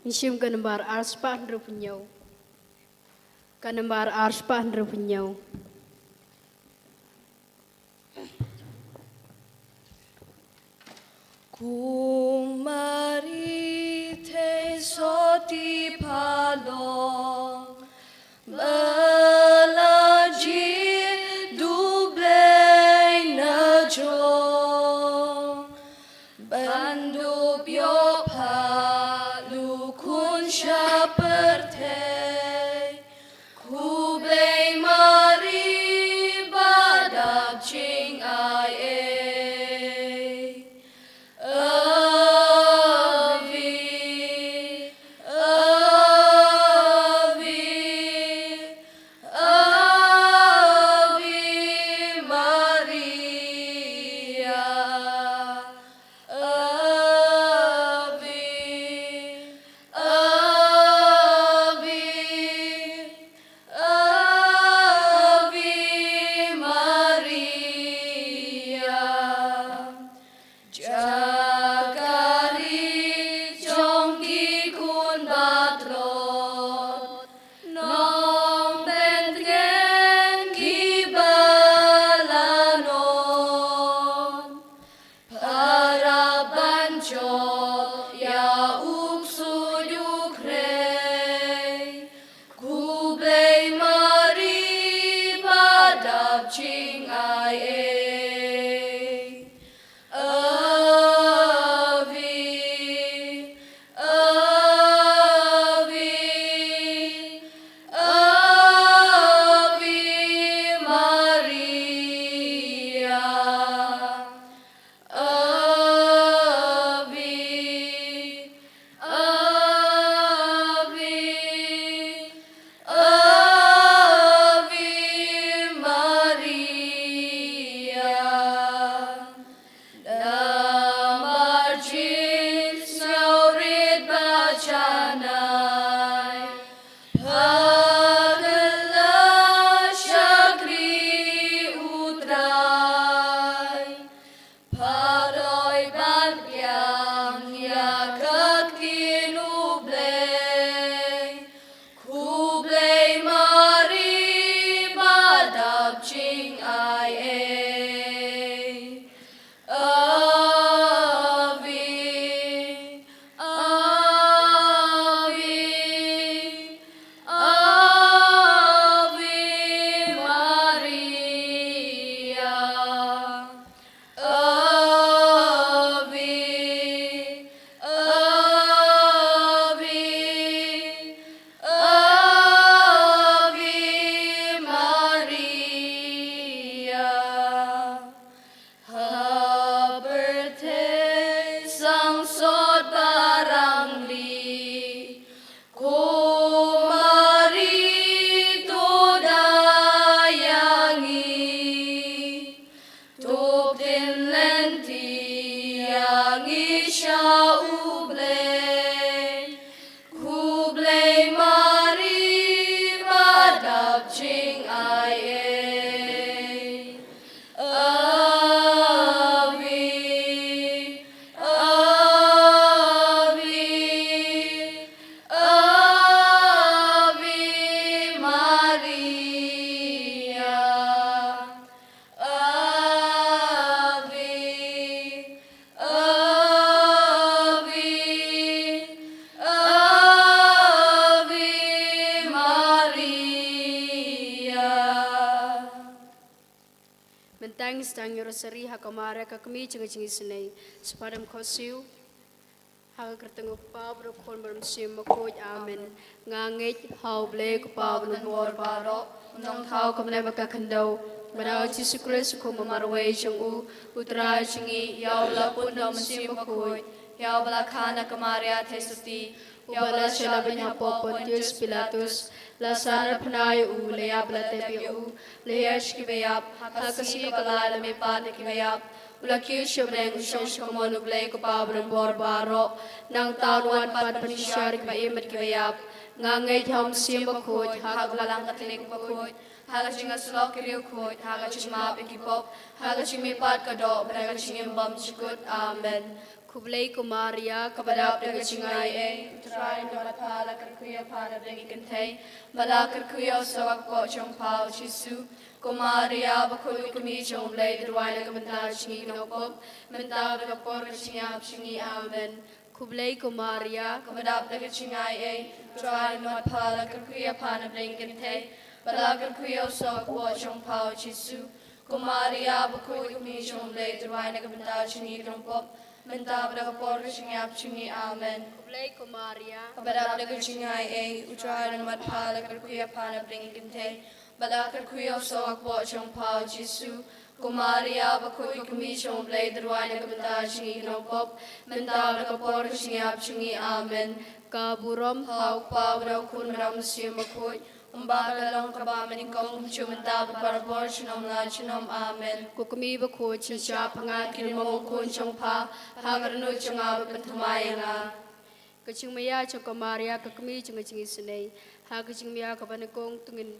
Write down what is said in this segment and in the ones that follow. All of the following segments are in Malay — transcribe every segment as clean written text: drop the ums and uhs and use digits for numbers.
Nishim ganambar arspan rupunyo. Ganambar arspan rupunyo. Kumari te soti palong belaji dublei na jo bandu bio palu kun syaperte kublei mari badab ching ai Thanks tang yorosari hakamara kakmi chingi sinay sepadam kosiu haga kertengu pabro kon berum sim makoj amen ngangit hau ble ko pabro bor baro nong thau kamne baka khandau barau jisu kristus ko mamarwe changu utra chingi yaw la pundam sim makoj yaw bala khana kamaria thesuti ubala shala benya popon Dios Pilatus la sanar pnai u leya blate pi u leyash ki veyap hakasi pagala me pan ki veyap ulaki shobreng shosh komonu blay ko pabro bor baro nang taruan pan panishar ki ba emet ki veyap ngangai tham sim bakoj hak balang katlik bakoj haga jinga slok kiriu khoi haga chima pikipop haga chimi pat kado haga chingim bam chikut amen Kublai Kumaria kabadap daga chingai e try no matala kerkuya pana dengi kentei bala kerkuya sawak po chong pao chisu kumaria bakulu kumi chong blai derwai daga menta chingi knopop menta daga por chingi chingi amen Kublai Kumaria kabadap daga chingai e try no matala kerkuya pana dengi kentei bala kerkuya sawak po chong pao chisu kumaria bakulu kumi chong blai derwai daga menta chingi knopop menta daga por chingi chingi amen Kublai Kumaria kabadap daga chingai e utrai no matala kerkuya pana dengi kentei bala kerkuya sawak po chong pao chisu kumaria bakulu kumi chong blai derwai daga menta chingi knopop menta daga por chingi amen Kaburam hau pa bro kun ram sim makoi umbaga long kaba maning kong chumenta para por chinom la chinom amen Kukumi Bako Chincha pangat kini mo kun chong pa hagar no chunga pentamaya Kaching Maya Chokomaria Kakumi Chingaching Sine Hakaching Mia Kabanakong Tungin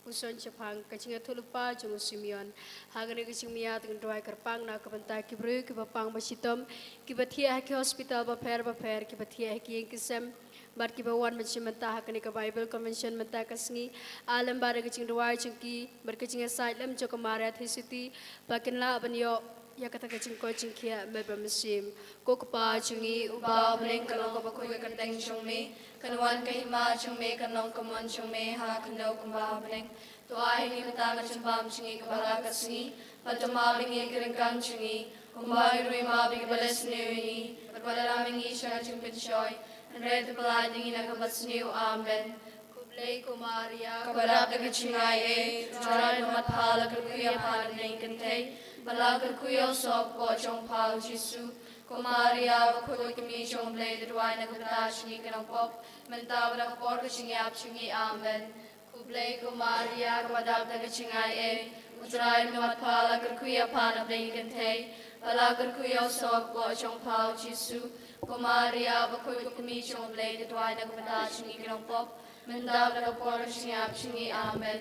Uson Chapang Kaching Tulupa Chung Simeon Hagani Kaching Mia Tungin Dry Karpang na Kabanta Kibru Kibapang Basitom Kibatia Haki Hospital Baper Kibatia Haki Kisem Bar Kibawan Machimenta Hakani Bible Convention Menta Kasngi Alam Bara Kaching Dry Chunki Bar Kaching Asylum Chokomaria City Bakinla Banyo Yakata Kaching Coaching Kia Mebra Masim Kokpa Chungi ba bling kalong ko bakoy kateng chung me kanwan kay ma chung me kanong kamon chung me ha kanaw kumba bling to ay ni mata ka chumbam chingi kabala kasngi patama bingi kiringkang chingi kumba irui ma big balas ni patwala laming isha chung pinchoy and red pala dingi na kabas niu amen Kublai Kumaria kabarap daga chingay e try no mathala kuya pan ning kantay balagar kuya sok po chong pao jisu kumaria bakul kami chong blay derwai na kata chingi kanang pop menta bala por ka chingi ap chingi amen kublay kumaria kabarap daga chingay e try no mathala kuya pan ning kantay balagar kuya sok po chong pao jisu kumaria bakul kami chong blay derwai na kata chingi kanang pop menta bala por ka chingi ap chingi amen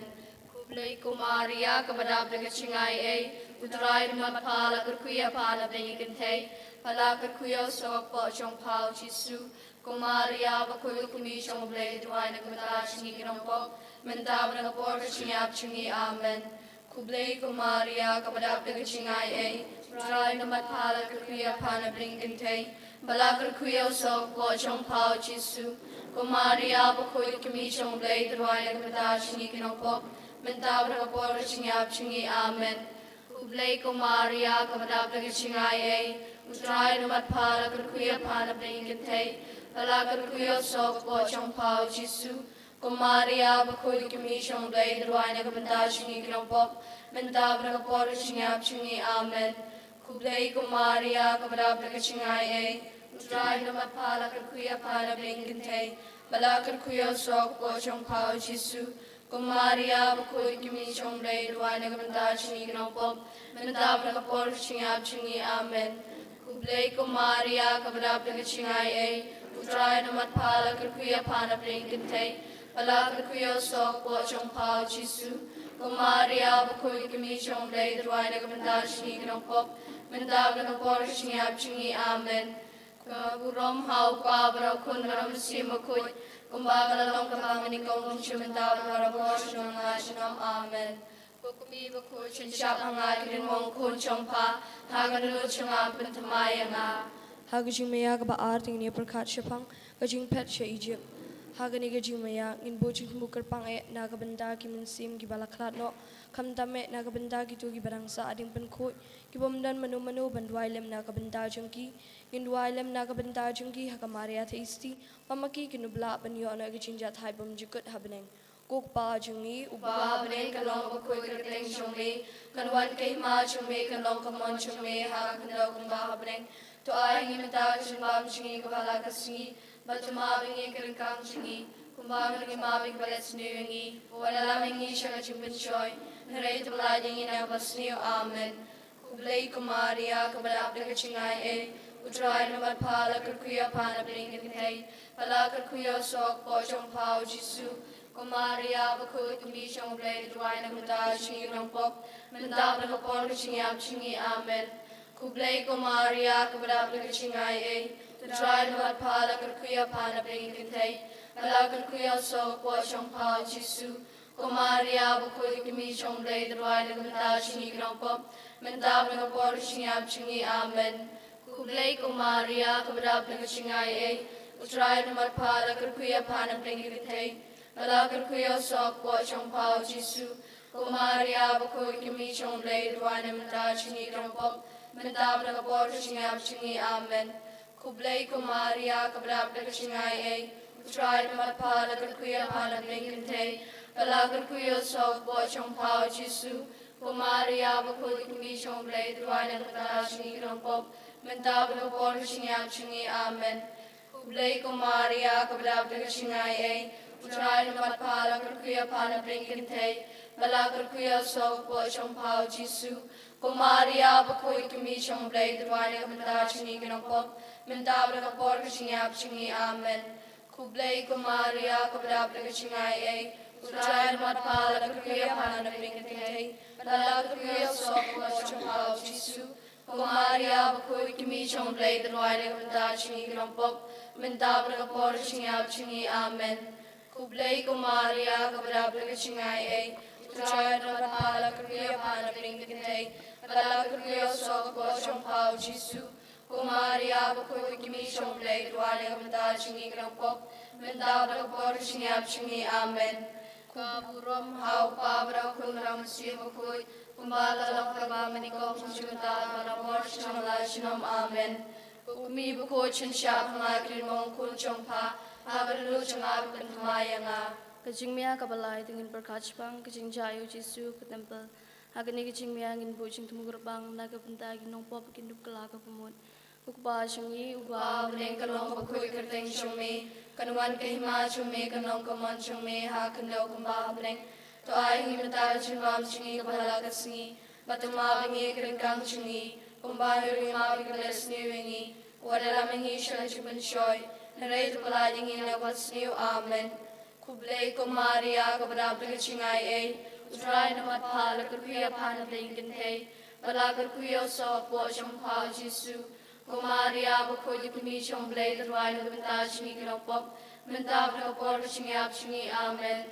Kublai Kumaria kabadap daga chingai e utrai namat pala kerkuya pana bengi kentei pala kerkuya sawak po chong pao chisu Kumaria bakul kumi chong blai duai na kumata chingi kinong pop menta bana por chingi chingi amen Kublai Kumaria kabadap daga chingai e utrai namat pala kerkuya pana bengi kentei pala kerkuya sawak po chong pao chisu Kumaria bakul kumi chong blai duai na kumata chingi kinong pop menta bana por chingi amen Kublai Kumaria kabadap daga chingai e utrai namat pala kerkuya pana bengi kentei pala kerkuya sok po chong pao chisu Kumaria bakul kumi chong blai duai na kumata chingi kinong pop menta bana por chingi amen Kublai Kumaria kabadap daga chingai e utrai namat pala kerkuya pana bengi kentei pala kerkuya sok po chong pao chisu Kumaria bakul kumi chong blai duai na kumata chingi kinong pop menta bana por chingi amen Kublai Kumaria kabadap daga chingai e utrai namat pala kerkuya pana bengi kentei pala kerkuya sok po chong pao chisu Kumaria bakul kumi chong blai duai na kumata chingi kinong pop menta bana por chingi amen Kaburom hau pa bro kun ram simakut kumbaga long kamangani kong chumenta para por chinam amen Kukumi bakul chinchap hangai kidin mong kun chongpa hagan lu chunga pentamaya nga Hagajing maya gaba arting ni perkat syapang gajing pet sya Egypt. Hagani gajing maya ngin bojing bukar pang e naga benda ki mensim ki balaklat no kam tame naga benda ki tu ki barangsa ading penkut ki bomdan manu bandwai lem naga benda jengki ngin dwai lem naga benda jengki hakamaria theisti pamaki ki nubla banyo na gajing jat hai bom jukut habeneng kok pa jengi uba bnen kalong bakul kerteng chongme kanwan kay ma chongme kalong kamon chongme hagan daw kumba habneng to ay ngimita chumbam chingi kabala kasingi batuma bingi kerengkang chingi kumba ngi mabing balets niwengi wala lamingi siya chimbin choy nare to blading ina basniyo amen Kublai Kumaria kabala abda kachingay e utray namat pala kerkuya pana bringin kay pala kerkuya sok po chong pao jisu Maria bakut kami chong blade dry na mata chingi rong pop menta bra kapor chingi ap chingi amen kublai Maria kabra bra chingai e dry na mat phala kar kuya phana bring kintai ala kar kuya so po chong pha jisu Maria bakut kami chong blade dry na mata chingi rong pop menta bra kapor chingi ap chingi amen kublai Maria kabra bra chingai e dry na mat phala kar kuya phana bring kintai Malakar kuya sok po chong pao jisu. Maria bakoi kimi chong blade wana menta chingi krompok. Menta bra kapor chingap chingi amen. Kublay Maria kabra bra chingai e. Utray namat pa lakar kuya pana blinkente. Malakar kuya sok po chong pao jisu. Maria bakoi kimi chong blade wana menta chingi krompok. Menta bra kapor chingap chingi amen. Kublay Maria kabra bra chingai e. Utray namat pala kerkuya pana blinkente, bala kerkuya sok po chong pao jisu. Maria bakoi kami chong blade dwana kamenta chingi kinopop, menta bra kapor kachingap chingi amen. Kublay Maria kabra bra kachingai e. Utray namat pala kerkuya pana blinkente, bala kerkuya sok po chong pao jisu. Maria bakoi kami chong blade dwana kamenta chingi kinopop, menta bra kapor kachingap chingi amen. Kublay Maria kabra bra chingai e. Utray namat pala kerkuya pana blinkente, bala kerkuya sok po chong pao jisu. Maria bakoi kimi chong blade dwana kamenta chingi kinopop, menta bra kapor kachingap chingi amen. Kaburom hau pa bra kunram si bakoi, kumbala lang kaba manikong chunta manapor shamla shinom amen. Kumi bakoi chinshap ngakrin mong kun chong pa, Habaru changab kanmayanga. Kajing mia kabalai dengan berkachpang kajing jayu jisu ke tempel. Agani kajing mia ngin bujing tumugurbang naga benta ginong pop kindup kelaka pemut. Ukba changi uba Bleng kalong bakoi kerteng chome, kanuan kahima chome kanong kamon chome ha kandau kumba bleng. To ay himata chingam chingi kabala kasingi, batuma bingi kerengkang chingi, kumba hirima bigles niwingi, wadala mengi shan chipan shoy. Naray to palading in a what's new, amen. Kublay Maria kabra bra chingai e. Utray namat pala kerkuya pana blinkente, bala kerkuya so po chong pao jisu. Maria bakoi kimi chong blade dry na benta chingi kinopop, menta bra kapor chingap chingi amen.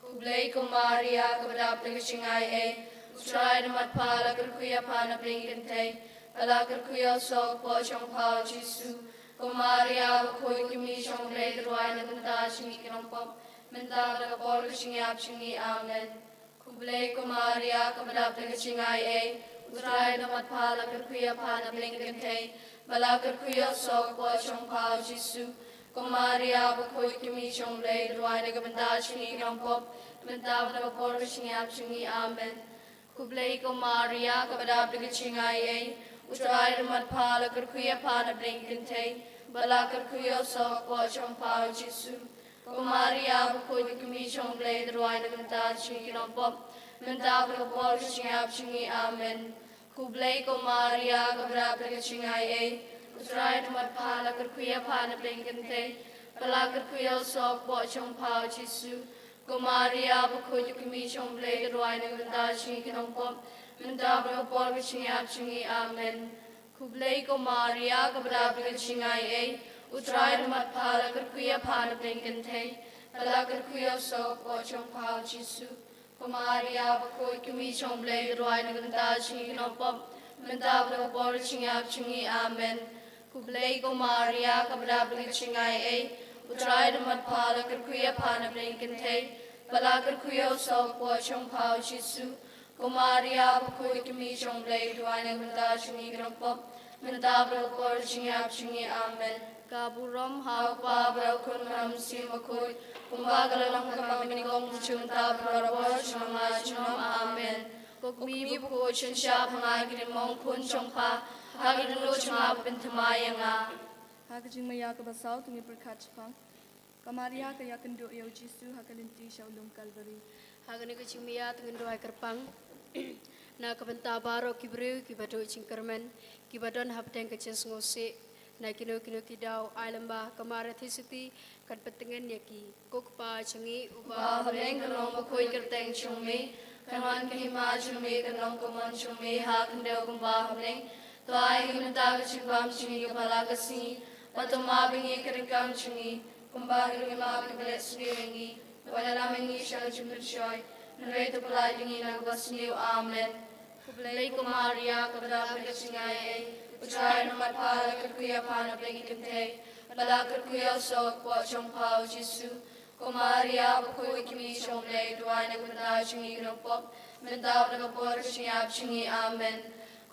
Kublay Maria kabra bra chingai e. Utray namat pala kerkuya pana blinkente, bala kerkuya so po chong pao jisu. Maria bakoi kimi chong blade dry na benta chingi kinopop, menta bra kapor chingap chingi amen. Kublay Maria kabra bra chingai e. Utray namat pala kerkuya pana blinkente, bala kerkuya sok po chong pao jisu. Maria bakoi kimi chong blade dry na benta chingi kinopop, menta bra kapor chingap chingi amen. Kublay Maria kabra bra chingai e. Utray namat pala kerkuya pana blinkente, bala kerkuya sok po chong pao jisu. Maria bakoi kimi chong blade dry na benta chingi kinopop, menta bra kapor chingap chingi amen. Kublay Maria kabra bra chingai e. Utray namat pala kerkuya pana blinkente, bala kerkuya sok po chong pao jisu. Maria bakoi kimi chong blade dry na benta chingi kinopop, menta bra kapor chingap chingi amen. Kublay Maria kabra bra chingai e. Utray namat pala kerkuya pana blinkente, bala kerkuya sok po chong pao jisu. Maria bakoi kimi chong blade dry na benta chingi kinopop, menta bra kapor chingap chingi amen. Kublay Maria kabra bra chingai e. Utray namat pala kerkuya pana blinkente, bala kerkuya sok po chong pao jisu. Maria bakoi kimi chong blade dry na benta chingi kinopop, menta bra kapor chingap chingi amen. Kaburom Hau pa bra kunram si makoi, kumbaga lang kamaminigong chunta prabor shama chinom amen. Kukmi buko chunsha pangagin mong kun chongpa, hagin lo chunga pintamaya nga. Hakajing maya kabasaw tungi perkachpang. Kamaria kaya kendo yaw jisu hakalinti shaulong kalvari. Agani kajing mia dengan doa kerpang. Na kabenta baro kibru kibado cingkermen, kibadon habdeng kaces ngose. na kino kidau ailamba kamara thisiti kat petengen yaki kokpa changi Uba habeng kanong makoy kerteng chung me, kanwan kahima chung me, kanong kumon chung me, ha kandaw kumba habeng, to ay himataga chibam chungi kapalagasi, patumabingi karikam chungi, kumba hirumabing balet sniwengi, wala namingi siya chumpuchoy, nanray to palaging inagbasniw, Amen. Kublay ko Maria, kabadapag at singay, utray na matpala kuya panapling ikantay, balakad kuya sok po siyang pao Jesu, Maria, bakoy kimi siyang lay, duway na kumanda siyang ikinapok, mentap na kapor siyang siyang Amen.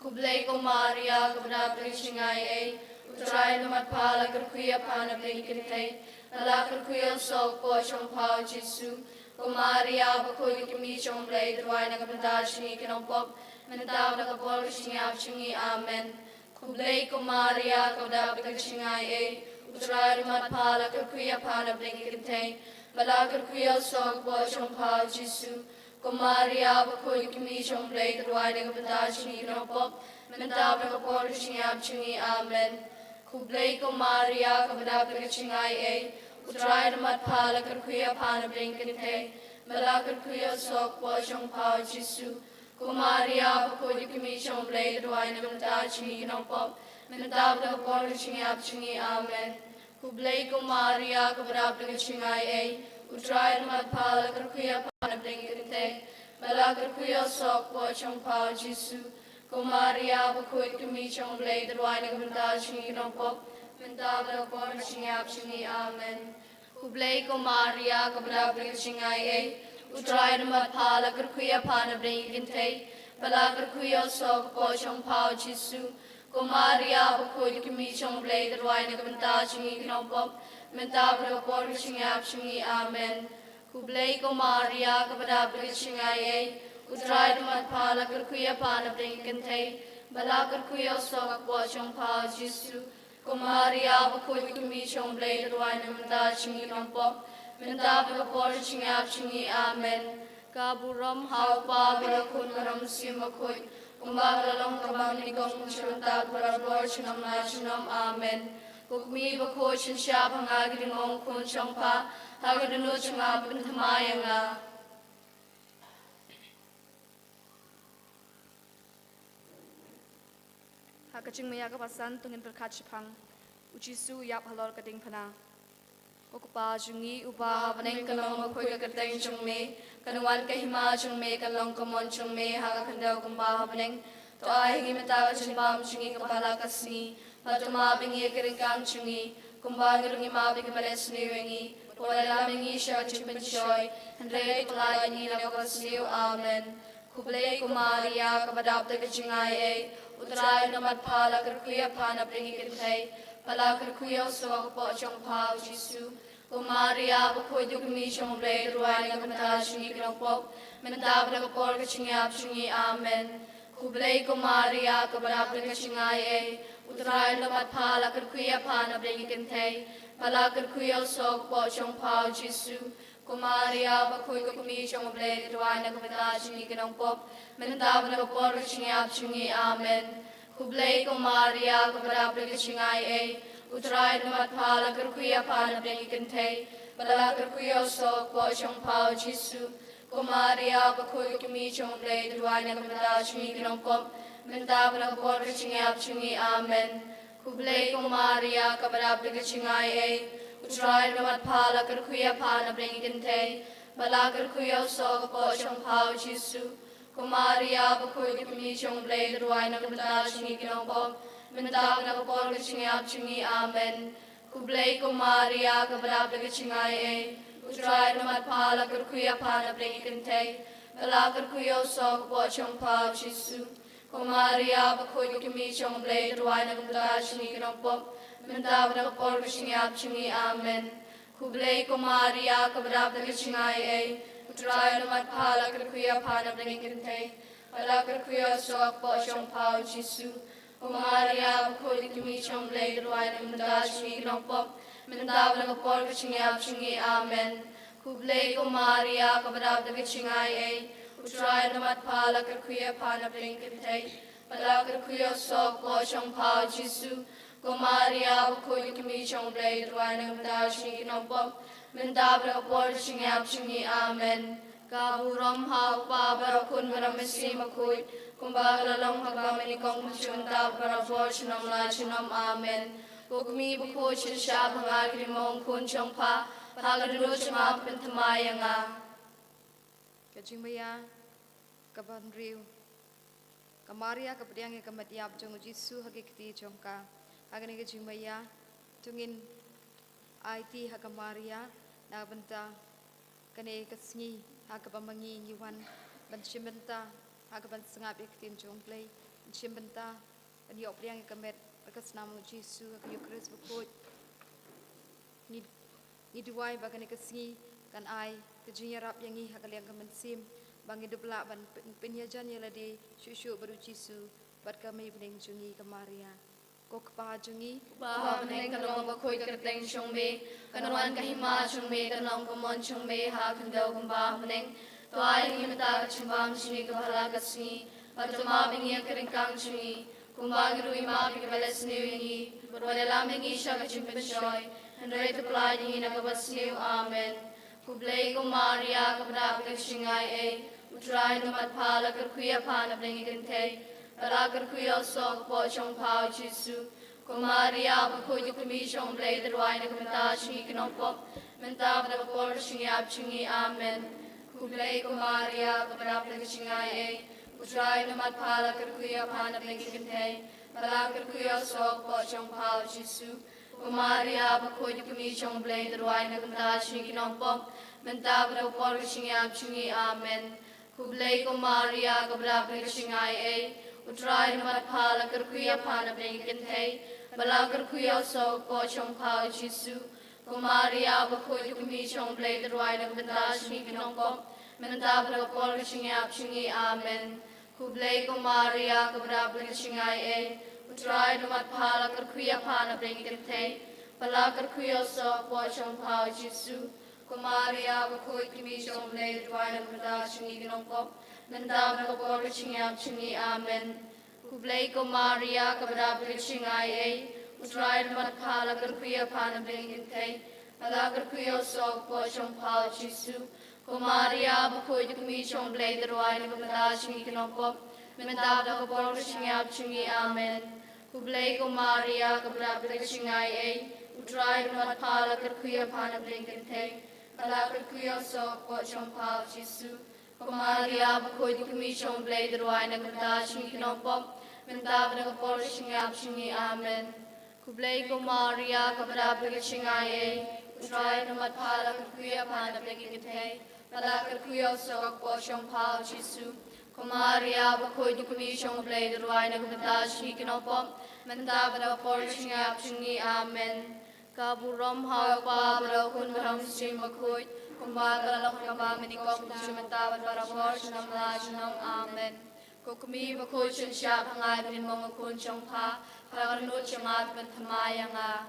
Kublay ko Maria, kabadapag at singay, utray na matpala kuya panapling ikantay, balakad kuya sok po siyang pao Jesu, Maria, bakoy kimi siyang lay, duway na kumanda siyang ikinapok, mentap na kapor siyang Amen. Kublay ko Maria, kabadapag at singay, utray na matpala kuya panapling ikantay, balakad kuya sok po siyang pao Jesu, Maria, bakoy kimi siyang lay, duway na kumanda siyang ikinapok, mentap na kapor siyang Amen. Kublay ko Maria, kabadapag at singay, utray na matpala kuya panapling ikantay, balakad kuya sok po siyang pao Jesu, Maria, bakoy kimi siyang lay, duway na kumanda siyang ikinapok, mentap na kapor siyang Amen. Kublay ko Maria, kabadapag at singay, utray na matpala kuya panapling ikantay, balakad kuya sok po siyang pao Jesu, Maria, bakoy kimi siyang lay, duway na kumanda siyang ikinapok, mentap na kapor siyang Amen. Kublay ko Maria, kabadapag at singay, utray na matpala kuya panapling ikantay, balakad kuya sok po siyang pao Jesu, Maria, bakoy kimi siyang lay, duway na kumanda siyang ikinapok, mentap na kapor siyang Amen. Kublay ko Maria, kabadapag at singay, utray na matpala kuya panapling ikantay, balakad kuya sok po siyang pao Jesu, Maria, bakoy kimi siyang lay, duway na kumanda siyang ikinapok, mentap na kapor siyang Amen. Kaburam haupa balakun maram simakoy, umagalang kabang nikong syuntag barabor sinam na sinam. Amen. Kukmi bakoy siya pangagin mong kun siyang pa, hagadunod siya nga pintamaya nga. Hakaching maya kapasan tungin berkat sipang, ujisu yap halor kading pana. Ukupa jungi upa paneng kanong makoy kagateng chung me, kanuan kahima chung me, kanong kamon chung me, haga kandaw kumbaha paneng, to ay himataga chung bam chungi kapala kasi, patumabing ikiringkang chungi, kumbaha ngirungi mabing males niwengi, wala laming isya jingpynbna, handray palay ni nakapasliw. Amen. Kublay ko Maria, kabadapag at singay, utray na matpala kuya panapling ikantay, palakad kuya so po siyang pao Jesu, Maria, bakoy kimi siyang lay, duway na kumanda siyang ikinapok, mentap na kapor siyang Amen. Kublay ko Maria, kabadapag at singay, utray na matpala kuya panapling ikantay, palakad kuya so po siyang pao Jesu, Maria, bakoy kimi siyang lay, duway na kumanda siyang ikinapok, mentap na kapor siyang Amen. Kublay ko Maria, kabadapag at singay, utray na matpala kuya panapling ikantay, balakad kuya sok po siyang pao Jesu, Maria, bakoy kimi siyang lay, duway na kumanda siyang ikinapok, mentap na kapor siyang Amen. Kublay ko Maria, kabadapag at singay, utray na matpala kuya panapling ikantay, balakad kuya sok po siyang pao Jesu, Maria, bakoy kimi siyang lay, duway na kumanda siyang ikinapok, mentap na kapor siyang Amen. Kublay ko Maria, kabadapag at singay, utray na matpala kuya panapling ikantay, balakad kuya sok po siyang pao Jesu, Maria, bakoy kimi siyang lay, duway na kumanda siyang ikinapok, mentap na kapor siyang Amen. Kublay ko Maria, kabadapag at singay, utray na matpala kuya panapling ikantay, balakad kuya sok po siyang pao Jesu, Maria, bakoy kimi siyang lay, duway na kumanda siyang ikinapok, mentap na kapor siyang Amen. Kublay ko Maria, kabadapag at singay, utray na matpala kuya panapling ikantay, balakad kuya sok po siyang pao Jesu, Kumaria bakoi kimi chong blade ruana mda shni kinopom menda bra por shingap shingi amen kaburam ha pa barakun baramesi makoi kumbagala long hagamani kong chunta para por shinam la chinam amen Bukmi bakoi shisha bangagri mong kun chong pa pagadu chama pentamaya Kajimaya kabanriu Kamaria kapadiang kamatiap jong jisu hagikti jongka agani kajimaya tungin IT hakamaria na banta kane kasngi hakapamangi ngiwan banchimbenta hakaban sangap iktin jongplay banchimbenta ani opriang kamet kasnamu jisu hakayukris bukut ni duai bagani kasngi kan ai kejinya rap yangi hakaliang kamansim bangi dubla ban penyajan yaladi syusyu baru jisu bat kami bening jungi kamaria kok pahajungi Bahaw neng kanong bakoi kerteng syong me kanuan kahima syong me kanong kumon syong me ha kandaw kumbah neng tuay himata kachimbang syuni kabahala kasni patuma bingi keringkang syuni kumbang rui ma bikabalas niwi berwala mengi sya kachimpen syoy hendrai tepla dingi nakabas niw amen kublay kumaria kabra kakshingai utray numat pala kerkuya pana bringi kentay Para kerkuya sok po syong pao jisu Kumaria bakoi kumi syong blay derway na kumenta syungi kinopop menta pada por syungi syungi amen kublay kumaria kabra kakshingai utray numat pala kerkuya pana bringi kentay para kerkuya sok po syong pao jisu Kumaria bakoi kumi syong blay derway na kumenta syungi kinopop menta pada por syungi amen kublay kumaria kabra kakshingai Utray namat pala kerkuya pana bringikin thay bala kerkuya so po chong pao jisu kumaria bakoi kumi chong blay derway nagbenta syungi kinongpom menta bala por syungi syungi amen kublay kumaria kabra kakshingai utray namat pala kerkuya pana bringikin thay bala kerkuya so po chong pao jisu kumaria bakoi kumi chong blay derway nagbenta syungi kinongpom menta bala por syungi amen kublay kumaria kabra kakshingai utray namat pala kerkuya pana bringin thay bala kerkuya so po chong pao jisu kumaria bakoi kumi chong blay derway nagbenta syungi kinongpom menta bala por syungi amen kublay kumaria kabra kakshingai utray namat pala kerkuya pana bringin thay bala kerkuya so po chong pao jisu kumaria bakoi kumi chong blay derway nagbenta syungi kinongpom menta bala por syungi amen kublay kumaria kabra kakshingai utray namat pala kerkuya pana bringin thay bala kerkuya so po chong pao jisu kumaria bakoi kumi chong blay derway nagbenta syungi kinongpom menta bala por syungi amen kaburam ha pa bala kun baram sim bakoi kumbaga lang kamba menikok menta bala por syunam amen Kukumi bakoi synsya pangarin mga kun syong pa Paranut syamag pentamaya nga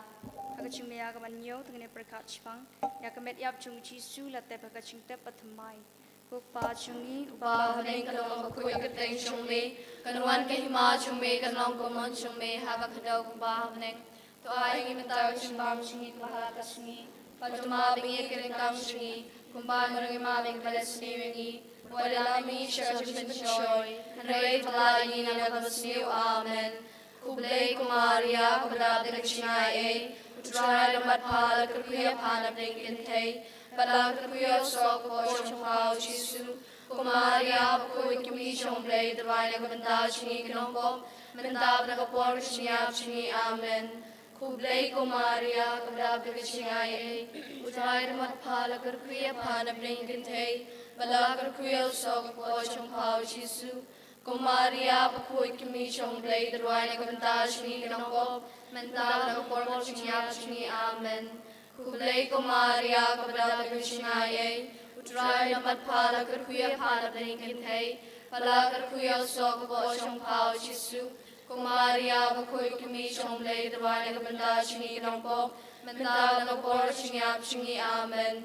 Kagachimaya kamanyo tangane perkachpang yakamet yap chung jisu latte pakaching te patmai Kukpa chungi Bahaning kalong bakoi kateng syong me Kanuan kahima syong me kanong kumon syong me Haga kadaw kong bahaning Tuay himitaw syong syungi kumahala kasungi Patumabing ikiringkang syungi Kumbang marang imaming balas niwingi Wala mi siya syoi Hanray palayin na nakabasniw amen Kublay kumaria kabla kakshingai Utray namat pala kerkuya pana bringin thay Bala kerkuya sok po syong pao jisu Kumaria bakoi kumi syong blay derway nagbenta syungi kinongpom Mentab nakapor syungi amen Kublay kumaria kabla kakshingai Utray namat pala kerkuya pana bringin thay Bala kerkuya sok po syong pao jisu Kumaria bakoi kumi syong blay derway nagbenta syungi kinongpom Mentab nakapor syungi amen Kublay kumaria kabla kakshingai Utray namat pala kerkuya pana bringin thay Bala kerkuya sok po syong pao jisu Kumaria bakoi kumi syong blay derway nagbenta syungi kinongpom Mentab nakapor syungi amen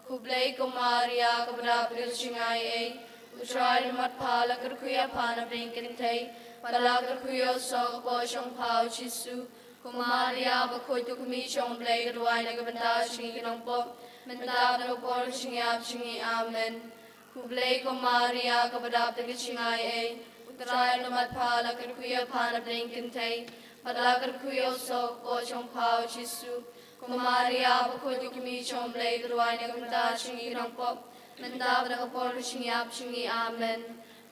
Kublay kumaria kabla kakshingai Utray namat pala kerkuya pana bringin thay Bala kerkuya sok po syong pao jisu Kumaria bakoi tu kami chong blai kedua naga benda shingi kenong pop. Benda benda por shingi ap shingi amen. Kublai Kumaria kabadap te kishingai e. Utrai lumat pala kerkuya pana bling kentay. Padala kerkuya sok po chong pao chisu. Kumaria bakoi tu kami chong blai kedua naga benda shingi kenong pop. Benda benda por shingi ap shingi amen.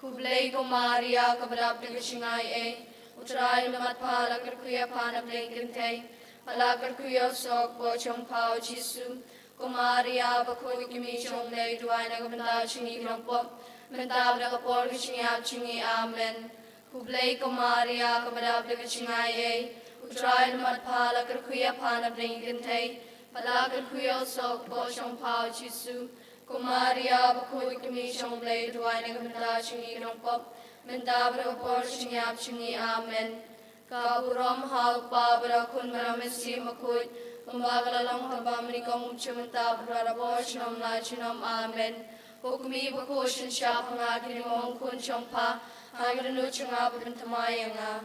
Kublai Kumaria kabadap te kishingai e. Utrai lumat pala kerkuya pana bling kentay. Padala kerkuya sok po chong pao chisu. Kumaria bakoi kimi chong lei duai na kabenda chingi knopop benda benda kapor chingi ap chingi amen kublai Kumaria kabada benda chingai e utrai mat phala kerkuya phana bring kentei pala kerkuya sok bo chong pao chisu Kumaria bakoi kimi chong lei duai na kabenda chingi knopop benda benda kapor chingi ap chingi amen kaburam hal pa bera kun meramesi makut Pembagalang habam ni kong cementa berada chinom la chinom amen. Hukmi bakoshin siya pangagin mong kun chongpa hagin no chunga bentamaya.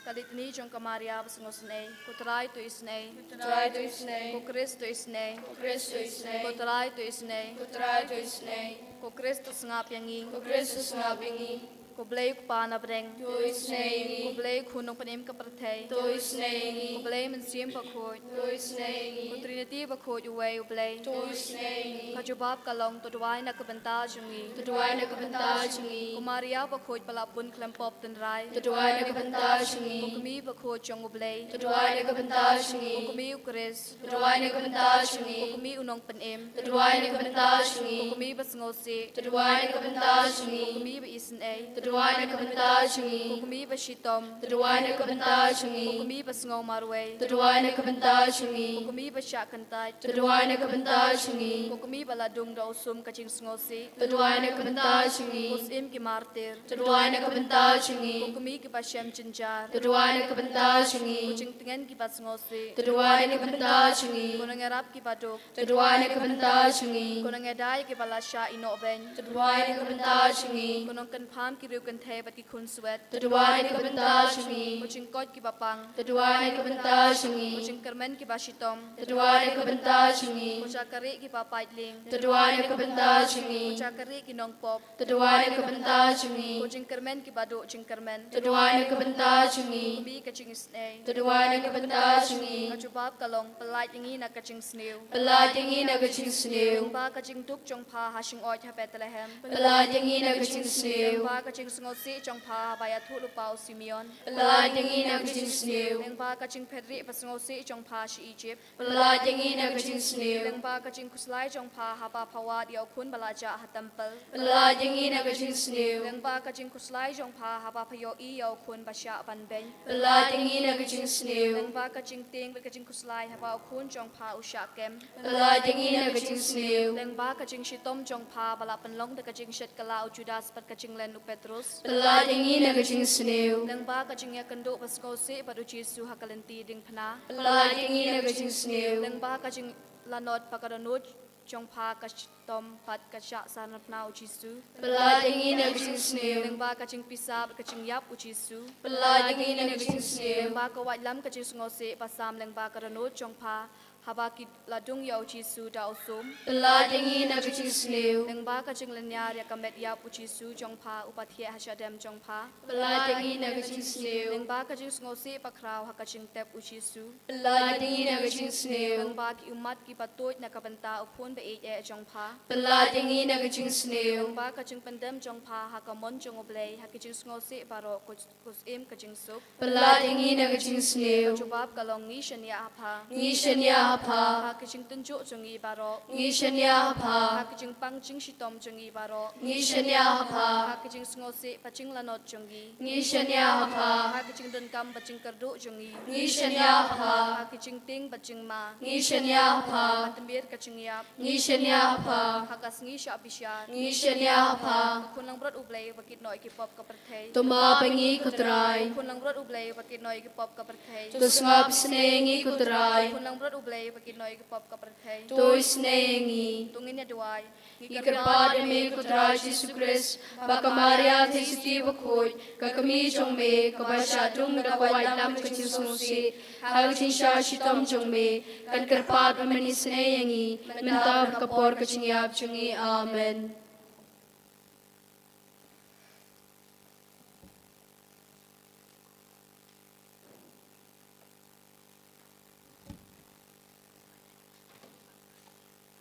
Kalitni jong Kumaria basngosne kutrai tu isne Kutrai tu isne, ko Kristo isne Kristo isne, kutrai tu isne Kutrai tu isne, ko Kristo ngap yangi Kristus ngabingi, ko blay ko pa na breng tu isne ko ingi, blay kunong panim ka partay tu isne ko ingi, blay mensim bakot tu isne ko ingi, Trinity bakot uway ublay tu isne ingi. kajubab kalong to duway na kabanta jungi Tuduai na kabenta chingi, Kumaria bakot palapun klempop tenrai Tuduai na kabenta ko chingi, kumi bakot jong ublay Tuduai na kabenta ko chingi, kumi ukris Tuduai na kabenta ko chingi, kumi unong panim Tuduai na kabenta ko chingi, kumi basngosi Tuduai na kabenta ko chingi, kumi ba isen ay Tuduai na kabenta ko chingi, kumi ba shitom Tuduai na kabenta ko chingi, kumi basngaw marway Tuduai na kabenta ko chingi, kumi ba siya kantay Tuduai na kabenta chingi, ko kumi baladong daw sum kaching sngosi Tuduai na kabenta ko chingi, sim ki martir Tuduai na kabenta ko chingi, kumi ki ba siyam chinjar Tuduai na kabenta ko chingi, ching tingen ki ba sngosi Tuduai na kabenta chingi, ko nangarap ki ba dok Tuduai na kabenta chingi, ko nangaday ki bala siya inoben Tuduai na kabenta chingi, ko nang kanpam ki riu kan te bat ki kun swet Tuduai na kabenta chingi, ko ching kot ki ba pang Tuduai na kabenta ko chingi, ching kermen ki ba shitom Tuduai na kabenta chingi, ko chakari ki ba paitling Tuduai na kabenta ko chingi, chakari ki nong pop Tuduai na kabenta chingi, ko ching kermen ki ba do ching kermen Tuduai na kabenta chingi, bi ka ching snay Tuduai na kabenta chingi, ka chubab kalong palait yangi na ka ching snew Palad yangi na kaching snew, ba ka ching tuk chong pa hashing oi ha Bethlehem Palad yangi na kaching snew, ba ka ching sngosi chong pa baya thu lu pau Simeon Palad yangi na kaching snew, leng ba ka ching pedri pa sngosi chong pa shi Egypt Palad yangi na kaching snew, leng ba ka ching kuslai chong pa ha ba phawat yaw khun balaja ha temple Palad yangi na kaching snew, leng ba ka ching kuslai chong pa ha ba phayo I yaw khun ba sha ban ben Palad yangi na kaching snew, leng ba ka ching ting ba ka ching kuslai ha ba khun chong pa u sha kem Palad yangi na kaching snew, leng ba ka ching shitom chong pa bala panlong da ka ching shet kala u Judas pat ka ching len u Petrus Palad yangi na kaching snew, leng ba ka ching ya kando pas ko si pa u Jesu ha kalenti ding phna Palad yangi na kaching snew, leng ba ka ching lanot pa ka donut chong pa ka tom pat ka sha sanap na u Jesu Palad yangi na kaching snew, leng ba ka ching pisap ka ching yap u Jesu Palad yangi na kaching leng snew, ba ka wat lam ka ching ngo si pasam leng ba ka donut chong pa haba ki ladung ya u Jesu da usum Palad yangi na kaching snew, leng ba ka ching lenya ya ka met yap u Jesu chong pa upathia ha shadem chong pa Palad yangi na kaching snew, leng ba ka ching ngo si pa kraw ha ka ching tep u Jesu Palad yangi na kaching leng snew, ba ki umat ki patut na ka banta u phun ba e chong pa Palad yangi na kaching snew, leng ba ka ching pandem chong pa ha ka mon chong oblay ha ki ching ngo si baro kus im ka ching sup Palad yangi na kaching snew, chubab kalong ngi shen ya pa Ngi shanya ha hapa, ki ching tunjo chong I baro Ngi shanya ha hapa, ki ching pang ching shitom chong I baro Ngi shanya hapa, ha ki ching ngo si pa ching lanot chong I Ngi shanya hapa, ha ki ching dun kam pa ching kardu chong I Ngi shanya hapa, ha ki ching ting pa ching ma Ngi shanya hapa, ha tambir ka ching yap Ngi shanya hapa, ha kas ngi sha bisyan Ngi shanya hapa, kun lang brot ublay bakit noy ki pop ka perthei Tuma pangi kutray, kun lang brot ublay bakit noy ki pop ka perthei Tus ngap snengi kutray, kun lang brot ublay Tuai pakin noi ke pop ke perthai. Tois nengi. Tungin ya duai. Ikerpad me kutra Jesus Christ. Baka Maria thisti bakhoi. Kakami chong me kabasha tung da kwai lam kachin sungsi. Hal chin sha shitom chong me. Kan kerpad manis nengi. Mentab kapor kachin yap chungi. Amen.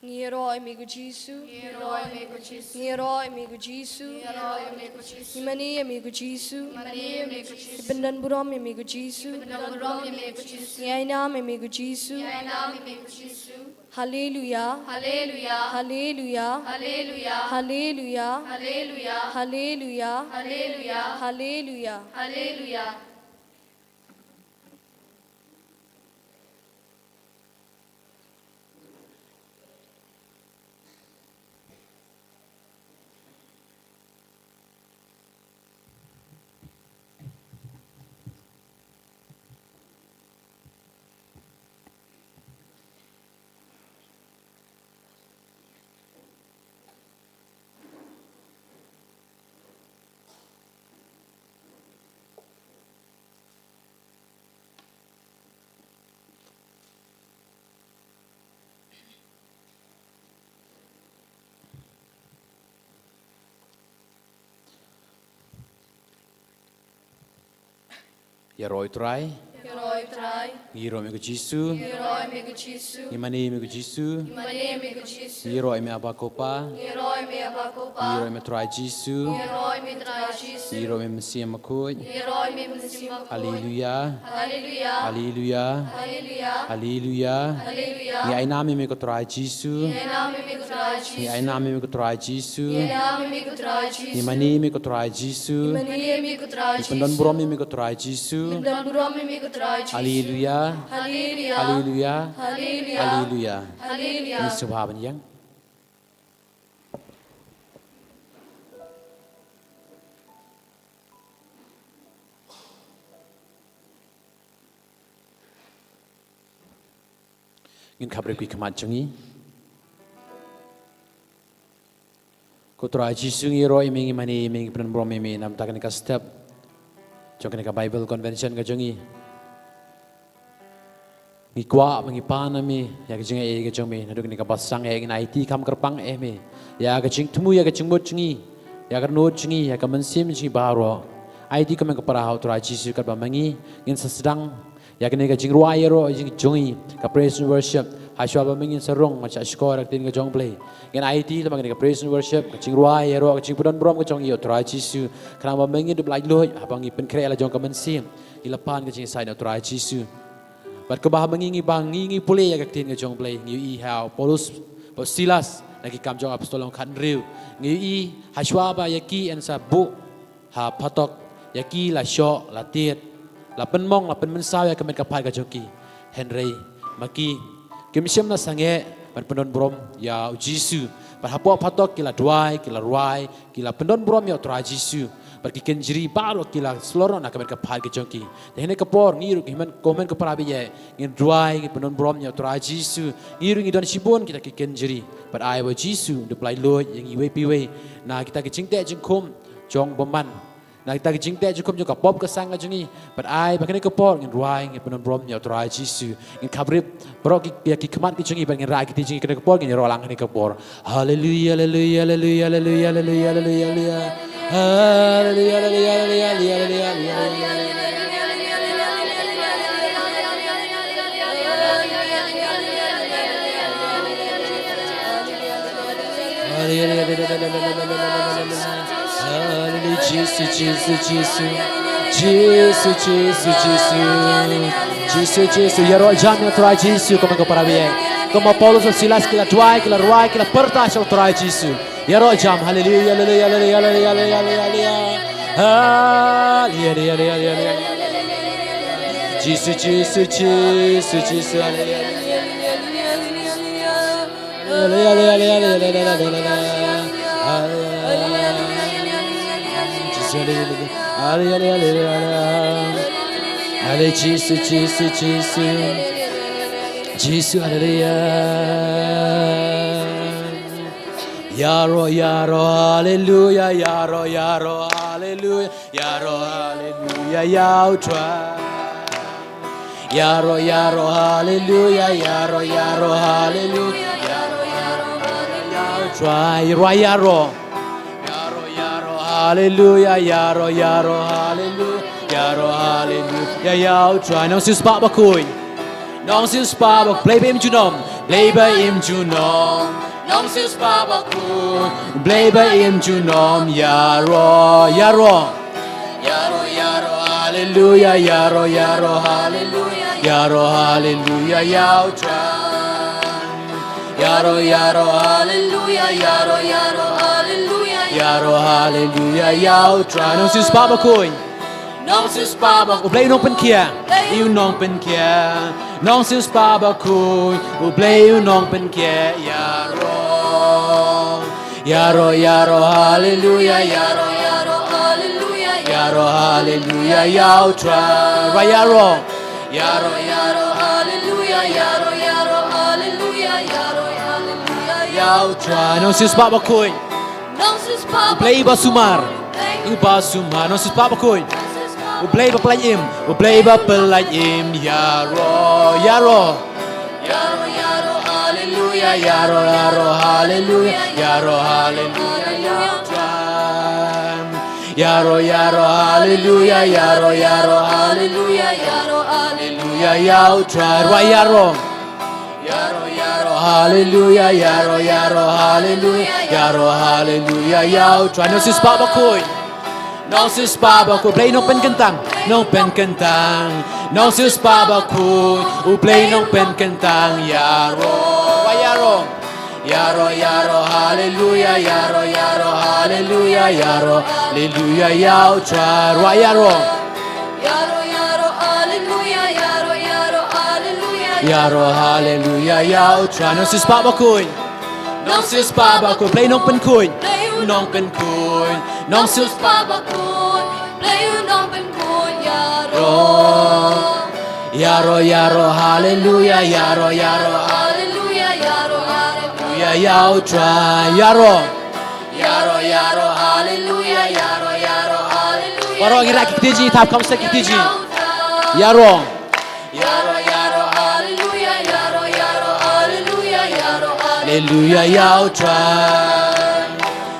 Ngiro amigo Jesu. Herói amigo Jesus. Ngiro amigo Jesu. Herói amigo Jesus. Imani amigo Jesu. Mani amigo Jesus. Bendan burom amigo Jesu. Nongstoin amigo Jesus. Ngainam amigo Jesu. Name amigo Jesus. Hallelujah. Hallelujah. Hallelujah. Hallelujah. Hallelujah. Hallelujah. Hallelujah. Hallelujah. Hallelujah. Hallelujah. Herói trai. Herói trai. Ngiro amigo Jesu. Herói amigo Jesus. Imani amigo Jesu. Mani amigo Jesus. Herói me abacopa. Herói me abacopa. Herói me trai Jesu. Herói me trai Jesus. Herói me mesia makoi. Herói me mensima. Hallelujah. Hallelujah. Hallelujah. Hallelujah. Hallelujah. Hallelujah. Ni ainami me ko trai Jesu. Name amigo trai Jesus. Ni ainami me ko trai Jesu. Name amigo trai Ni Jesus. mani me ko trai Jesu. Mani amigo trai Ni Jesus. pendon burom me ko trai Jesu. Dan buram amigo trai Jesus. Hallelujah. Hallelujah. Hallelujah. Hallelujah. Hallelujah. Hallelujah. Ni subhaban yang. Ngin kabre kui kemat cengi. Ko trai Jesu ngi roi mingi mani mingi penan brom mimi nam takan ka step. Jokan ka Bible convention ka cengi. Ngi kwa mingi pana mi ya ka cengi e ka cengi nadu ka basang e ngi IT kam kerpang e mi. Ya ka cing temu ya ka cing mot cengi. Ya ka no cengi ya ka mensim cengi baro. IT ka men ka para hau trai Jesu ka ba mangi ngin sesedang ya kini ka jing ruai ro jing jongi ka praise and worship haswa ba mingin sarong ma cha score tin ka jong play ngen IT la kini ka praise and worship ka jing ruai ro ka jing pudan brom ka jong yo trai Jesu kana ba mingin de blai lo abang i pen kre la jong ka mensim ilapan ka jing sai na trai Jesu bat ka ba mangingi bangingi pule ya ka tin ka jong play ngi i how Paulus Silas lagi kam jong apostolong kan riu ngi i haswa ba yaki en sa bu ha patok yaki la sho la tiet la pen mong la pen mensau ya kemen kapai ka joki Henry maki kimsiam na sange pan pendon brom ya Jesu par hapo patok kila duai kila ruai kila pendon brom ya tra Jesu par kiken jiri baru kila sloro na kemen kapai ka joki hene kapor ngiru himan komen ka parabi ye ngin duai ki pendon brom ya tra Jesu ngiru ngi don sibon kita kiken jiri par ai wa Jesu de plai lo yang iwe piwe na kita ki cingte jingkom jong boman na kita ki jingte jukum juga pop ke sang ajungi but ai bakane ke por ngin ruai ngin penon brom nya trai Jesu ngin kabrip bro ki ya ki kemat ki jungi ngin rai ki jingi ke por ngin rolang ni ke por haleluya haleluya haleluya haleluya haleluya haleluya haleluya haleluya haleluya Hallelujah, Jesus, Jesus, Jesus, Jesus, Jesus, Jesus, Jesus, ya roh jam ya try Jesus, como que para bien, como Paulo e Silas que la tuai, que la ruai, que la perta ya try Jesus, ya roh jam, hallelujah, hallelujah, hallelujah, hallelujah, hallelujah, hallelujah, Jesus, Jesus, Jesus, Jesus, hallelujah, hallelujah, hallelujah. Hallelujah, Jesus, Jesus, Jesus. Jesus, hallelujah. Yaro, yaro, hallelujah, yaro, yaro, hallelujah, yaro, hallelujah, yao try. Yaro, yaro, hallelujah, yaro, yaro, hallelujah, yaro, yaro, hallelujah, try. Yaro, yaro, yaro, hallelujah, yaro, yaro, hallelujah, yaro, hallelujah, yao try. Nong sis pa bakuy, nong sis pa bak, play ba im junom, play ba im junom. Nong sis pa bakuy, play ba im junom, yaro, yaro, yaro, yaro, hallelujah, yaro, yaro, hallelujah, yaro, hallelujah, yao try. Yaro, yaro, hallelujah, yaro, yaro, hallelujah, yaro, hallelujah, yao try. Nong sis pa bakuy, nong sis pa bakuy, play nong pen kia, you nong pen kia. Nong sis pa bakuy, play you nong pen kia, yaro, yaro, yaro, hallelujah, yaro, yaro, hallelujah, yaro, hallelujah, yao try. Right, yaro, yaro, yaro, hallelujah, yaro, yaro, hallelujah, yaro, hallelujah, yao try. Nong sis pa bakuy, nong sis pa play ba sumar, iba sumar. Nong sis pa bakuy, play ba play im, play ba play im, yaro, yaro, yaro, yaro, hallelujah, yaro, yaro, hallelujah, yaro, hallelujah, yao try. Yaro, yaro, hallelujah, yaro, yaro, hallelujah, yaro, hallelujah, yao try. Right, yaro, yaro, yaro, hallelujah, yaro, yaro, hallelujah, yaro, hallelujah, yao try. Nong sis pa bakuy, nong sis pa bakuy, play nong pen kentang, nong pen kentang. Nong sis pa bakuy, play nong pen kentang, yaro, right, yaro, yaro, yaro, hallelujah, yaro, yaro, hallelujah, yaro, hallelujah, yao try. Right, yaro, yaro, yaro, hallelujah, yaro, yaro, hallelujah, yaro, hallelujah, yao try. Nong sis pa bakuy, nong sis pa bakuy, play nong pen kuy, nong pen kuy. Nong sis pa bakuy, play you nong pen kuy, yaro, yaro, yaro, hallelujah, yaro, yaro, hallelujah, yaro, hallelujah, yao try. Yaro, yaro, yaro, hallelujah, yaro, yaro, hallelujah. Waro ngira kikdiji tap kam se kikdiji. Yaro, yaro, yaro, hallelujah, yaro, yaro, hallelujah, yaro, hallelujah, yao try.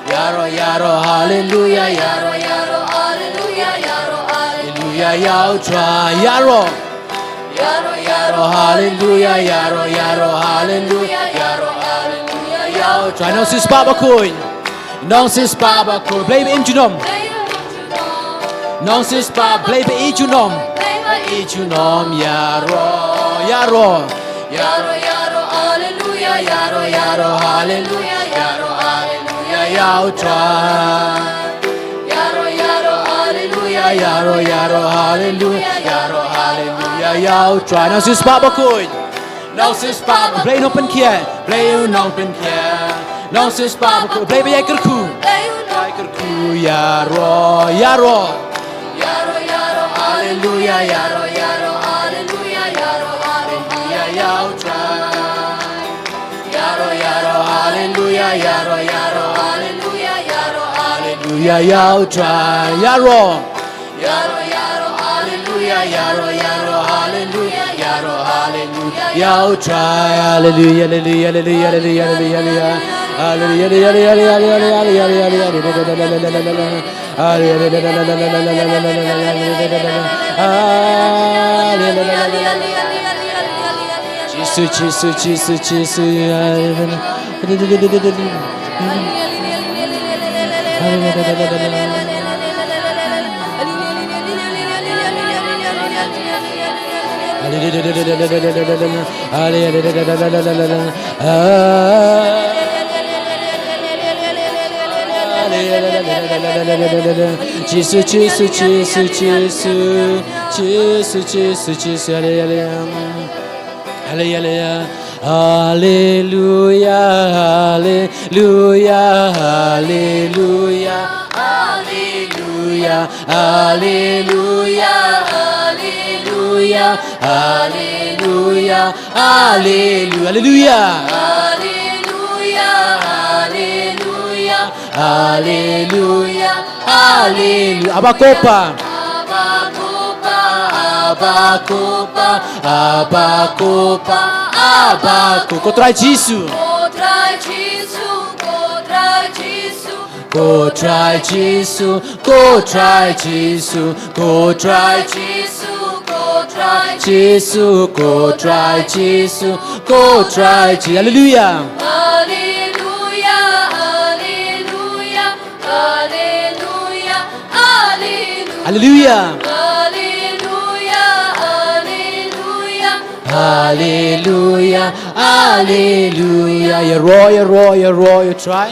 Yaro, yaro, hallelujah, yaro, yaro, hallelujah, yaro, hallelujah, yao try. Yaro, yaro, yaro, hallelujah, yaro, yaro, hallelujah, yaro, hallelujah, yao try. Nong sis pa bakuy, nong sis pa bakuy, play ba im junom. Nong sis pa play ba i junom, i junom, yaro, yaro, yaro, yaro, hallelujah, yaro, yaro, hallelujah, yaro, hallelujah, yao try. Yaro, yaro, hallelujah, yaro, yaro, hallelujah, yaro, hallelujah, yao try. Nong sis pa bakuy, nong sis pa play nong pen kia, play you nong pen kia. Nong sis pa bakuy, play ba yai kerku, yai kerku, yaro, yaro, yaro, yaro, hallelujah, yaro, yaro, hallelujah, yaro, hallelujah, yao try. Yaro, yaro, hallelujah, yaro, yaro, hallelujah, yaro, hallelujah, yao try. Yaro, yaro, yaro, hallelujah, yaro, yaro, hallelujah, yaro, hallelujah, yao try. Hallelujah, hallelujah, hallelujah, hallelujah, hallelujah, Jesus, Jesus, Jesus, Jesus, Jesus, Jesus, Jesus, hallelujah, hallelujah, hallelujah, hallelujah, hallelujah, hallelujah, hallelujah, Hallelujah, Hallelujah, Hallelujah, Hallelujah. Abakopa, Abakopa, Abakopa, Abakopa. Kau try Jesus. Go try Jesus, go try Jesus, go try Jesus, go try Jesus, go try Jesus, go try Jesus. Hallelujah. Hallelujah, hallelujah, hallelujah, hallelujah. Hallelujah. Hallelujah, Hallelujah, Hallelujah. You roar, you roar, you roar, you try.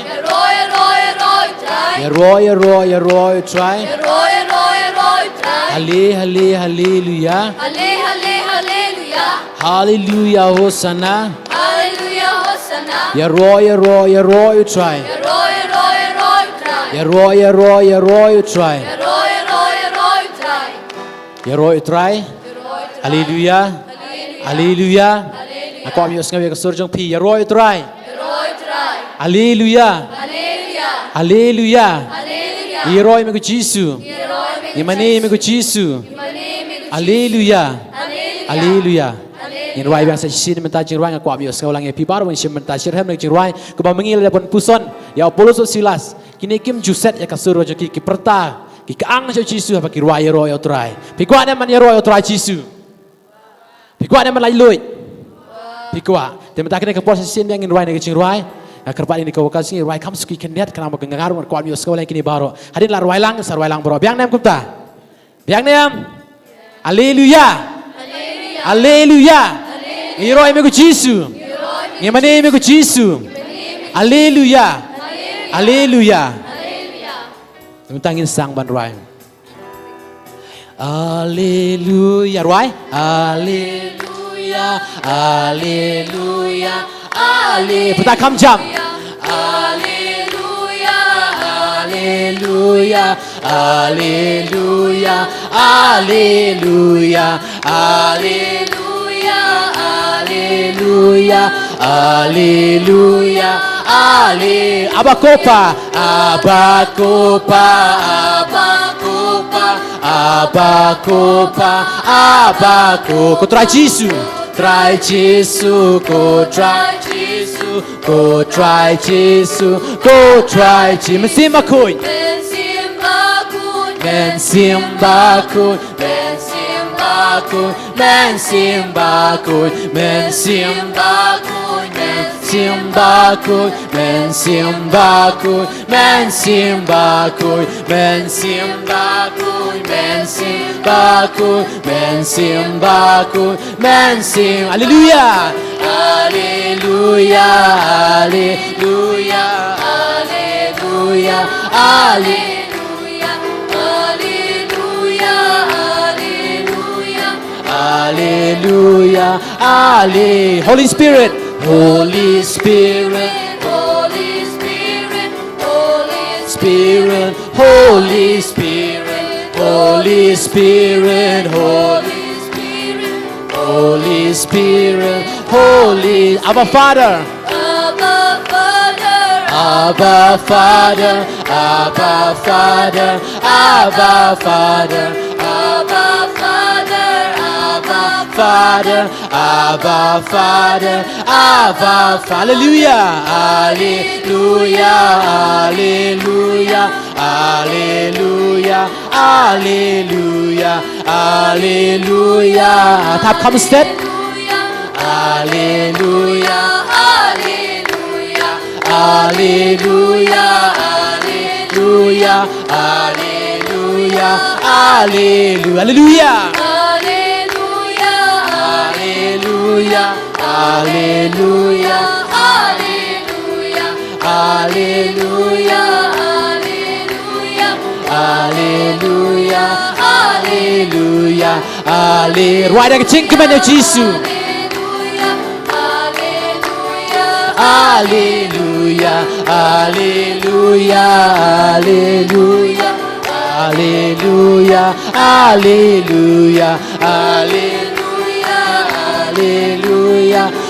You roar, you roar, you roar, you try. Hallelujah, Hallelujah. Hallelujah, Hosanna. You roar, you roar, you roar, you try. You roar, you roar, you roar, you try. You roar, you try. Hallelujah. Hallelujah. Aku ambil sekali ke surjung pi. You roar, you try. Hallelujah. Hallelujah. You roar, you Jesus. Imani, you Jesus. Hallelujah. Hallelujah. In right yang saya sini mentah jirwai aku ambil sekali ulang epi baru yang mentah jirhem lagi jirwai. Kau mengil lepon puson. Ya Apollos Silas. Kini kim juset ya kasur wajah ki perta. Ki ang saya Jesus apa ki roar, you roar, you try. Pikwa ni man you roar, you try Jesus. Pikwa ni man lagi loy. Pikwa. Tapi tak kena kepos sini yang in right yang jirwai. Kerpat ini kau kasih ruai kamu suki kendiat kerana mau gengar kuat mius kau lagi kini baru. Hadin lah ruai lang baru. Biang nem kumta. Biang nem. Haleluya. Haleluya. Iroi megu Yesus. Ngimane megu Yesus. Haleluya. Haleluya. Tentangin sang ban ruai. Haleluya ruai. Haleluya. Haleluya. Hallelujah. Putar kam jam. Hallelujah, Hallelujah. Hallelujah. Hallelujah. hallelujah, Hallelujah. Hallelujah. Hallelujah. Abakopa. Abakopa. Abakopa. Abakopa. Abakopa. Kau try Jesus. Try Jesus, go try Jesus, go try Jesus, go try Jesus. Mensimba kun, mensimba kun, mensimba kun, mensimba kun, mensimba kun, mensimba kun, mensimba kun, mensimba kun, mensimba kun, mensimba kun, mensimba kun, mensim. Hallelujah. Hallelujah. Hallelujah. Hallelujah. Hallelujah. Hallelujah. Hallelujah. Holy Spirit. Holy Spirit. Holy Spirit. Holy Spirit. Holy Spirit. Holy Spirit. Holy Spirit. Holy Spirit. Holy Abba Father. Abba Father, Abba Father. Abba Father. Abba Father. Abba Father, Abba Father, Abba Father, Abba Father. Hallelujah, Hallelujah, Hallelujah, Hallelujah, Hallelujah, Hallelujah. Tap come step. Hallelujah, hallelujah, Hallelujah, Hallelujah, Hallelujah, Hallelujah, Hallelujah. hallelujah, Hallelujah, hallelujah, Hallelujah, hallelujah, Hallelujah, Hallelujah. Ruai dah kecing ke mana Yesus? Hallelujah, Hallelujah, Hallelujah, Hallelujah, Hallelujah, Hallelujah.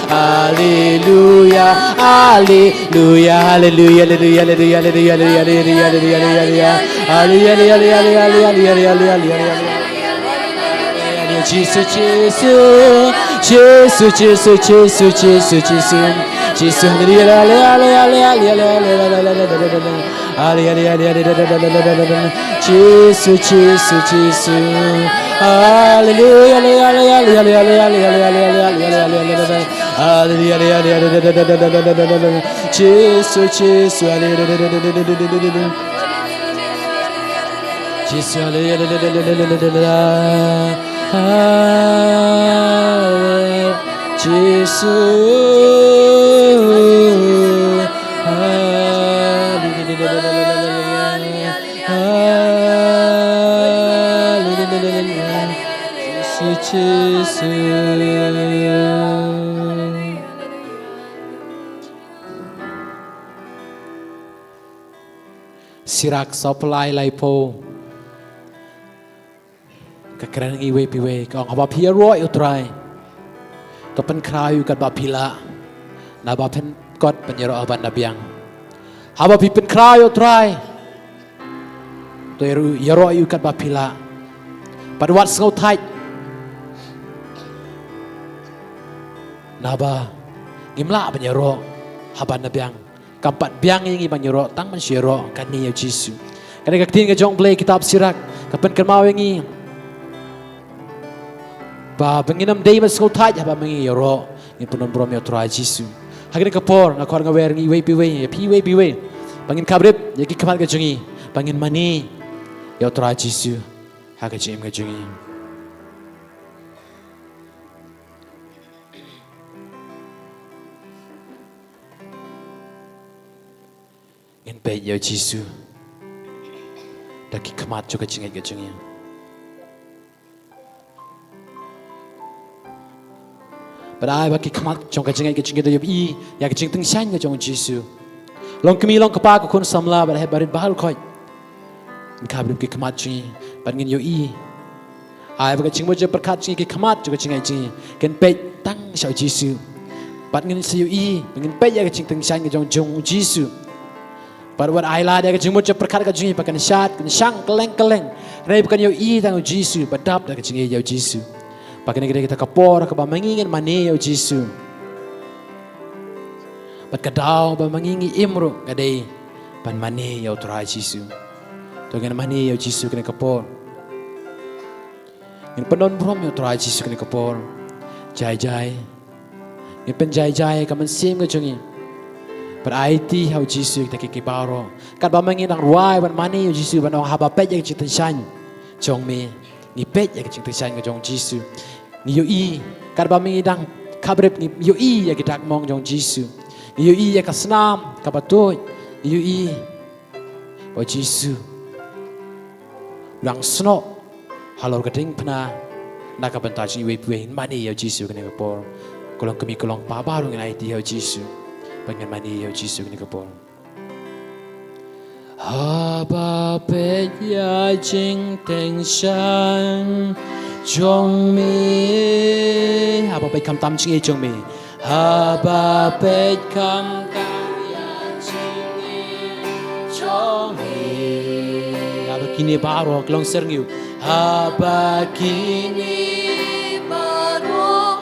Hallelujah, Hallelujah, Hallelujah, Hallelujah, Hallelujah, Hallelujah, Jesus, Jesus, Jesus, Jesus, Jesus, Jesus, Jesus, Jesus, Hallelujah, Jesus, Jesus, Jesus, Hallelujah, Jesus, Jesus, Jesus, Sirak supply lipo kekeren iwe piwe kong haba piero utrai to pen krayu kat ba pila na ba pen kot penyero aban nabiang haba pi pen krayu utrai to yero yu kat ba pila pad wat ngau thai na ba gimla penyero aban nabiang kampat biang ingi penyero tang mensyero kan ni Yesus kan tin ke jong play kitab sirak kapan kermau ingi ba penginam day mas ngau thai ba mengi yero ni punon brom yo try Yesus hagin kapor na kor ngawer ngi we piwe pangin kabrip yaki kamat ke jungi pangin mani yo try Yesus haga jim ke jungi in pe yo Yesus daki kamat juga jingai ke jungi Padahal bagi kamat jong kajingai kajingai tu yabi ya kajing tengshan ke jong Yesus. Long kami long kepa ko kun samla bar barit bahal koi. Kabrim ke kamat jingi pangin yo i. Ai bagi jing mo je perkat jingi ke kamat juga jingai jingi ken pe tang shau Yesus. Pangin se yo i pangin pe ya kajing tengshan ke jong Yesus. Par wat ai la dia kajing mo je perkat ka jingi pakan syat kan syang keleng. Rai bukan yo i tang Yesus padap da kajing yo Yesus. Pakai negeri kita kapor, keba mengingin mani yo Yesus. Pat kadau ba mengingi imro kadai pan mani yo trai Yesus. To gen mani yo Yesus kena kapor. Gen penon brom yo trai Yesus kena kapor. Jai. Gen pen jai kaman sim ke jungi. Pat IT how Yesus kita ke baro. Kat ba mengin ang ruai pan mani yo Yesus ban ong haba pet yang citan shan. Jong me ni pet yang citan shan ke jong Yesus. Ni yo i karba mengidang kabrep ni yo i ya kita mong jong Yesus ni yo i ya kasnam kapatoy ni yo i o Yesus lang sno halor kading pna nakabanta ji we mani yo Yesus kene kapor kolong kami kolong pa baru ngai ti yo Yesus pengen mani yo Yesus kene kapor haba pe ya jing teng shan Jong mi haba pe kam tam ching jong mi haba pe kam tam ya ching jong mi haba kini baro klong serngyu haba kini baro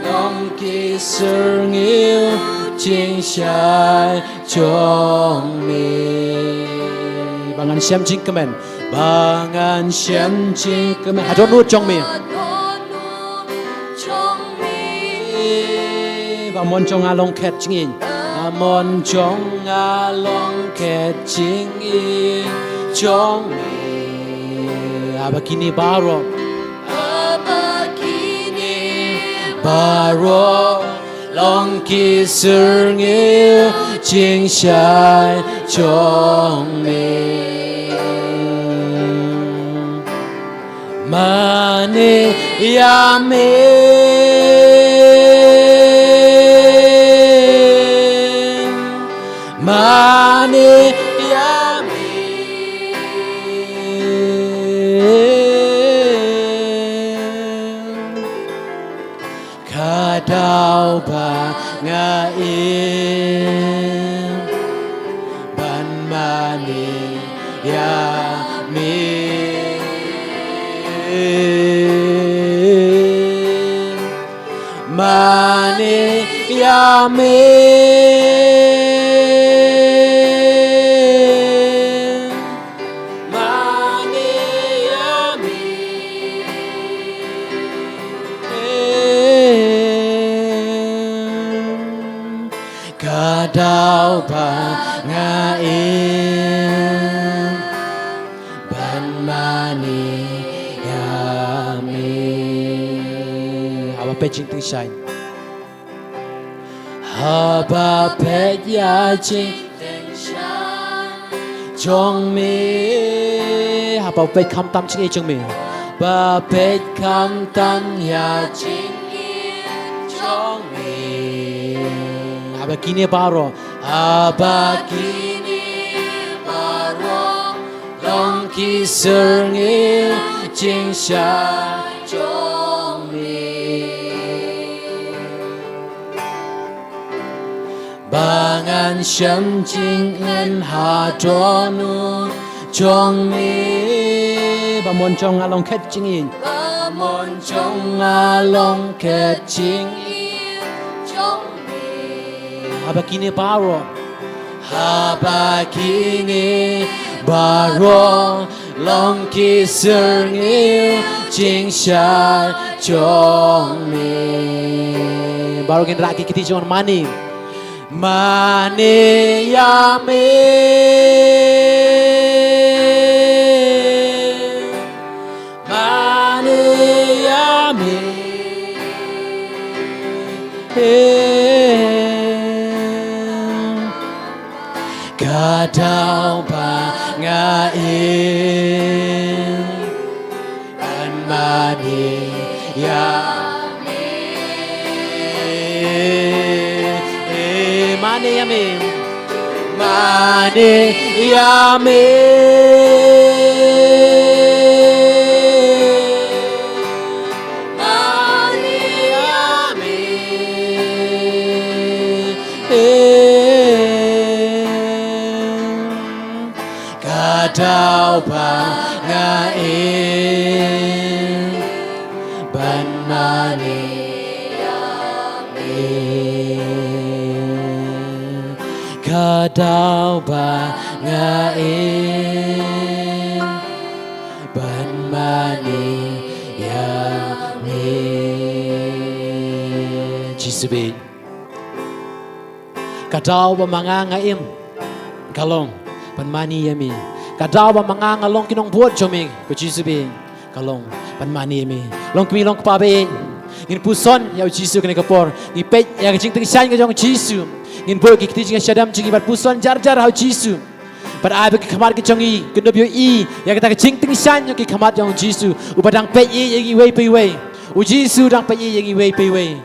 long ki serngyu jing shai jong mi bangan siam jing kemen Bangan siam jing kemen hadon nu jong mi Bamon jong along ket jing Amon jong along ket jing jong mi abakini baro long ki serngil jing shai jong mi Mane yame Mane yame kadau bangain ban mani ya mi mani ya mi kadau bangain ban mani yami haba pejing ting shine haba pej ya jing ting shine jong mi haba pej kam tam ching e jong mi ba pej kam tam ya jing jong mi Abakini baro, abakini baro, long kiserngi jingsha jongmi. Bangan shem jing en hadonu jongmi. Bamon jong along ket jingin. Bamon jong along ket jingin. Habakini baro, habakini baro, long kiserngi jingsha jongmi. Baru kita lagi kita jangan mani, mani yami, mani yami. Kadau bangain ban mani yami mani yami mani yami mani yami kadau bangain ban mani yami kadau bangain ban mani yami Jisubi kadau bangain kalong ban mani yami kadau bangang along kinong buat joming ko Jisubi kalong ban mani mi long kmi long pa be ngin puson ya Jisu kene kapor ni pej ya jing teng shan ga jong Jisu ngin bo ki kiti jing shadam jing bat puson jar jar ha Jisu bat ai ke kamar ke jongi kendo bio i ya kata jing teng shan ki kamar jong Jisu ubadang pej i yang wei pe wei u Jisu dang pej i yang wei pe wei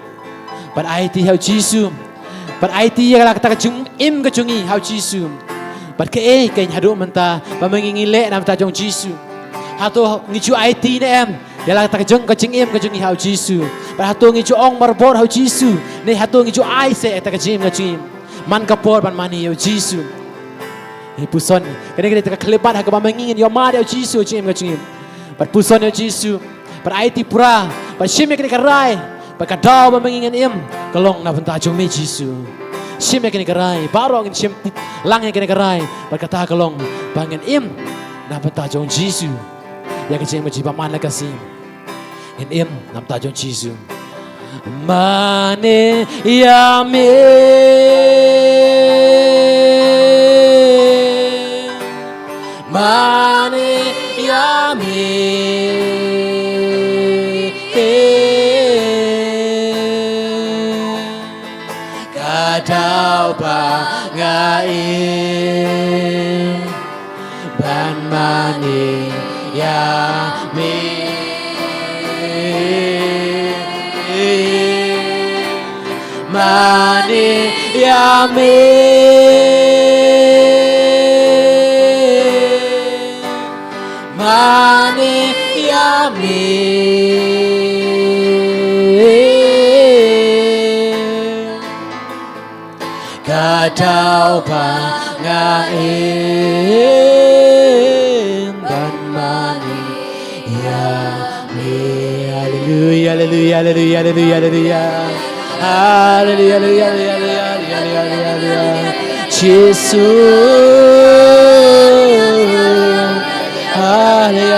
bat ai ti ha Jisu bat ai ti ya kata jing im ke jongi ha Jisu bat ke kain hadu menta ba mengingi le nam ta jong Jisu hato ngichu IT ne em ya la ta jong ka jing em ka jong hau Jisu ba hato ngichu ong marbor hau Jisu ne hato ngichu ai se ta ka jim ka jim man ka por ban mani yo Jisu ni puson kene kene ta klebat ha ka ba mengingin yo ma yo Jisu jim ka jim bat puson yo Jisu bat IT pura ba shim kene ka rai ba ka daw ba mengingin em kalong na banta jong me Jisu shim kene ka rai baro ngin shim lang kene ka rai ba ka ta kalong bangen em na banta jong Jisu ya kecil menjiba mana kasih in nam tajong Jisu mane yame mane yame kadau bangain ban mane yami mani yami mani yami dau pa ngain ban mani ya me. Hallelujah, hallelujah, hallelujah, hallelujah, hallelujah. Hallelujah, hallelujah, hallelujah, hallelujah, hallelujah. Jesus. Hallelujah,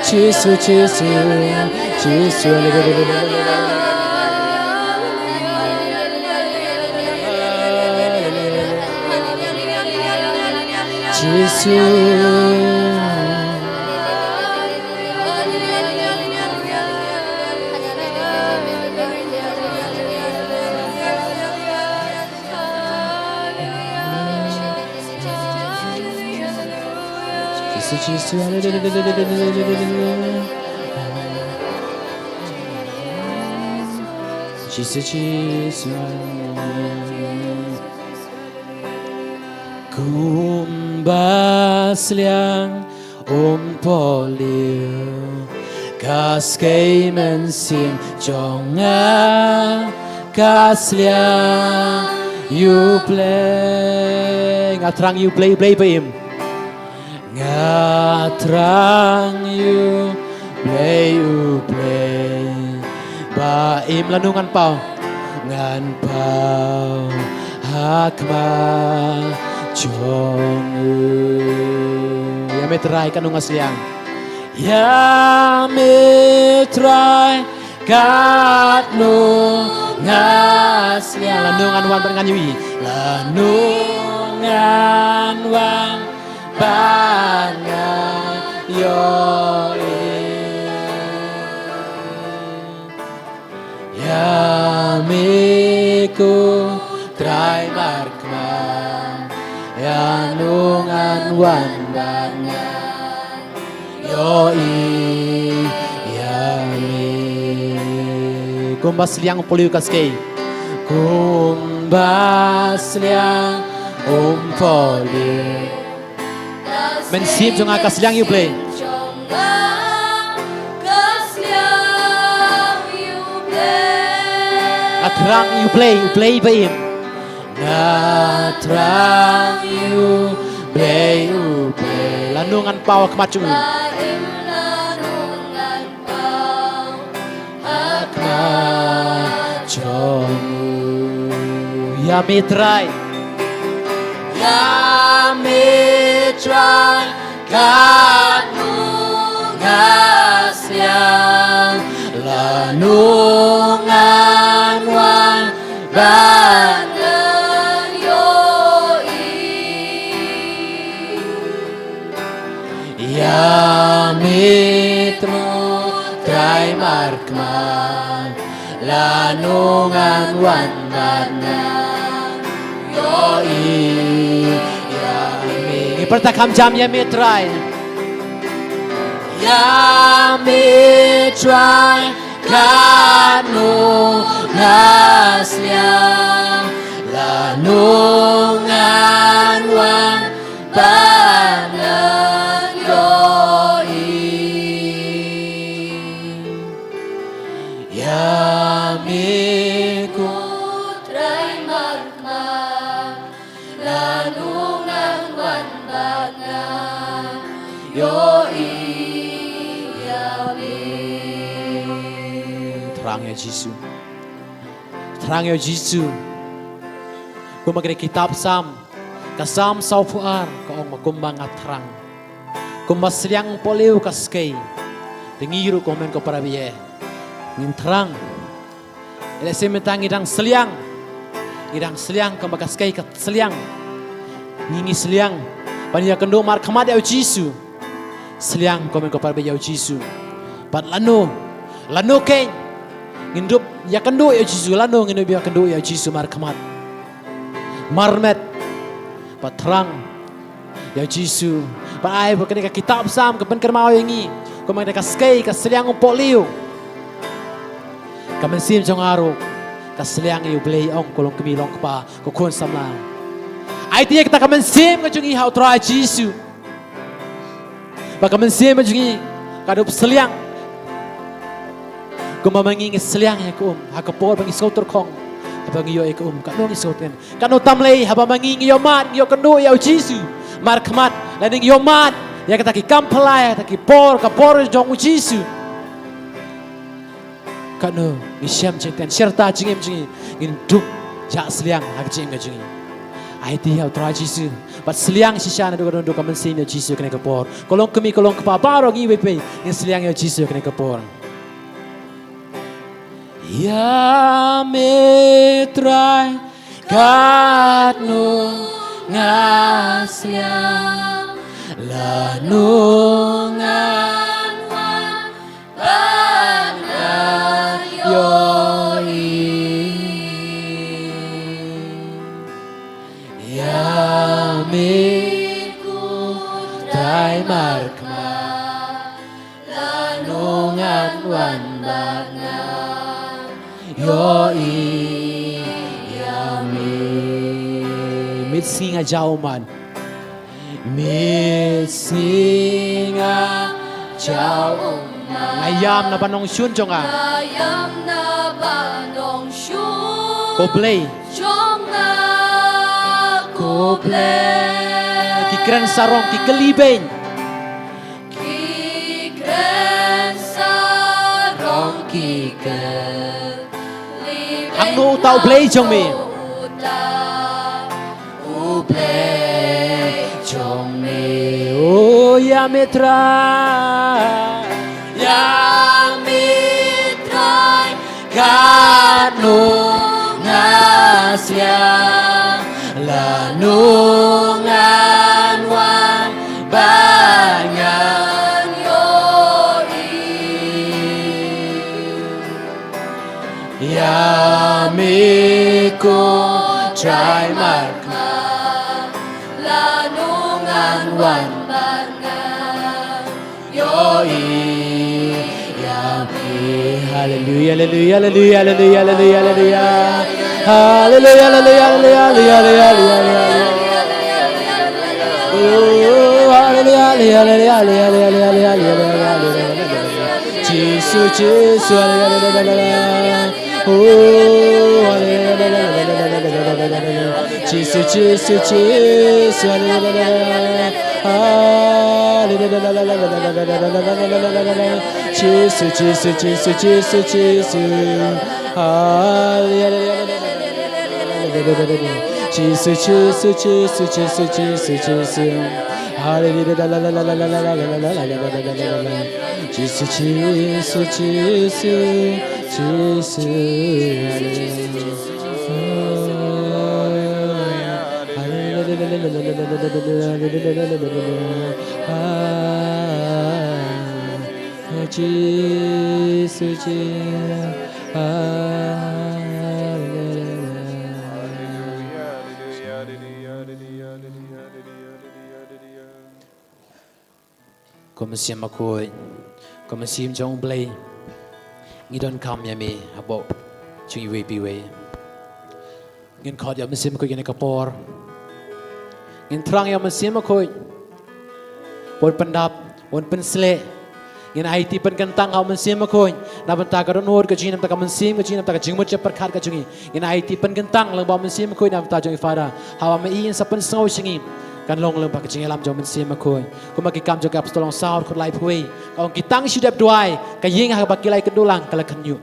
Jesus, Jesus, Jesus, Jesus, kumbas liang poliu kas kay men sim jonga kas liang you play ngatrang you play paim ngatrang you play ba im lanungan pau ngan pau hakma chong ya metrai kanung asyang ya metrai kanung asyang lanungan wan dengan yui lanungan wan bangan yoi Yamiku try markman Yanungan wan bangan Yoi Yami Kumbas liang poliu kaskei Kumbas liang poliu Mensim jong akas liang you play Natrang you play baim. Natrang you play. Lanungan pau kemacung. Lanungan pau kemacung. Ya mitrai. Ya mitrai kanungas yang lanungan wan bangan yoi ya mitro try markman lanungan wan bangan yoi ya mi pertakam jam ya mitrai ya mitrai kanungas liang lanungan wan bangan yoi yamiku try markman lanungan wan bangan yoi terang ya Yesus, terang ya Yesus. Kau makan kitab Sam, kasam saufuar kau makumbang terang. Kau masliang poliu kaskai, tengiru kau men kau para biye, ngin terang. Ele sementang idang seliang kau makaskai kat seliang, ngingi seliang. Paniya kendo mar kamad ya Yesus, seliang kau men kau para biye Yesus. Pat lanu keng. Ngindup ya kendo ya Yesus lano ngindup ya kendo ya Yesus markamat marmet patrang ya Yesus pa ai bakane ka kitab Sam ka pen kermao yangi ko magda ka skay ka seliang poliu ka mensim jong aro ka seliang yu play ong kolong kemilong pa ko kon samla Idea kita kamen sim ke jungi hau try Jisu. Bakamen sim ke jungi kadup seliang. Kuma mangi seliang ya kum, hakapor bangi sotor kong. Bangi yo kum, kanu ngi soten. Kanu tamlei haba mangi yo mat, yo kanu yo Jisu. Mar khamat, laning yo mat, ya kita ki kampalai, kita ki por, kapor jong Jisu. Kanu ngi syam cengten, serta jingem jingi, ngin duk jak seliang hak jing ke jungi. Idea try Jisu, but seliang sisya na doon kamen sim yo Jisu kena kapor. Kolong kami kolong kapabaro ngi wepe, ngin seliang yo Jisu kena kapor. Ya me try katno ngasya lanu nganwan banar yoi ya me try markma lanu nganwan banar Yoi Yami Mit singa jauman Mit singa jauman Ngayam na banong syun jonga Ngayam na banong syun Koblay Jonga Koblay Kikren sarong kikelibeng Kikren sarong kikel Ang nu tao play trong mi play trong mi oh ya me try God nu ngasya la nu nganwan bangan ya mi ko try markma lanungan wan bangan yoi ya mi hallelujah hallelujah hallelujah hallelujah hallelujah hallelujah hallelujah hallelujah hallelujah Jesus Jesus Jesus Jesus Jesus Jesus Jesus Jesus Jesus Jesus Jesus Jesus Jesus Jesus Jesus Jesus Jesus Jesus Jesus Komisim aku, komisim jong blay, ngidon kam yami abo, cungi we biwe, ngin kod ya mesim aku gini kapor, ngin terang ya mesim aku, pon pendap, pon pensle, ngin IT pen kentang au mesim aku, naban tagaron hor kecina tak mesim kecina tak jingmut cepar khat kecungi, ngin IT pen kentang lembau mesim aku naban tajongi fara, hawa me iin sapen sengau singi. Kan long lem pak jing lam jom mesim aku, ku maki kam jog apostol long saur ku lai pui, kau kitang sudap duai, kaying hak baki lai kedulang kala kanyu,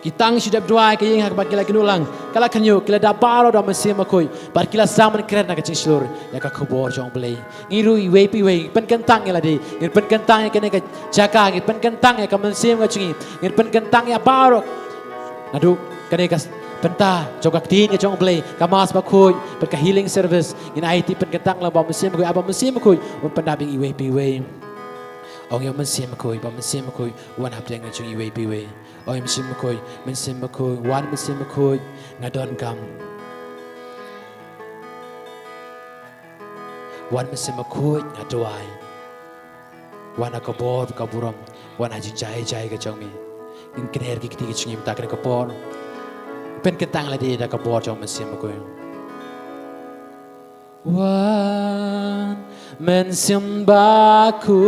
kitang sudap duai kaying hak baki lai kedulang kala kanyu, kila daparo dom mesim aku, bar kila zaman keren nak jing slur, ya ka kubor jong play, ngiru iwe piwe, pen kentang ya ladi, ngir pen kentang ya kene ka jaga, ngir pen kentang ya ka mesim ka jungi, ngir pen kentang ya baro, nadu kene ka bynta jogak tin ke jong play kamas bakui berka healing service in IT pen ketang la ba mesim bakui aba mesim bakui un pendabing iwe piwe ong yo mesim bakui ba mesim bakui wan hap jeng jong iwe piwe ong mesim bakui wan mesim bakui ngadon kam wan mesim bakui ngadwai wan akabor kaburam wan ajin jai jai ke jong mi in kner ki kiti jong im ta kne kapor pen kentang la di da kapor jong mesim aku Wan men simbaku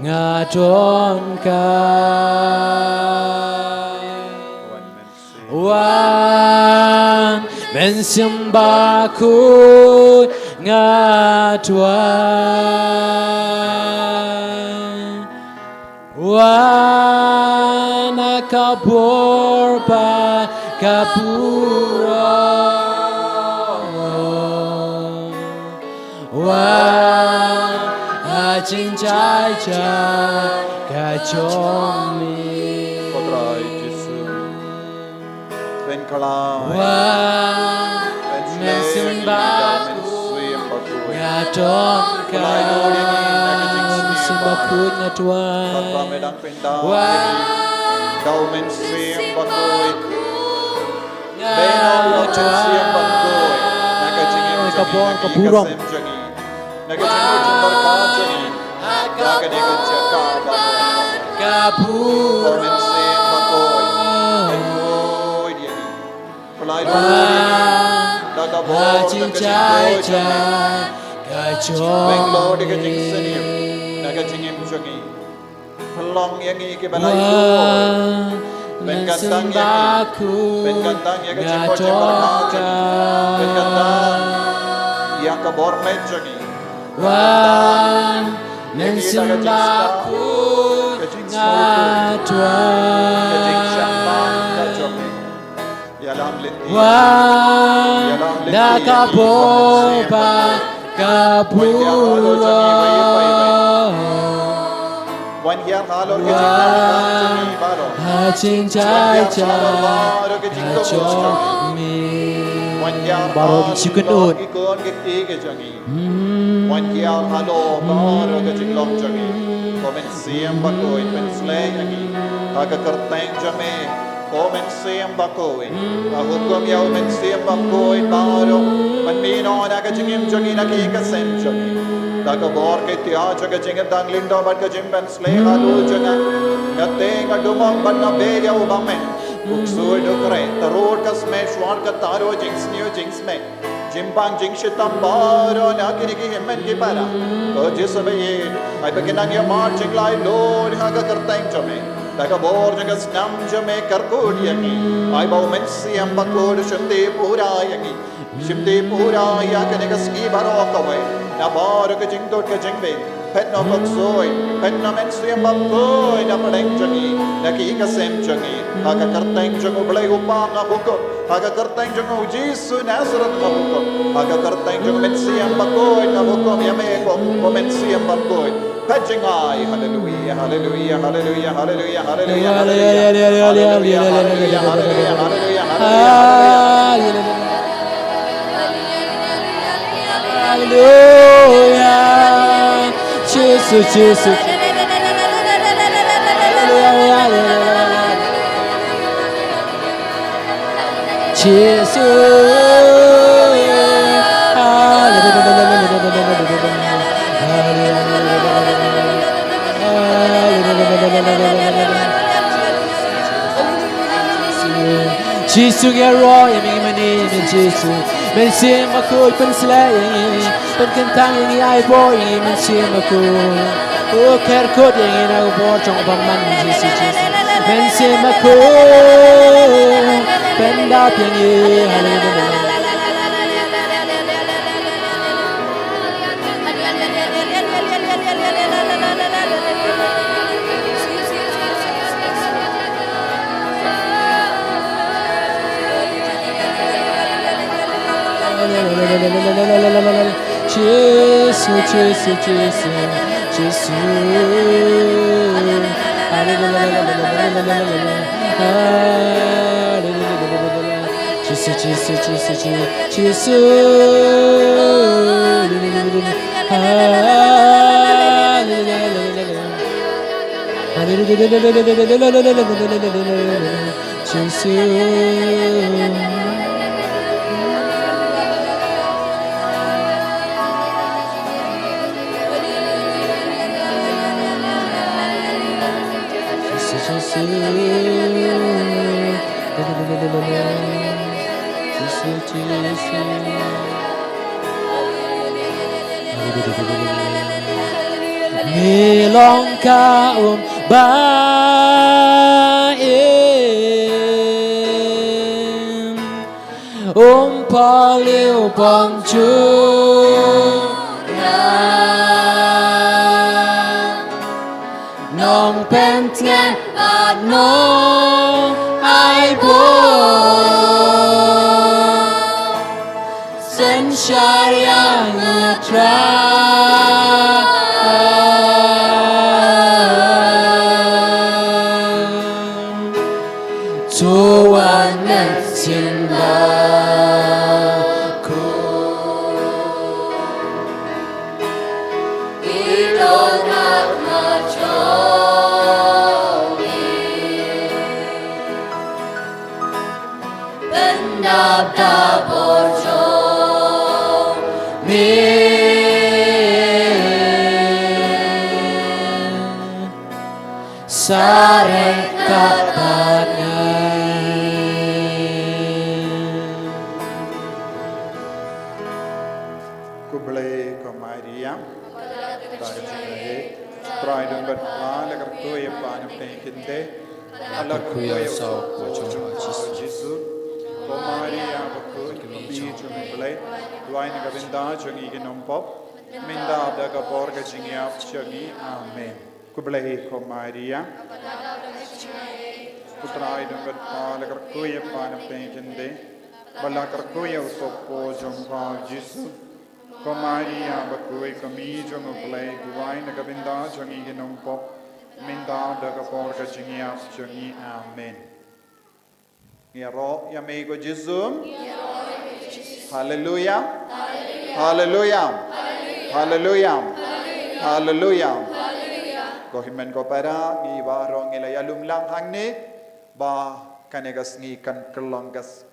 ngadon kai Wan men simbaku ngadon Wan akabor ba kapura Wan hajin jai jai kajomi Kodrai Jesu Ben kalai Wan Ben mensimbaku ngadon kai simbaku ngadon Tanpa medang pindah Wan Kau mensim bakoi Beno ngadon mensim bakoi Naga jingim Kapor jangi kapurong Naga sem jangi Naga jingim jembarka jangi Naga nega jaka bakoi kapur Kau mensim bakoi Bakoi dia ni Pelai dulu dia ni Naga bor hajin naga jai jingim jangi jai kajomi Benglo naga jing senim Naga jingim jangi Pelong yang ini kebalai dulu Ben kantang yang Ben kantang yang kecil Ben kantang yang kebor mencagi Wan mensimbaku kecing ngadon syambang kacoke Yalam leti Wan nakaboba kapura Wan yang halor kecing jangi baro hajin jai jai kajomi Wan yang Baro bisukunut ikon giti ke jangi Wan yang halo baro kecing long jangi Komen siam bakoi pen slay yangi Aga kerteng jame Komen siam bakoi Hukum yau men siam bakoi baro Man mino naga jingim jangi naki kasem jangi Daga bor ke tia jaga jingim dang lindo bat ka jim pen slay halo jangan Ngateng adumang ban na be yau bamen Uksui dukre tarod ka sme shwar ka taro jings niyo jings me Jimpang jing shitam baro na kiniki himmen ki para Ko jisabaye ay pakinang ya marching lai lord haga karteng jame Daga bor jaga snam jame karkud yangi ay bau mensi am bakud shimti pura yangi Shimti pura ya kaniga ski baro kawai Na baro ka jing dot ka jing be Pet no baksoi pet no mensi am bakoi na padeng jangi na ki ka sem jangi haga karteng jangu blai upang hukum haga karteng jangu Jesu Nazareth hukum haga karteng jangu mensi am bakoi na hukum yame ko mensi am bakoi Patching eye, hallelujah, hallelujah, hallelujah, hallelujah, hallelujah, hallelujah, hallelujah, hallelujah, hallelujah, Hallelujah Jesus Jesus Jesus get raw, you mean my name is Jesus. Men sim a cool, pen slaying, pen kentang ini ay boy, men sim a cool. Oh, care coding in our board on a man, Jesus. Men sim a cool, pen up in you, hallelujah. Jesus, Jesus, Jesus, Jesus. Jesus, Jesus, Jesus, Jesus. Jesus. Milong kaum baim Paliu bong chu Nong pen tian bad no ai bo Sen syariah ngetra Tuhan mencintaku Idol hak macomi Bendap dapur Sarek katanya Kublai Maria Pride and but like a toy upon a painted Allah kuya so Jesus Maria bakut bi chumblai duain gavinda chungi genompop minda daga porga chingiap chungi amen Kublai Maria Putrai and but like a toy upon a painted Balakar kuya so po jumpa Jesus Maria bakui kami jong play duai na gabinda jongi ginong pop minda daga porka jingia jongi amen. Yaro yamego Jesus. Hallelujah. Hallelujah. Hallelujah. Hallelujah. Gohimen ko para ngi warong ilayalum lang hangni ba kanegas ngi kan kelongas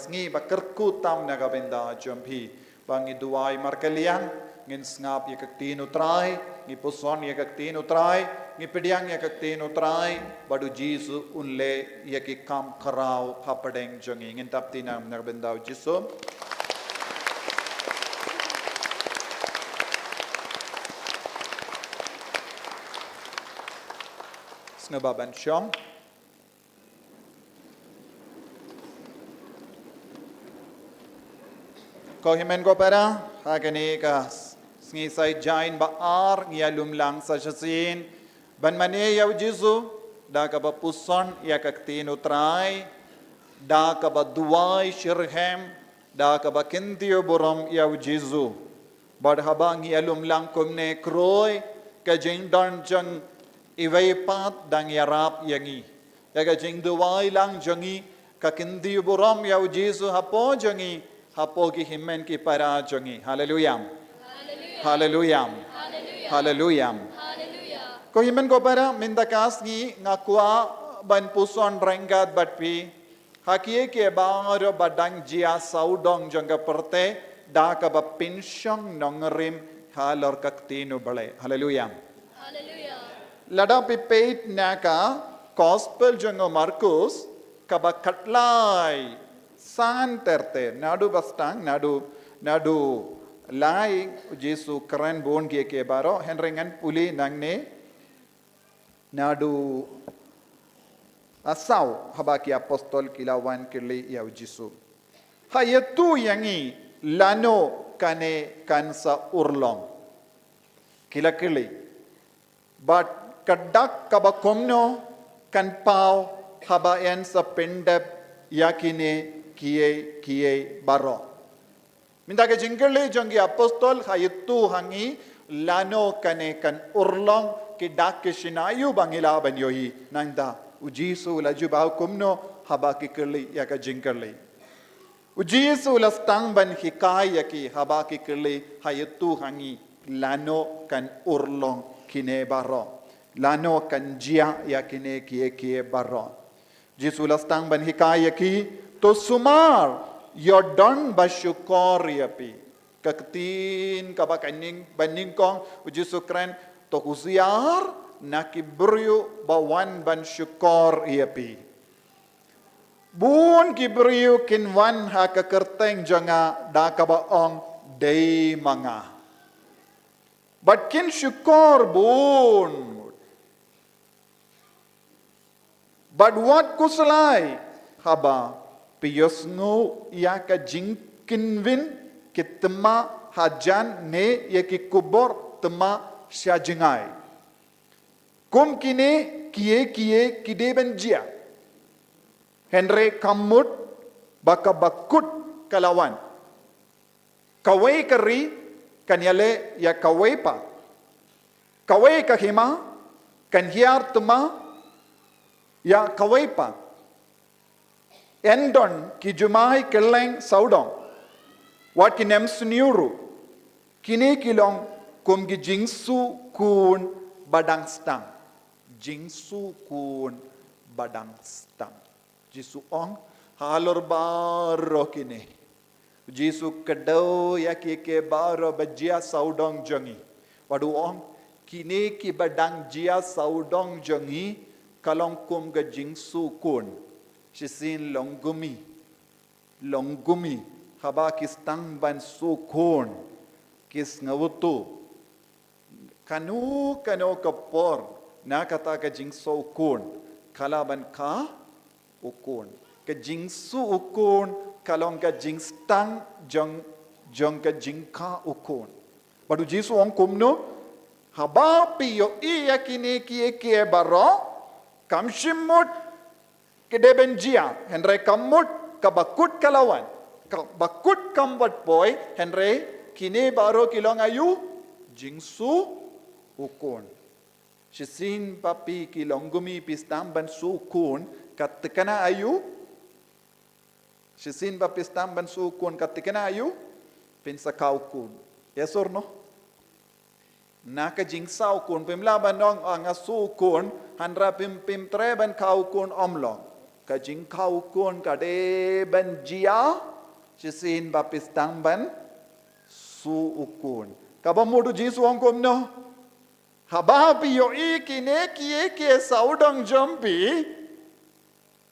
ngi ba kerkutam na gabinda jompi Bangi duai markalian, ngin ngap yakak tinu try, ngi puson yakak tinu try, ngi pediang yakak tinu try, badu Jisu unle yaki kam karau papadeng jongi, ngin tap tinam nagbendau Jisu. Snababan syong. Kau himen ko para hakani ka ngisay jain baar ngiyalum lang sa syasin ban mani yaw Jisu da ka ba puson ya kaktino try da ka ba duwai shirhem da ka ba kintiyo buram yaw Jisu bad habang ngiyalum lang kumne kroy ka jing dan jang iway pat dang yarap yangi ya ka jing duwai lang jangi ka kintiyo buram yaw Jisu hapo jangi Hapo ki himen ki para jongi. Hallelujah. Hallelujah. Hallelujah. Ko himen ko para mindakas ngi ngakua ban puson renggat batpi. Hakie ke bangaro badang jia saudong jangga perte da ka ba pinsyong nongrim halor kaktino bale. Hallelujah. Lada pipait naka gospel jango Markus ka ba katlay San terte nadu bastang nadu lai Jesu keren bon ke baro henrengan puli nangne nadu asau habaki apostol kilawan kili yau Jesu hayatu yangi lano kane kansa urlong kila kili but kadak kabakomno kan pau habayan sa pendep yakine kiye baro. Minta ke jingkele jangi apostol hayatu hangi lano kane kan urlong ki dak ke sinayu bangila banyohi nangda ujisu laju bau kumno habaki keli ya ka jingkele. Ujisu lastang ban hikai yaki habaki keli hayatu hangi lano kan urlong kine baro. Lano kan jia yakine kiye baro. Jisu lastang ban hikai yaki to sumar yodon basyukor yapi kaktin kabakaning baning kong uji sukran to kusiar nakibryu bawan ban syukor yapi bun kibryu kinwan ha kakerteng janga da kabaong day manga But kin syukor bun. But what kusalai haba piyosngo ya ka jingkinvin kitma hajan ne ya ki kubor tma syajingai. Kum kine kie kide benjia. Henry kamut baka bakut kalawan. Kawai kari kanyale ya kawai pa. Kawai kahima kanhiar tma ya kawai pa. Endon ki jumai keleng saudong. Wat ki nem suniuru. Kini kilong kum ki jingsu kun badang stang. Jingsu kun badang stang. Jisu ong halor baro kini. Jisu kedau ya ke baro bajia saudong jangi. Wadu ong kini ki badang jia saudong jangi kalong kum ga jingsu kun. Shisin longgumi. Longgumi. Haba kis tang ban su kun. Kis ngawutu. Kanu kapor. Na kata ka jingsu ukun. Kalaban ka ukun. Ka jingsu ukun. Kalong ka jingstang jong ka jingka ukun. Badu jisu ong kumno. Haba piyo iya kini kie baro. Kamshimut kedebenjia. Henry kamut kabakut kalawan. Bakut kambat boy. Henry kini baro kilong ayu. Jingsu ukun. Shisin papi kilonggumi pistam ban sukun katikana ayu. Shisin papi pistam ban sukun katikana ayu. Pinsakaw kun. Yes or no? Naka jingsaw kun. Pimlaban nong ang sukun. Handra pim treban kaw kun omlong. Ka jingkaw kun kadeban jia. Shisin papi pistam ban sukun. Kabamudu jisu ang kumno. Hababi yo ikine kie saudang jampi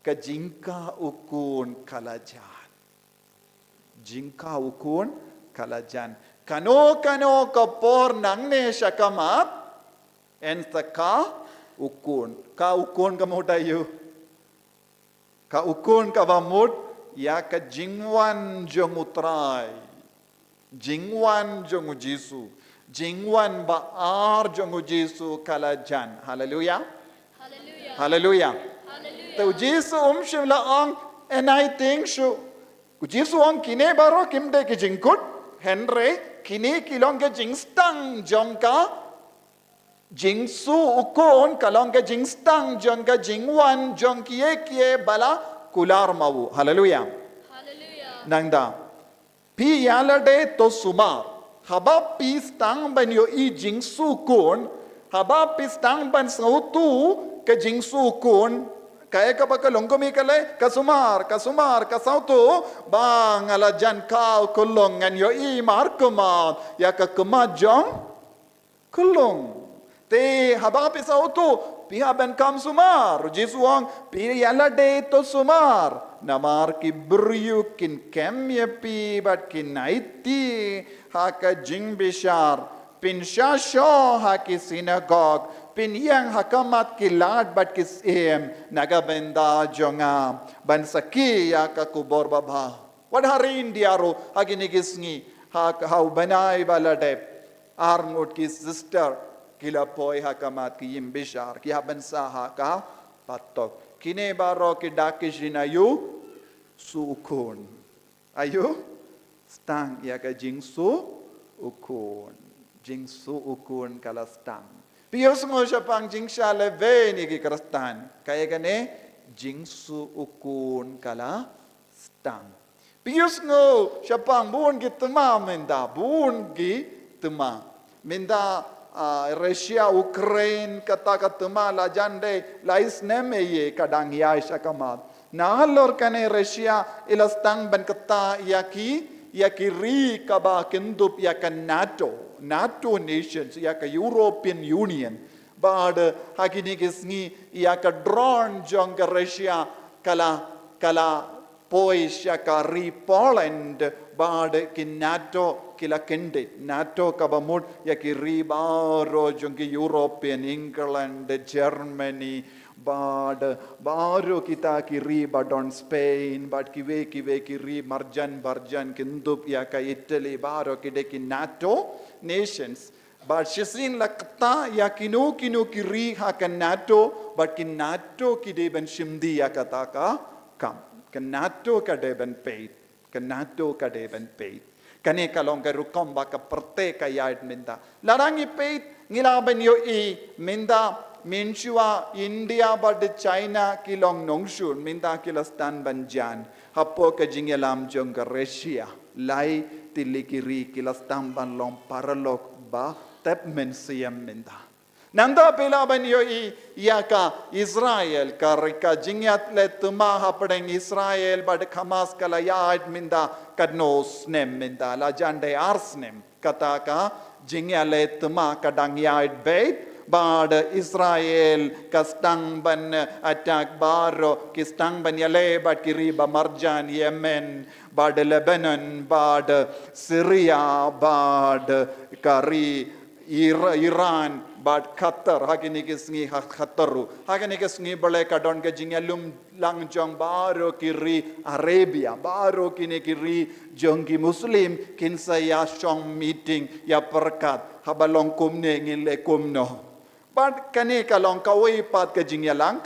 ka jingka ukun kalajan. Jingka ukun kalajan. Kano kapor nang ne syakamat en ka ukun. Ka ukun kamudayu. Ka ukun kabamud ya ka jingwan jong utray. Jingwan jong Jisu. Jingwan baar jong Jisu kalajan. Hallelujah. Hallelujah. Hallelujah. Hallelujah. To Jisu shim la ang and I think shu. Jisu ang kine baro kimde ki jingkut. Henry kine kilong ke jingstang jong ka. Jingsu ukon kalong ke jingstang jong ka jingwan jong kie bala kular mawu. Hallelujah. Hallelujah. Nangda. Pi yalade to sumar. Haba pistang ban yo I jingsu kun. Haba pistang ban sautu ke jingsu kun. Kaya ka baka longgumi kalay kasumar kasautu bang alajan kau kulong ngan yo I mar kumat ya ka kumat jong kulong. Te haba pisautu piha ben kam sumar jisuang pi yala de to sumar namar ki bryu kin kem ye pi bat kin naiti haka jing bishar pin shasho haki synagogue pin yang hakamat kilat bat kis nagabenda jonga ban saki ya ka kubor baba wad harin diaro hagini gisngi hau banai balade arngot ki sister kila poi hakamat ki yim bishar ki haban saha ka patok kine baro ki dakishina yu sukun ayu stang ya ka jingsu ukun kala stang pios mo siya pang jingsha leve ni ki krastan kaya gane jingsu ukun kala stang pios ngo siya pang buon ki tema minda Russia Ukraine kata tema la jande lais neme ye kadang ya shakamat nalor kane Russia ilastang ban kata yaki ri kaba kendup yakan NATO nations yaka European Union bad hakini kisngi yaka drone jong ka Russia kala pois yakari Poland bad ki NATO kila kendit NATO kabamut yakiri baro jongi European England Germany bad baro kita kiri badon Spain bad kive kiri marjan barjan kindup yaka Italy baro kide ki NATO nations but shisin lakta yakinu kiri hakan NATO but ki NATO kide ben shimdi yakataka kam Kanato kadeben paid. Kanato kadeben paid. Kani kalong garukom baka perte kayad minda. Larangi paid ngilaban yo minda minshua India bad China kilong nongshun minda kilastan banjan. Hapo ka jingelam jong Russia. Lai tilikiri kilastan ban long paralok ba tep mensiyam minda. Nanda pilaban yo yaka Israel karika jingyat let tumaha padeng Israel bad Hamas kalayad minda kadnos nem minda la jande arsnem kataka jingya let tuma kadang yad bait bad Israel kastang ban attack baro kistang ban yale bad kiriba marjan Yemen bad Lebanon bad Syria bad kari Iran bad Qatar hagini kisngi Qataru hagini kisngi bale kadon ke jingalum lang jong baro kiri Arabia baro kini kiri jongi Muslim kinsa ya shong meeting ya perkat habalong kumne ngile kumno bad kani kalong kawai pat ke jingalang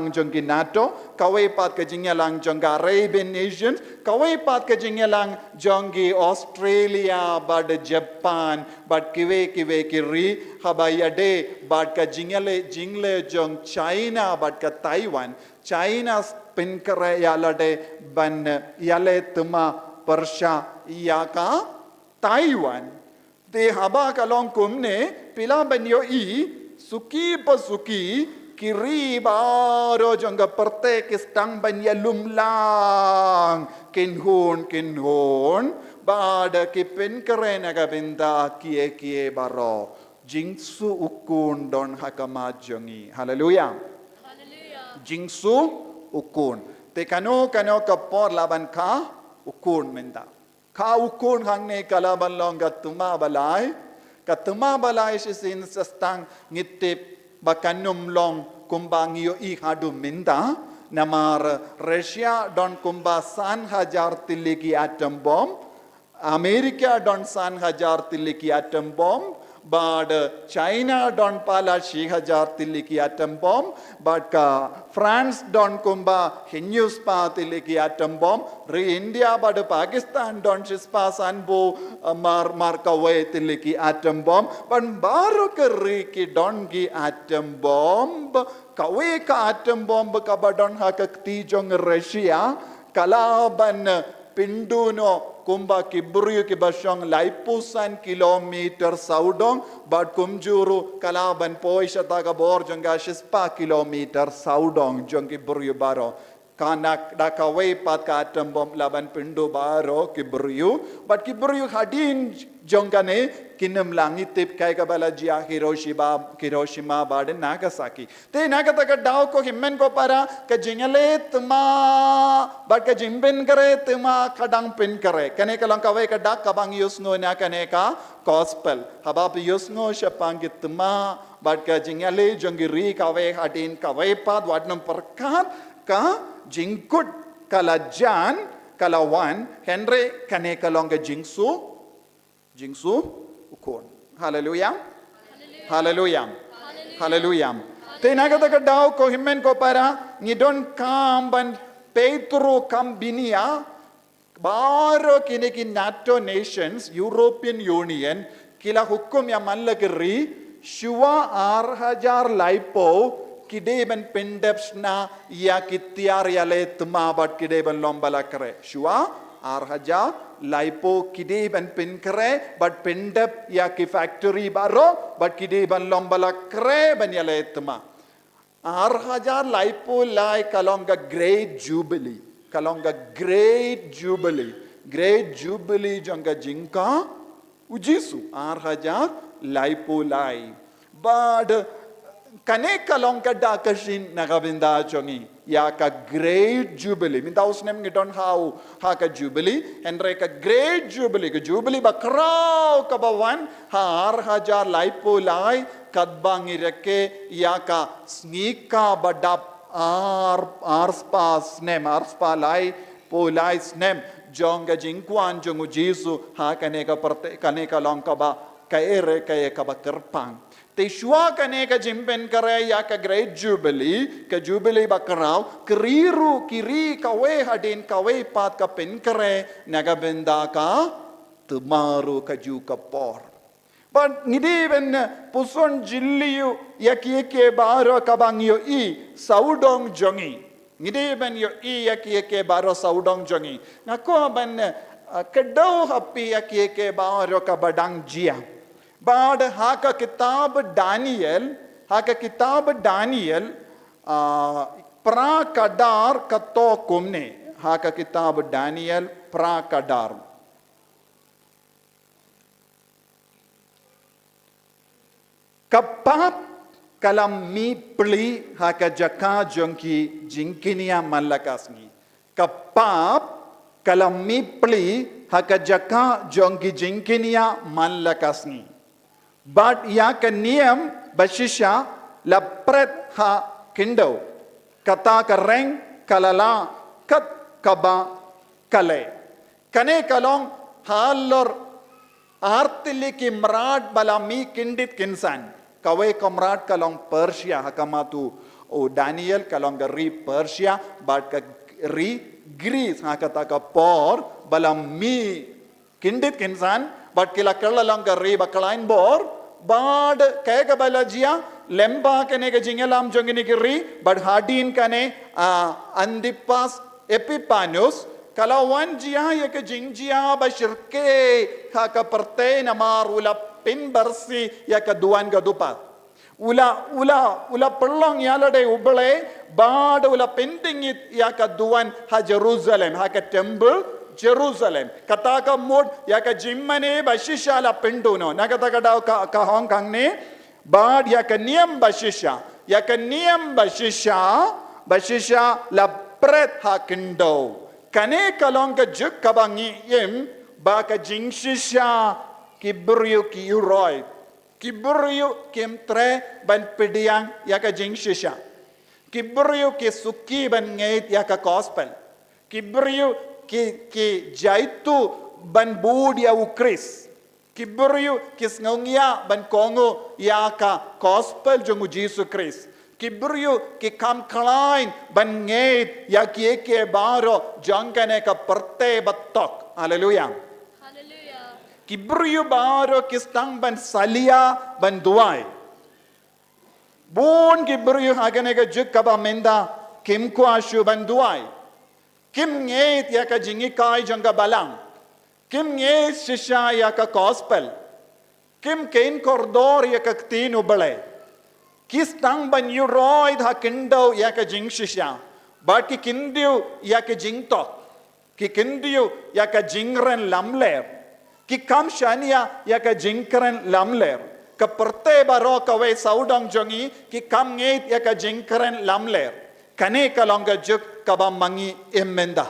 jongi NATO kawai pat ke jingalang jong Arabian nations kawai pat ke jingalang jongi Australia bad Japan bad kive kiri habayade bad ka jingle jong China bad ka Taiwan China pinkare yalade ban yale tuma Persya yaka Taiwan de haba kalong kumne pila banyo suki pasuki kiri baro jongga perte kistang banya lumlang kinhon bada kipin keren aga binda kie baro jingsu ukun don hakama jongi haleluya jingsu ukun te kano kapor laban ka ukun menda ka ukun hangne kalaban long katuma balai sisin sastang ngitip bakanum long kumbang yo hadum minda namar Russia don kumba 1,000 tiliki atom bomb Amerika don 1,000 tiliki atom bomb but China don pala 6,000 tiliki atom bomb but France don kumba hinyus pa tiliki atom bomb re India but Pakistan don shispa sanbo mar kawe tiliki atom bomb but baro keri ki don gi atom bomb kawe ka atom bomb ka badon hakakti jong Russia kalaban pinduno kumba kiburiyo kibashong laipusan kilometer saudong bad kumjuru kalaban poisha taga bor jonga shispa kilometer saudong jong kiburiyo baro kanak dakaway pat ka atom bomb laban pindu baro kiburiyo but kiburiyo hadin jongane kinam langitip kay kabala jia Hiroshima bad Nagasaki te nagataka daw ko himmen ko para ka jingale tuma bad ka jimbin kare tuma kadang pin kare kane kalang kaway ka dak kabang yusno na kane ka gospel habab yusno shapang gitma bad ka jingale jongiri kaway hadin kaway pad wadnam perkat ka jingkut kalajan kalawan Henry kane kalong ka jingsu ukon hallelujah te nagataka daw ko himmen ko para ngidon kamban Petro kambinia baro kiniki NATO nations European Union kila hukum ya mallagri shua 6,000 laipo kideban pendepsna ya kitiar ya letma bat kideban lombala kare shua 6,000 laipo kideban pin kare but pendep ya ki factory baro but kideban lombala kare ban ya letma 6,000 laipo lai kalonga great jubilee jonga jinka ujisu 6,000 laipo lai but kaneka long kada kashin nagabinda chongi ya ka great jubilee minta usnem ngidon how ha ka jubileeendre ka great jubilee ba krau ka bawan har hajar laipo lai kadbangi reke ya ka snika badap ar spa lai po lai snem jonga jingkwan jongu jisu ha kaneka long ka ba kaere ka ba kerpang Tishwa kaneka jimpen kare ya ka great jubilee bakarau kiriru kiri kawe hadin kawe pat ka pen kare nagabenda ka tumaru kaju kapor. But ngidi ben puson jilliu ya kieke baro kabang yo I saudong jongi. Ngidi ben yo I ya kieke baro saudong jongi. Ngako ben kedau happy ya kieke baro kabadang jia. Bad haka kitab Daniel pra kadar kato kumne haka kitab Daniel pra kadar kapap kalam mi pli haka jaka jonki jinkinia malakasni kapap kalam mi pli haka jaka jonki jinkinia malakasni But ya ka niyam bashisha lapret ha kindo kata kareng kalala kat kaba kale kane kalong halor artili ki mrad balami kindit kinsan kawe kamrat kalong Persia hakamatu o Daniel kalong ri Persia but ka ri Greece hakata ka por balami kindit kinsan but kila kalalang ka ri bakalain bor Bad kaya balajia lemba kane ka jingalam jongini kiri but hadin kane andipas epipanos kalawan jia ya ka jingjia bashirke ka parte namar ula pin barsi ya ka duan ka dupat ula perlong ya lade ubale bad ula pendingit ya ka duan ha Jerusalem ha ka temple Jerusalem. Kataka mod yaka jimmane bashisha la penduno. Nakataka daw ka Hong Kong ne. Bad yaka niyam bashisha la pret ha kindo. Kane kalong ka juk kabangi yim ba ka jingshisha kiburyu ki uroi. Kiburyu kim tre ban pidiang yaka jingshisha. Kiburyu ki suki ban ngait yaka gospel. Kiburyu ki jaitu ban budia ukris kiburyu kisngongia ban kongo ya ka gospel jongu Jesus Christ kiburyu ki kam klein ban ngeit ya kieke baro jangkane ka perte batok haleluya kiburyu baro kistang ban salia ban duai bun kiburyu hagane ka juk ka ba menda kim ko ashu ban duai Kim ngeit ya ka jingi kai jangga balang. Kim ngeit shisha ya ka gospel. Kim kain kordor ya ka tinu bale. Kis tang ban yu roi ha kindo ya ka jing shisha. But ki kindiu ya ka jing tok. Ki kindiu ya ka jingren lamler. Ki kam shania ya ka jingkren lamler. Ka perte baro ka we saudang jongi ki kam ngeit ya ka jingkren lamler. Kane kalonga juk kaba mangi emenda.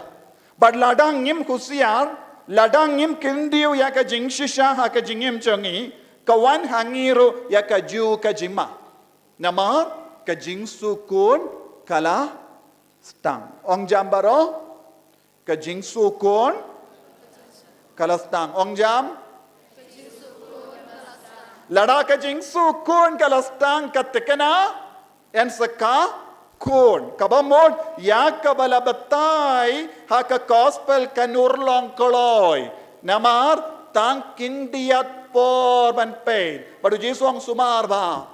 But ladang ngim kusiar, ladang ngim kindiu ya ka jingshisha ha ka jingim chongi, kawan hangiru ya ka ju ka jima. Namar ka jingsu kun kala stang. Ong jambaro ka jingsu kun kala stang. Ong jam lada ka jingsu kun kala stang katekana en saka kun kabamod ya kabalabatay haka gospel kanurlong koloy namar tang kindiat por ban pain badu jisuang sumar ba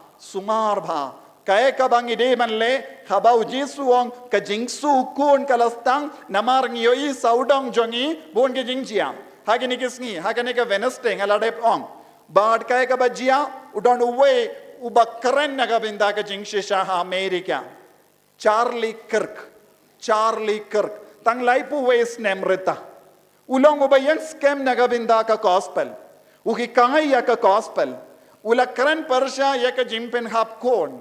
kaya kabang ide man le habau jisuang ka jingsu kun kalastang namar ngiyoi saudang jongi bon ke jingjiam hagini kisngi hagani ka Wednesday ngaladep ong bad kaya kabajia udon uwe ubakren nagabinda ka jingshisha ha Amerika Charlie Kirk tang laipu ways nemrita ulong ubayang scam nagabinda ka gospel uki kai ya ka gospel ula kran persha ya ka jimpen hap kon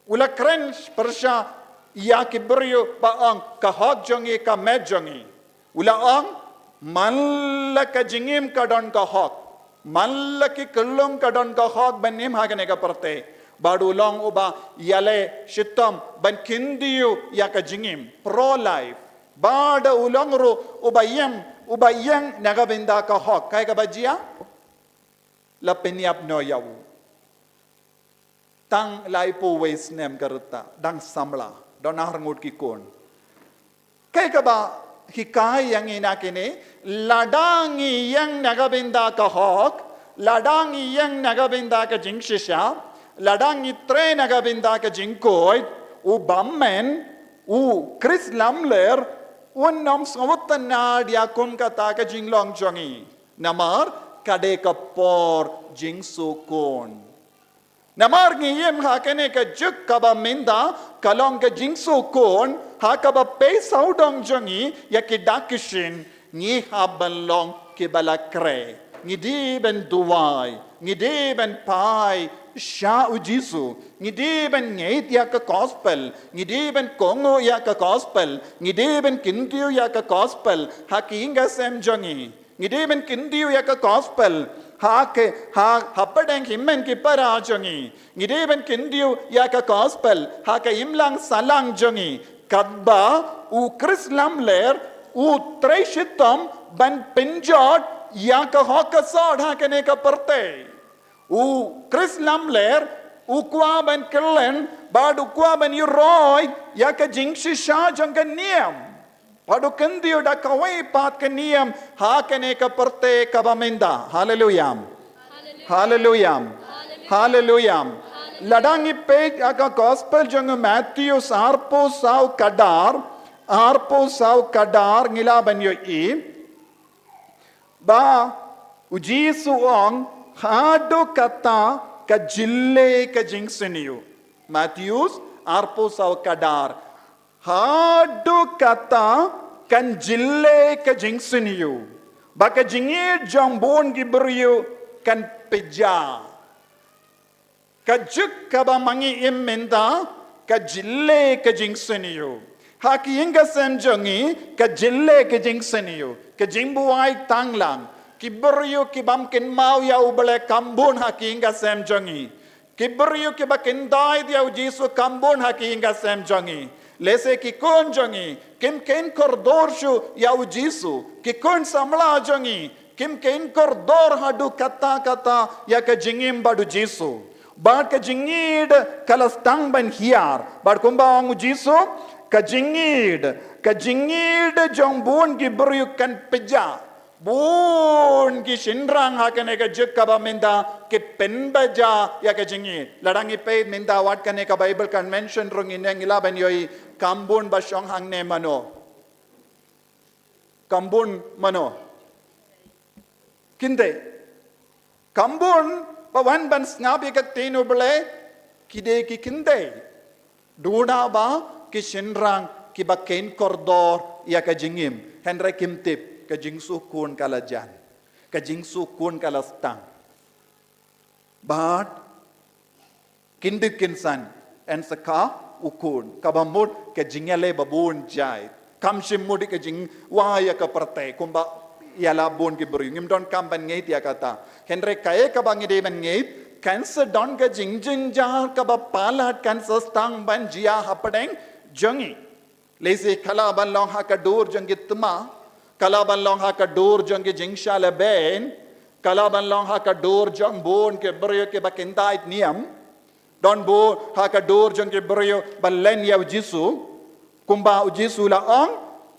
ula kren persya ia kibrio baang kahak jongi ka med jongi ula ang malla ka jingim ka don kahak malla ki kullum ka don kahak banim hagane ka parte badu long uba yale shitam ban kindiu ya ka jingim pro life bada ulang ro uba yang nagabinda kahak kai ka bajia la penyap no yawu tang lai po waste nem karuta dang samla don harngut ki kon kai ka ba hikai yang ina kini ladangi yang nagabinda ka hok ladangi yang nagabinda ka jingshisha ladangi tre nagabinda ka jingkoi u bammen u Chris Lamler unom sawutana dia kum kata ka jinglong jongi namar kade ka por jingsu kon namar ngiyem hakene ka juk kaba minda kalong ka jingsu kon hakaba pe saudong jongi yakidakishin ni habalong kibalakre ngidi ben duwai ngidi ben pai sha ujisu ngidi ben ngeit ya ka gospel ngidi ben kongo ya ka gospel ngidi ben kindiu ya ka gospel hakinga sem jongi ngidi ben kindiu ya ka gospel hapadeng himmen ki para jongi ngideben kindiu ya ka gospel ka imlang salang jongi kadba u Chris Lamler u treshitam ban pinjot ya ka hokasad kene ka parte u Chris Lamler u kwa ban killen bad u kwa ban yuroi ya ka jingshisha janga niam Padu kendiu da kawai pat keniam hakene ka parte kabamenda. Hallelujah. Hallelujah. Hallelujah. Ladangi page aga gospel jang Matthew arpo sau kadar ngila banyo I ba ujisu ong hado kata ka jille ka jingseniu. Matthew arpo sau kadar hadu kata kan jille ka jingsiniu baka jingi jambon giberiu kan peja ka juk ka ba mangi immenda ka jille ka jingsiniu haki inga sem jongi ka jille ka jingsiniu ka jingbuai tanglang kiberiu kibam kin mau ya ubale kambun haki inga sem jongi kiberiu kibakin dai dia ujisu kambun haki inga sem jongi Lese ki kon jongi kim ken kordor shu ya ujisu ki kon samla jongi kim ken kordor hadu kata ya ka jingim badu jisu bad ka jingid kalas tang ban hiar bad kumba ang ujisu ka jingid jong bun ki bru kan peja bun ki shinrang hakane ka juk ka ba minda ki penbaja ya ka jingid ladangi pe minda wat kane ka Bible convention rung ineng ilaban yoi kambun ba syong hang ne mano kambun mano kinde kambun pa wan ban snabi ka tinu bele kide ki kinde duda ba ki shinrang ki ba ken kordor ya ka jingim henre kimtip ka jingsu kun kalajan ka jingsu kun kalastang but kindik kinsan en saka ukun kabamut ke jingale babun jai kam shimudi ke jing waya ka parte kumba yala bon ki bru ngim don kam ban ngeit ya kata henre kae ka bangi de ban ngeit cancer don ka jing jar ka ba palat cancer stang ban jia hapadeng jongi lese khala ban long ha ka dur jangit tuma kala ban long ha ka dur jongi jingsha le ben kala ban long ha ka dur jong bon ke bru ke ba kendait niam don bo haka dor jong ke brio balen ya ujisu kumba ujisu la ong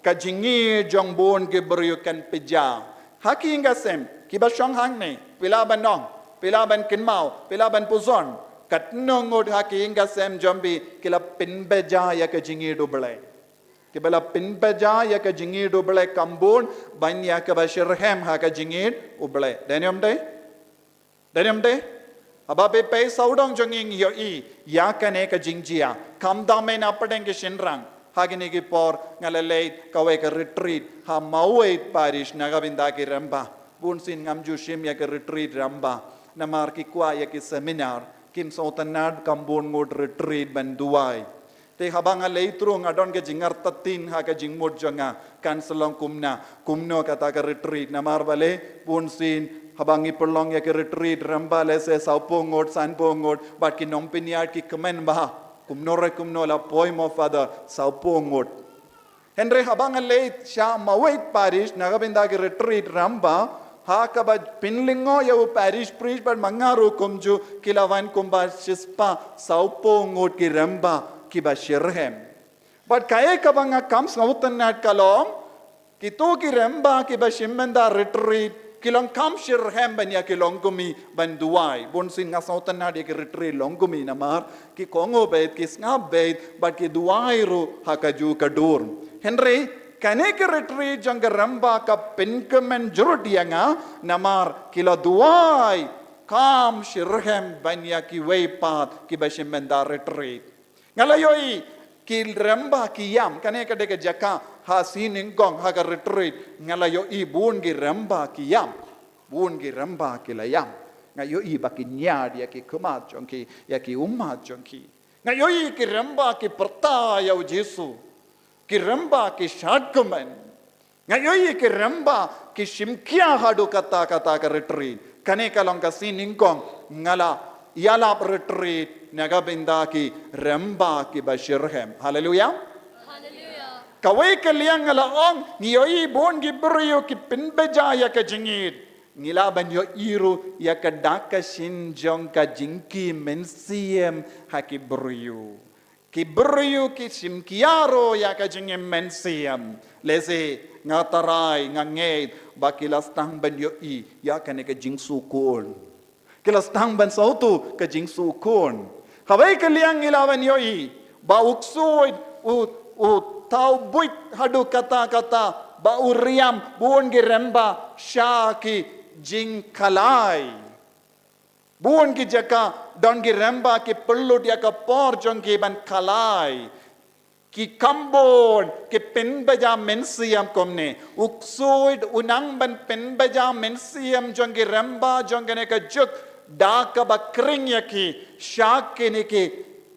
ka jingi jong bon ke brio kan peja haki inga sem ki ba shong hang ne pila ban nong pila ban kin mau pila ban puzon kat nongod haki inga sem jombi kila pin beja ya ka jingi do bele ki bala pin beja ya ka jingi do bele kambon ban ya ka ba shirhem haka jingi uble denyom de ababe pe saudong jonging yo I ya kane ka jingjia kamda men apdeng ke shinrang hagine ki por ngaleleit kawe ka retreat ha mauet parish nagabinda ki ramba bunsin ngamju shim ya ka retreat ramba namar ki kwa ya ki seminar kim sautanad kambun ngod retreat ban duai te habang leitrung adon ke jingar tatin ha ke jingmod janga kan selong kumno kata ke retreat namar bale pun sin habang ipolong ya ke retreat ramba lese saupongod sanpongod bat ki nompiniat ki kemen bah kumno la poi mo father saupongod Henry habang leit sha mawait parish nagabinda ke retreat ramba ha kaba pinlingo ya parish priest but mangaru kumju kilawan kumba shispa saupongod ki ramba kiba shirhem but kaya kabanga comes ngautan nat kalong kito ki remba kiba shimmenda retreat kilong kam shirhem banya kilong gumi banduai bonsin ngasautan nat ki retreat longgumi namar ki kongo bait ki snab bait but ki duai ru hakaju kadur Henry kane ke retreat jang remba ka pinkemen jurdianga namar kilo duai kam shirhem banya ki weipat kiba shimmenda retreat ngalayoi ki remba ki yam kane ka deke jaka ha sining gong ha ka retreat ngalayoi bun ki remba ki yam bun ki remba ki layam ngayoi ba ki nyad ya ki kumat jongki ya ki umat jongki ngayoi ki remba ki perta ya Jesu ki remba ki shadkuman ngayoi ki remba ki shimkia hadu kata ka retreat kane ka long ka sining gong ngala yala retreat nagabinda ki remba ki bashirhem hallelujah kawai kaliang ngalaong ngiyoi bon gibriyo ki pinbeja ya ka jingid ngilaban yo iru ya ka daka shinjong ka jingki mensiem ha ki briyo ki simkiaro ya ka jingem mensiem leze ngatarai ngangeit bakilas tang ban yo I ya ka ne ka jingsukul kilas tang ban sautu ka jingsukun Kawai kaliang ilawan yoi ba uksuid u tau buit hadu kata ba uriam buon ki remba shaki jing kalai buon ki jaka don ki remba ki pellut ya ka por jong ki ban kalai ki kambon ki penbaja mensiam komne uksuid unang ban penbaja mensiam jong ki remba jong ne ka juk Daka ba kring yaki syak kini ki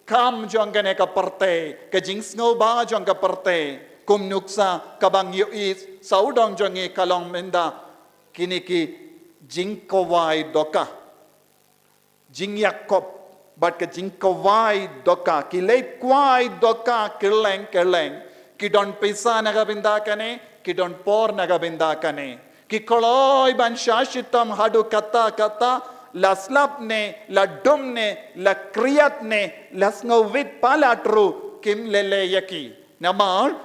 kam jongane ka parte ka jingsngo ba jong ka parte kum nuksa kabang is saudong jongi kalong menda kini ki jingkowai doka jingyakop bat ka jingkowai doka ki leit kwai doka keleng ki don pisa nagabinda kane ki don por nagabinda kane ki koloi ban shashitam hadu kata la slap ne, la dum ne, la kriyat ne, la sngovit palatru kim lele yaki. Namal,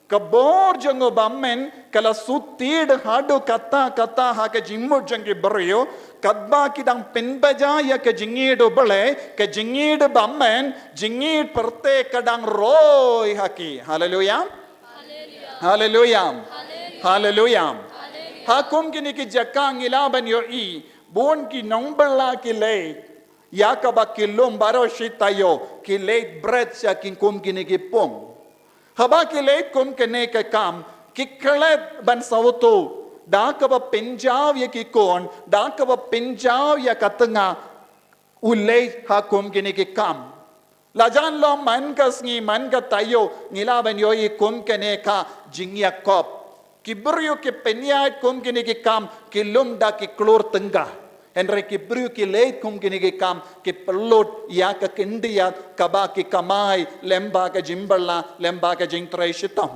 kabor jango bammen, kala sutid hadu kata haka jingmud jangi brio, kadba kidang pinbaja ya ke jingidu bale, ke jingid bammen, jingid perte kadang roy haki. Hallelujah. Hallelujah. Hallelujah. Hakum kini ki jakang ilaban yo I. Bon ki nongbala ki leit yakaba ki lombaro shitayo ki leit bread sa kin kum kini ki pong haba ki leit kum kene ka kam ki klet ban sauto da ka ba pinjaw ya ki kon da ka ba pinjaw ya katanga ulei ha kum kini ki kam lajan lo man ka sngi man ka tayo ngilaban yo I kum kene ka jingya kop Kibrio ki penyait kum kini ki kam ki lumda ki klor tengah. Henry kibrio ki leit kum kini ki kam ki pelot ya ka kindiat kaba ki kamai lemba ka jimbala lemba ka jingtrai shitam.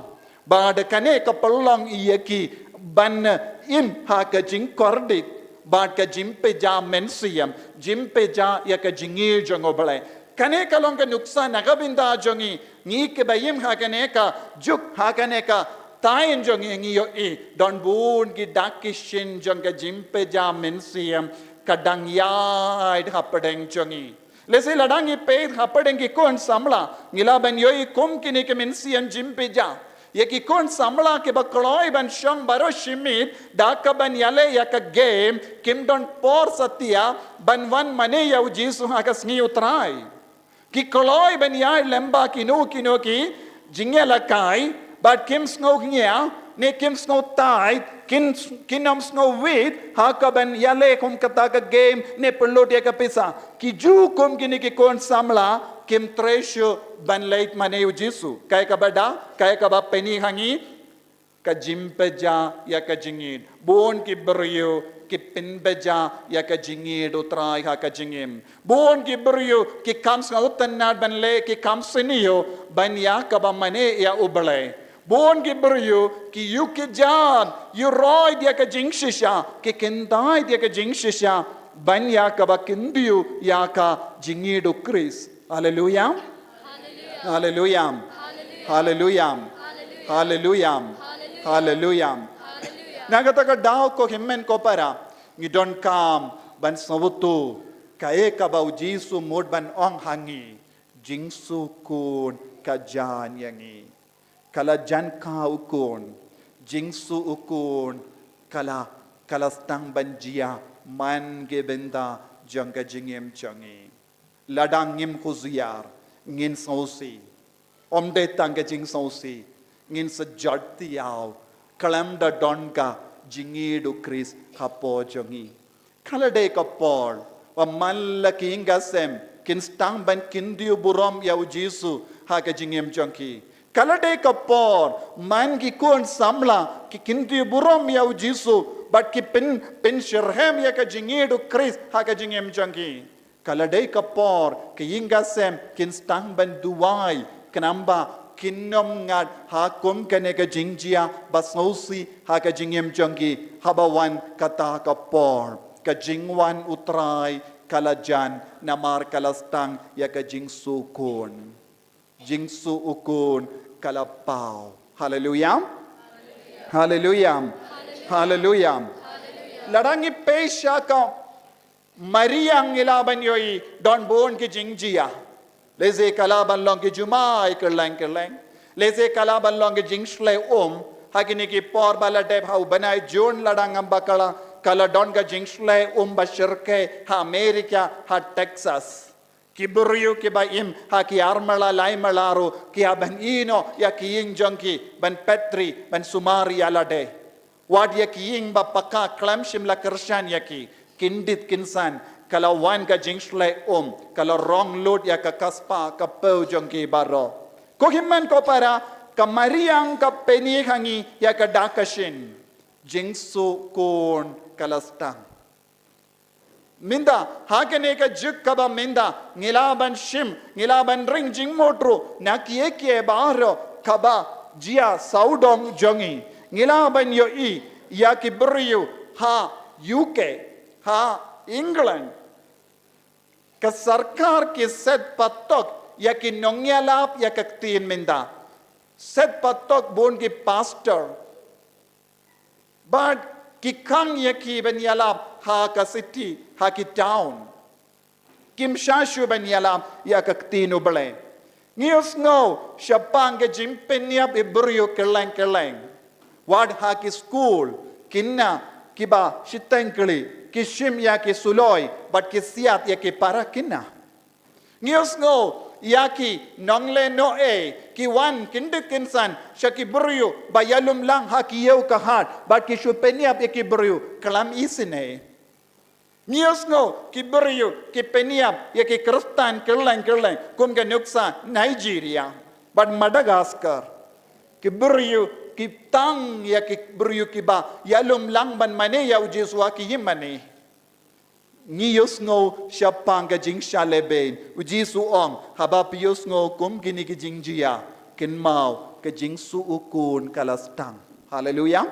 Bad kane ka pelong iya ki ban im ha ka jing kordit bad ka jimpe ja mensiam jimpe ja ya ka jingir jongobale. Kane ka long ka nuksa nagabinda jongi ni ke bayim ha kane ka juk ha kane ka Tayin jong yo I don bun ki dakishin jong ka jimpe ja mensiam kadang yaid hapadeng jongi lesi ladang I pe hapadeng ki kon samla ngilaban yo I kum kini ke mensiam jimpe ja ye ki kon samla ke bakloi ban shong baro shimit daka ban yale ya ka game kim don por satya ban wan mane ya Jesu ha ka sngi utrai ki kloi ban ya lemba kino ki jingela kai But Kim Snognia, ne kim snow tight kinom snow wheat hakaban yale kum kata ka game ne perlu dia ka pisa ki ju kum kini ki kon samla kim treasure ban leit mane jisu kai ka bada kai ka ba peni hangi ka jingpynbna ya ka jingid bon ki brio ki pinbeja ya ka jingid utrai ha ka jingim bon ki brio ki kam sa utanad ban le ki kam sinio ban ya ka ba mane ya ubale bon ki brio ki yu ki jan yu roi dia ka jingshisha ki kindai dia ka jingshisha ban ya ka ba kindiu ya ka jingid ukris hallelujah hallelujah hallelujah hallelujah hallelujah Nagataka daw ko himmen ko para ngidon kam ban sabutu kae ka ba jisu mod ban ong hangi jingsu kun ka jan yangi kala jan ka ukun jingsu ukun kala stang ban jia man ge benda jangka jingem changi ladang ngim khuziyar ngin sausi omde tang ke jing sausi ngin sajati yaw kalam da donka jingidu kris kapo jongi kala de kapor wa malla kinga sem kin stang ban kindiu burom ya jisu ha ka jingem jonki kala de kapor man ki kon samla ki kindiu burom ya jisu but ki pin shirhem ya ka jingidu kris ha ka jingem jonki kala de kapor ki inga sem kin stang ban duwai kanamba kinom ngat ha kum kane ka jingjia basausi ha ka jingem jongi habawan kata ka por ka jingwan utrai kalajan namar kalastang ya ka jingsu ukun kalapau hallelujah hallelujah hallelujah larangi pesha ka mariang ilaban yoi don bon ki jingjia leze kalaban long ki jumai kerlang leze kalaban long ki jingshle hakini ki por bala deb hau banai jon ladang ambakala kala don ka jingshle bashirke ha America ha Texas ki buryu ki ba im ha ki armala lai malaro ki ban ino ya ki ing jonki ban petri ban sumari alade wad ya ki ing ba paka klamshim la kyrshan ya ki kindit kinsan kala wan ka jingshle kala wrong load ya ka kaspa ka peu jonki baro ko himman ko para ka mariang ka peni hangi ya ka dakashin jingsu kon kalastang minda hakene ka juk kaba minda ngilaban shim ngilaban ring jing motro nakie kie baro kaba jia saudong jongi ngilaban yo ya ki brio ha UK ha England ka sarkar ki set patok ya ki nongyalap ya ka tin minda set patok bon ki pastor but ki kang ya ki ben yalap ha ka city ha ki town kim shashu ben yalap ya ka tin ubale ngios no shapang ke jingpynbna ibrio keleng wad ha ki school kinna kiba shitengkli kishim ya ki suloi but ki siat ya ki parakina ngios no ya ki nongle no ki wan kindit kinsan shaki buryu bayalum lang ha ki yeu ka hat but ki shupeniap ya ki buryu kalam isine ngios no ki buryu ki peniap ya ki kristan kerleng kum ka nuksa Nigeria but Madagascar ki buryu ki tang ya ki buryu ki ba yalum lang ban mane ya ujiswa ki yimane ngiyos ngo siapang ka jing shaleben ujisu ong haba piyos ngo kum gini ki jingjia kinmau ka jing su ukun kalastang hallelujah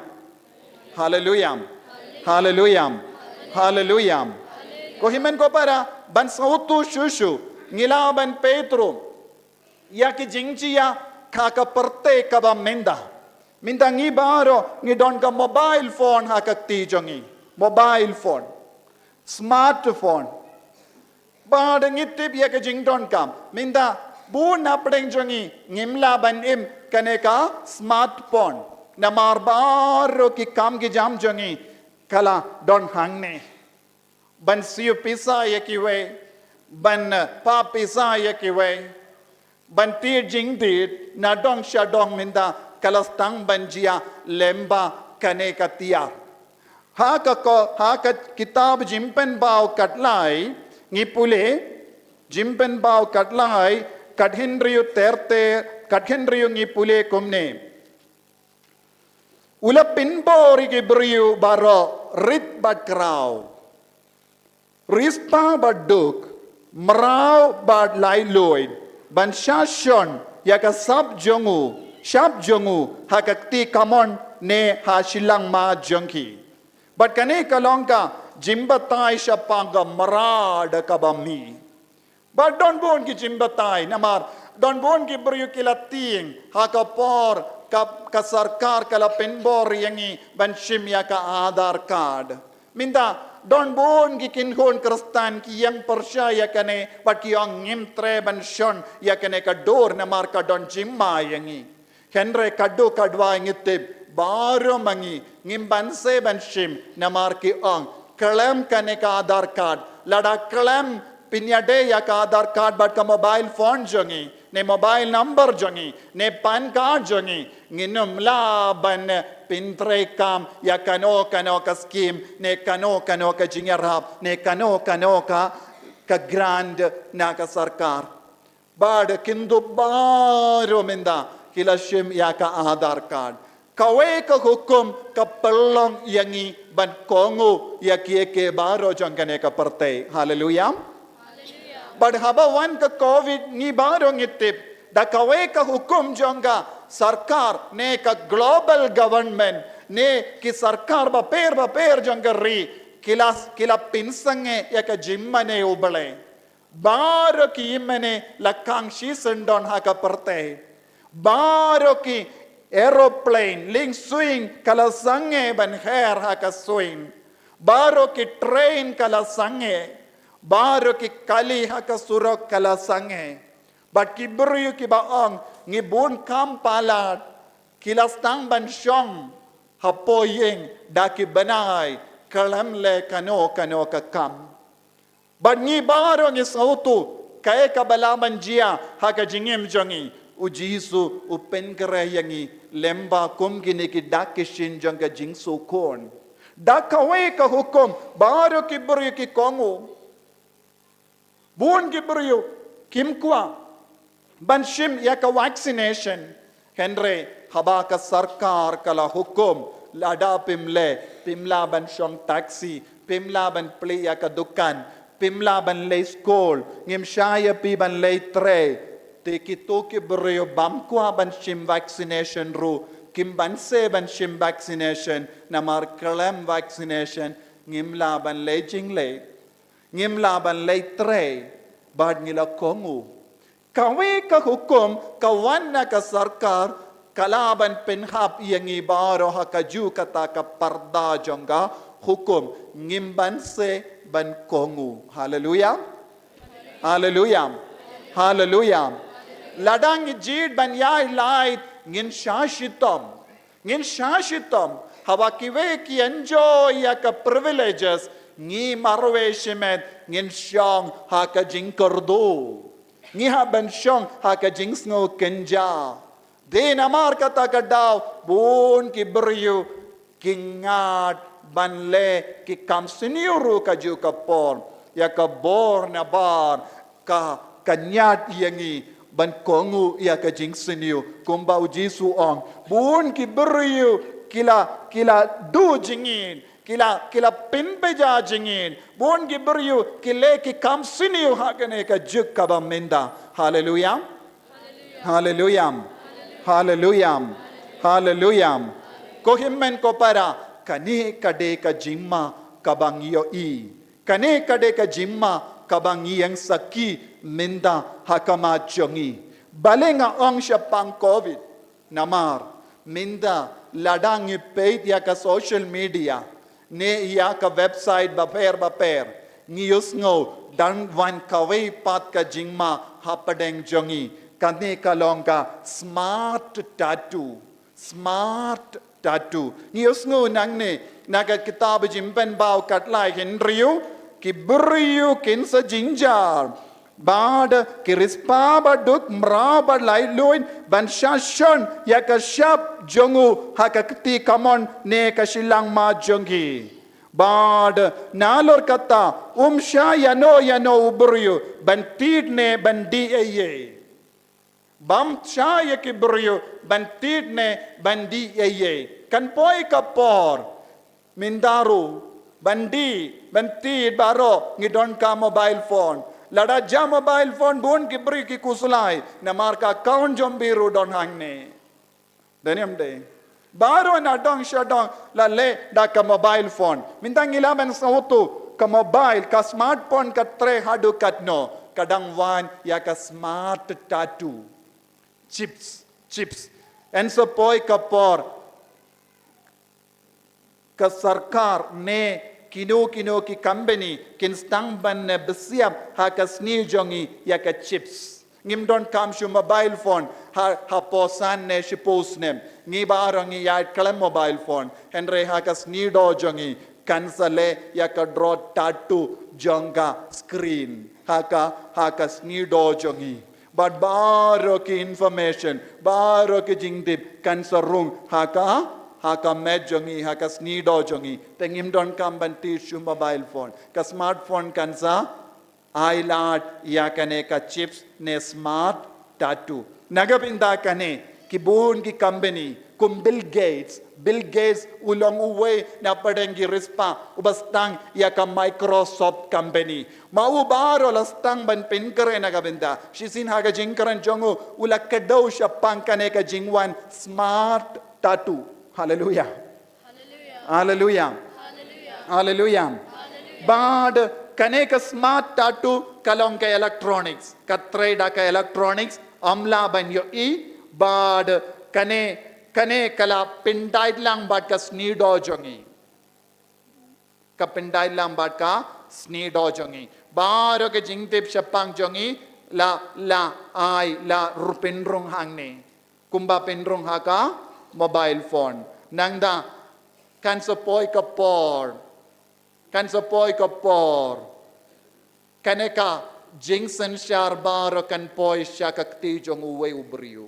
hallelujah hallelujah hallelujah ko himen ko para ban sautu shushu ngilaban Petro ya ki jingjia kaka perte ka ba minda ngi baro ngi don ka mobile phone ha ka ti jongi mobile phone smartphone bad ngitip ya ka jingdon kam minda bu na pdeng jongi ngimla ban im kaneka smartphone na marbaro ki kam ki jam jongi kala don hangne ban siu pisa ya ki we ban pa pisa ya ki we ban ti jing dit na dong sha dong minda kalastang banjia lemba kane katia ha kitab jingpynbna katlai ngipule jingpynbna katlai kadhinriyu terte kadhinriyu ngipule kumne ula pinbori gibriyu baro rit bat krau rispa baduk merau bad lai loid ban shashon yaka sab jongu hakakti kamon ne ha shilang ma jongki but kane kalongka jimbatai shapanga marad kabami but don't bon ki jimbatai namar don't bon ki bru kilating hakapor ka sarkar kala penbor yangi ban shim yaka Aadhaar card minda don bon ki kinhon kristan ki yang persya yakane but ki ang ngimtre ban shon yakane ka dor na marka don jimma yangi henre kaddo kadwa ngitib baro mangi ngimbanse ban shim na marki ang kalam kane ka Aadhaar card lada kalam pinyade ya ka Aadhaar card but ka mobile phone jongi ne mobile number jongi ne pan card jongi nginum laban pintre kam ya kano ka scheme ne kano ka jingarap ne kano ka grand na ka sarkar bad kindu baro minda kilashim ya ka Aadhaar card kawe ka hukum ka pelong yangi ban kongo ya ke baro jangkane ka parte hallelujah but haba wan ka covid ni baro ngitip da kawe ka hukum jonga sarkar ne ka global government ne ki sarkar ba per jonga ri kila pinsange ya ka jimmane ubale baro ki imene lakang shisendon ha ka parte baro ki aeroplane ling swing kala sange ban her ha ka swing baro ki train kala sange baro ki kali haka surok kala sange but kibru ki baong ngibun kam palat kilastang ban shong hapoyeng daki banai kalam le kano ka kam but ngi baro ngi sautu kay kabalaman jia haka jingim jongi ujisu upen yangi lemba kum gini ki dakishin jonga jingsu kon dakawe ka hukum baro kibru ki kongu Bun gibriyo kimkwa banshim yaka vaccination henry habaka sarkar kala hukum lada pimla ban shong taxi pimla ban play yaka dukan pimla ban lay school ngim shaya pi ban lay tre te kito gibriyo bamkwa banshim vaccination ru kim banse banshim vaccination namar kalam vaccination ngimla ban lay jingle ngimla ban lay tre bad ngila kongu kawe ka hukum kawan na ka sarkar kalaban penhap yangi baro hakaju kata ka parda jonga hukum ngimbanse ban kongu hallelujah hallelujah hallelujah ladang jid ban yai light ngin shashitam hawa kiwe ki enjoy ya ka privileges ngi marwe shimet ngin shong haka jingkordo ngi haban shong haka jingsngo kenja de namar kata kadaw bun ki beryu kingat banle ki kamsiniuru ka ju kapor ya ka bor na bar ka kanyat yangi ban kongu ya ka jingsiniu kumba ujisu ong bun ki beryu kila du jingin kila pinbeja jingin bon gibriyu kile ki kamsiniu hakane ka juk kabamenda hallelujah hallelujah hallelujah hallelujah ko himmen ko para kani kade ka jimma kabangyo i kani kade ka jimma kabangiyang saki minda hakama jongi balenga ong siya pang covid namar minda ladangi peit ya ka social media ne ya ka website baper ngiyos ngo dan wan kawai pat ka jingma hapadeng jongi kane kalongka smart tattoo ngiyos ngo nangne naga kitab jingpynbna katlai henriu ki buriu kinsa jingjar Bad kirispa baduk mra bad lai luin ban shashon ya ka shap jongu hakakti kamon ne ka shilang ma jongi. Bad nalor kata sha yano ubryu ban tid ne ban di eye. Bam sha ya kibryu ban tid ne ban di eye. Kan poi kapor mindaru bandi banti baro ngidon ka mobile phone lada ja mobile phone bon ki bri ki kusulai na marka account jombiru don hangne deniam de baro na dong shadong la le da ka mobile phone mintang ilaban sa utu ka mobile ka smartphone ka tre hadu katno kadang wan ya ka smart tattoo chips and so poi kapor ka sarkar ne kino ki company kin stang ban ne besiap ha ka sni jongi ya ka chips ngim don kam shu mobile phone ha posan ne shipos nem ngi barangi ya klam mobile phone henre ha ka sni do jongi kansale ya ka draw tattoo jonga screen ha ka sni do jongi but baro ki information baro ki jingdip kansarung ha ka med jongi ha ka snido jongi tengim don kam banti shu mobile phone ka smartphone kansa ailat ya kane ka chips ne smart tattoo nagapinda kane kibun ki company kum Bill Gates ulong uwe na padengi rispa ubastang ya ka Microsoft company maubaro lastang ban pinkare nagapinda shisin ha ka jingkaran jongu ulakadaw siya pangkane ka jingwan smart tattoo. Hallelujah. Hallelujah. Hallelujah. Bad kaneka smart tattoo kalong ka electronics katre da ka electronics amla ban yo bad kane kala pindai lang bad ka snido jongi ka pindai lang bad ka snido jongi baro ke jingtip syapang jongi la rupinrong hangne kumba pinrong haka mobile phone nangda kan sapoi kapor kaneka jingsen sharbaro kan poi shakakti jong uwe ubriu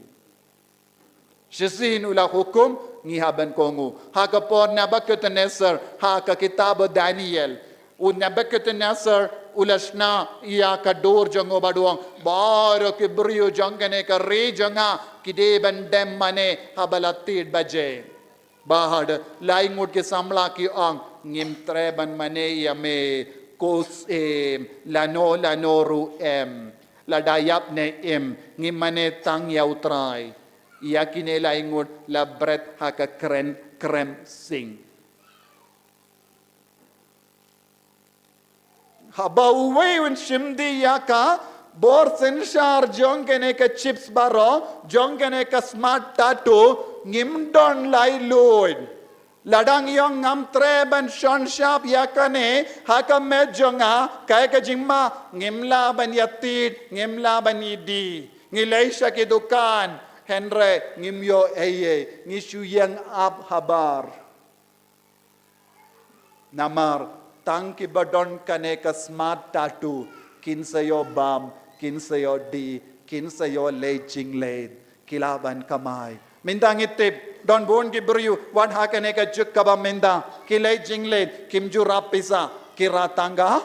shisin ula hukum ngihaban kongu ha kapor Nebuchadnezzar ha ka kitab Daniel Nebuchadnezzar ulashna iya ka dor jongo baduang baro kibriu jongane ka re jonga kide bandem mane habalatid baje bahad laingut ke samla ki ang ngim treban mane yame kos lanoru ladayap ne ngim mane tang yautrai yakine laingut labret haka krem sing haba uwe un shimdi yaka bor senshar jongene ka chips baro jongene ka smart tattoo ngimdon lai loid ladang yong ngam treban shon shap yakane haka medjonga kay ka jingma ngimla ban yatid ngimla ban idi ngileisha ki dukan henre ngimyo eye ngisuyang ab habar namar tangki badon kane ka smart tattoo kinsayo bam kinsayo di kinsayo leit jinglet kilaban kamay mindang itip don bon gibriu wan hakane ka juk kaba minda kilay jinglet kimju rapisa kiratanga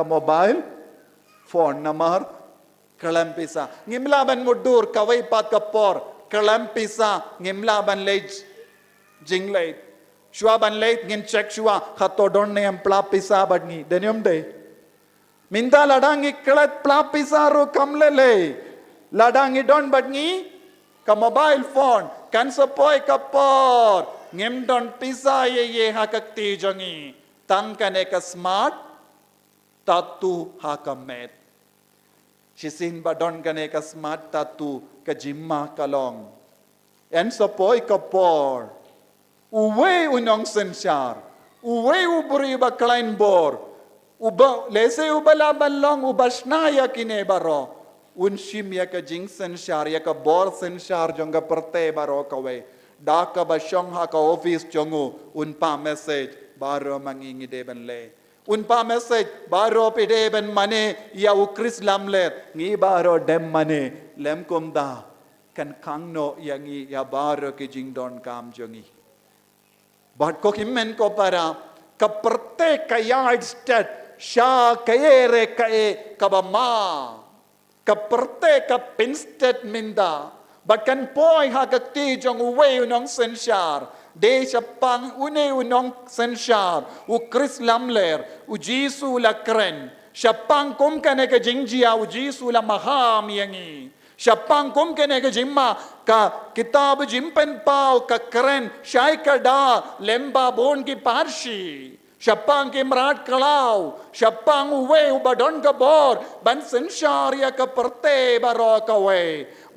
mobile phone namar kalampisa ngimlaban mudur kawai pat kapor kalampisa ngimlaban leit jinglet shua ban leit ngin check shua khato don ne am plapisa badni denium de minda ladangi klat plapisa ro kamlele ladangi don badni ka mobile phone kan sapoi kapor ngem don pisa ye hakakti jongi tangkane ka smart tattoo hakamet shisin badon kane ka smart tattoo ka jimma kalong en sapoi kapor uwe unong sensyar uwe uburi ba klein bor uba lese ubala balong ubasna ya kine baro unshim ya ka jing sensyar ya ka bor sensyar jonga perte baro kawe daka ba shong ha ka office jongu unpa message baro mangingi de banle Unpa message baro pide ben mane ya ukris lamler ngi baro dem mane lem komda kan kangno yangi ya baro ke jingdon kam jongi. But ko kimmen ko para ka prate ka yard stat sha kayere kae kabama ka prate ka pinstat minda but kan poi ha ka ti jong uwe unong senshar de sapang une unong senshar u Chris lamler u Jisu la kren sapang kum kane ka jingjia u Jisu la maham yangi sapang kum kane ka jimma ka kitab jimpen pau ka kren shai ka da lemba bon ki parshi Siapang kimrat kalau, siapang uwe ubadon kabor, ban sensyaria ke perte baro kawe,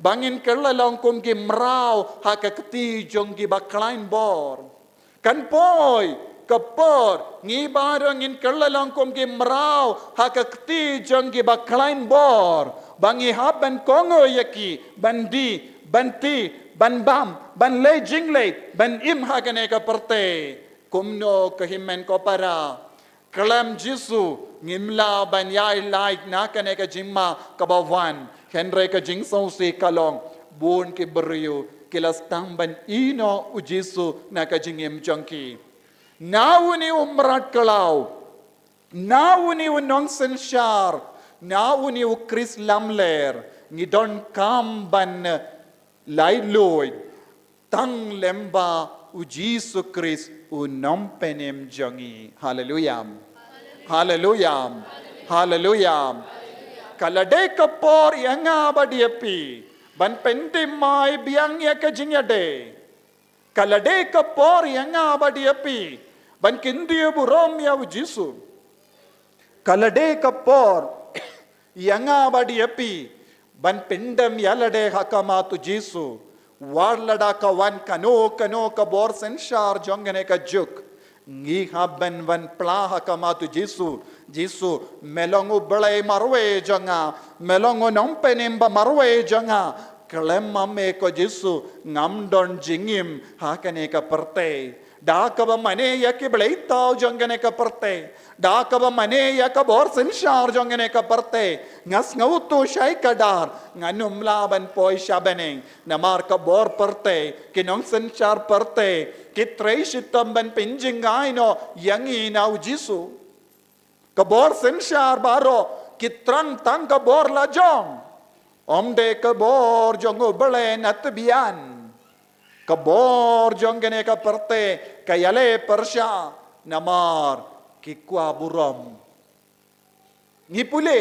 bangin kelalong kum kimrau haka keti jong ki baklain bor. Kan poi kapor ngi barang in kelalong kum kimrau haka keti jong ki baklain bor. Bangi haban kongo yaki, bandi, banti, ban bam, ban lei jinglei, ban im haka ne ka perte. Kumno kahimen ko para kalam Jisu ngimla banyai like na kane ka jimma kabawan henre ka jingso si kalong bun ki beriu kilas tamban ino u Jisu na ka jingim jangki nauni umrat kalau nauni unong sensyar nauni u Chris lamler ngidon kamban lailoy tang lemba u Jisu Chris unom penem jongi. Hallelujah. Hallelujah. Hallelujah. Kalade kapor yanga badiepi. Ban penti mai biang ya kajingade. Kalade kapor yanga badiepi. Ban kindiya burom ya u Jisu. Kalade kapor yanga badiepi. Ban pendam yalade hakama tu Jisu. Warlada ka wan kano ka bor senshar jongane ka juk ngi habben wan plaha ka matu Jisu melongu belai marwe jonga melongu nompenim ba marwe jonga klemma me ko Jisu ngamdon jingim hakane ka perte da ka ba mane ya ke belai tau jongane ka perte da ka ba mane ya ka bor senshar jongane ka perte ngas ngautu shai kadar nganum laban poi shabaneng namar ka bor perte kinong senshar perte kitrei shitam ban pinjingai no yangi na Jisu ka bor senshar baro kitrang tang ka bor la jong omde ka bor jongo bele natbian ka bor jongane ka perte kayale persha namar kikwa buram ngipule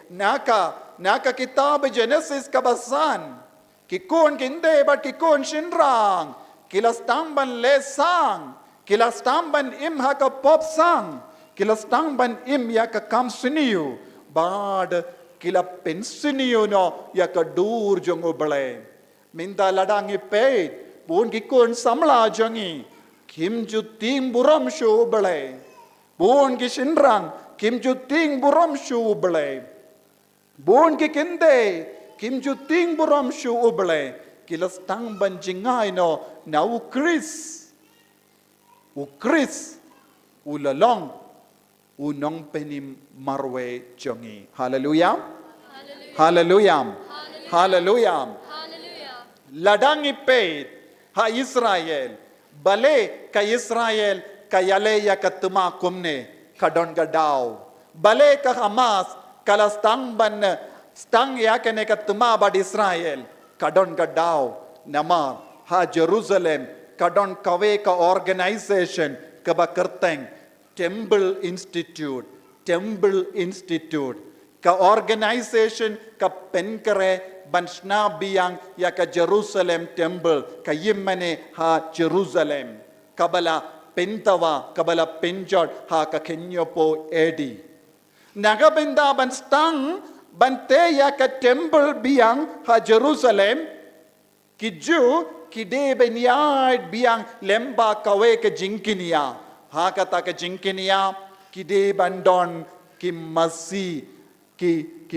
naka kitab Genesis kabasan kikon kinde bat kikon shinrang kilas tamban lesang kilas tamban im haka pop sang kilas tamban im yaka kamsiniu bad kila pensiniu no yaka dur jongo bale minda ladangi pe bun kikon samla jongi kim juting buram shu bale bun ki shinrang kim juting buram shu bale bun ki kinde kim juting buram shu bale kilas tang ban jingai no na u Chris ulalong unong penim marwe jongi hallelujah hallelujah hallelujah ladangi pe ha Israel bale ka Israel kayale ya katuma kumne kadon gadao bale ka Hamas kalas tang ban stang ya kene katuma bad Israel kadon gadao namar ha Jerusalem kadon kawe ka organization ka ba kerteng Temple Institute ka organization ka penkere bansna biyang ya ka Jerusalem temple ka yimane ha Jerusalem kabala pentawa kabala penjot ha ka kenyo po edi nagabenda banstang bante ya ka temple biyang ha Jerusalem kiju kide benyad biyang lemba kawe ka jingkinia ha kata ka jingkinia kide bandon ki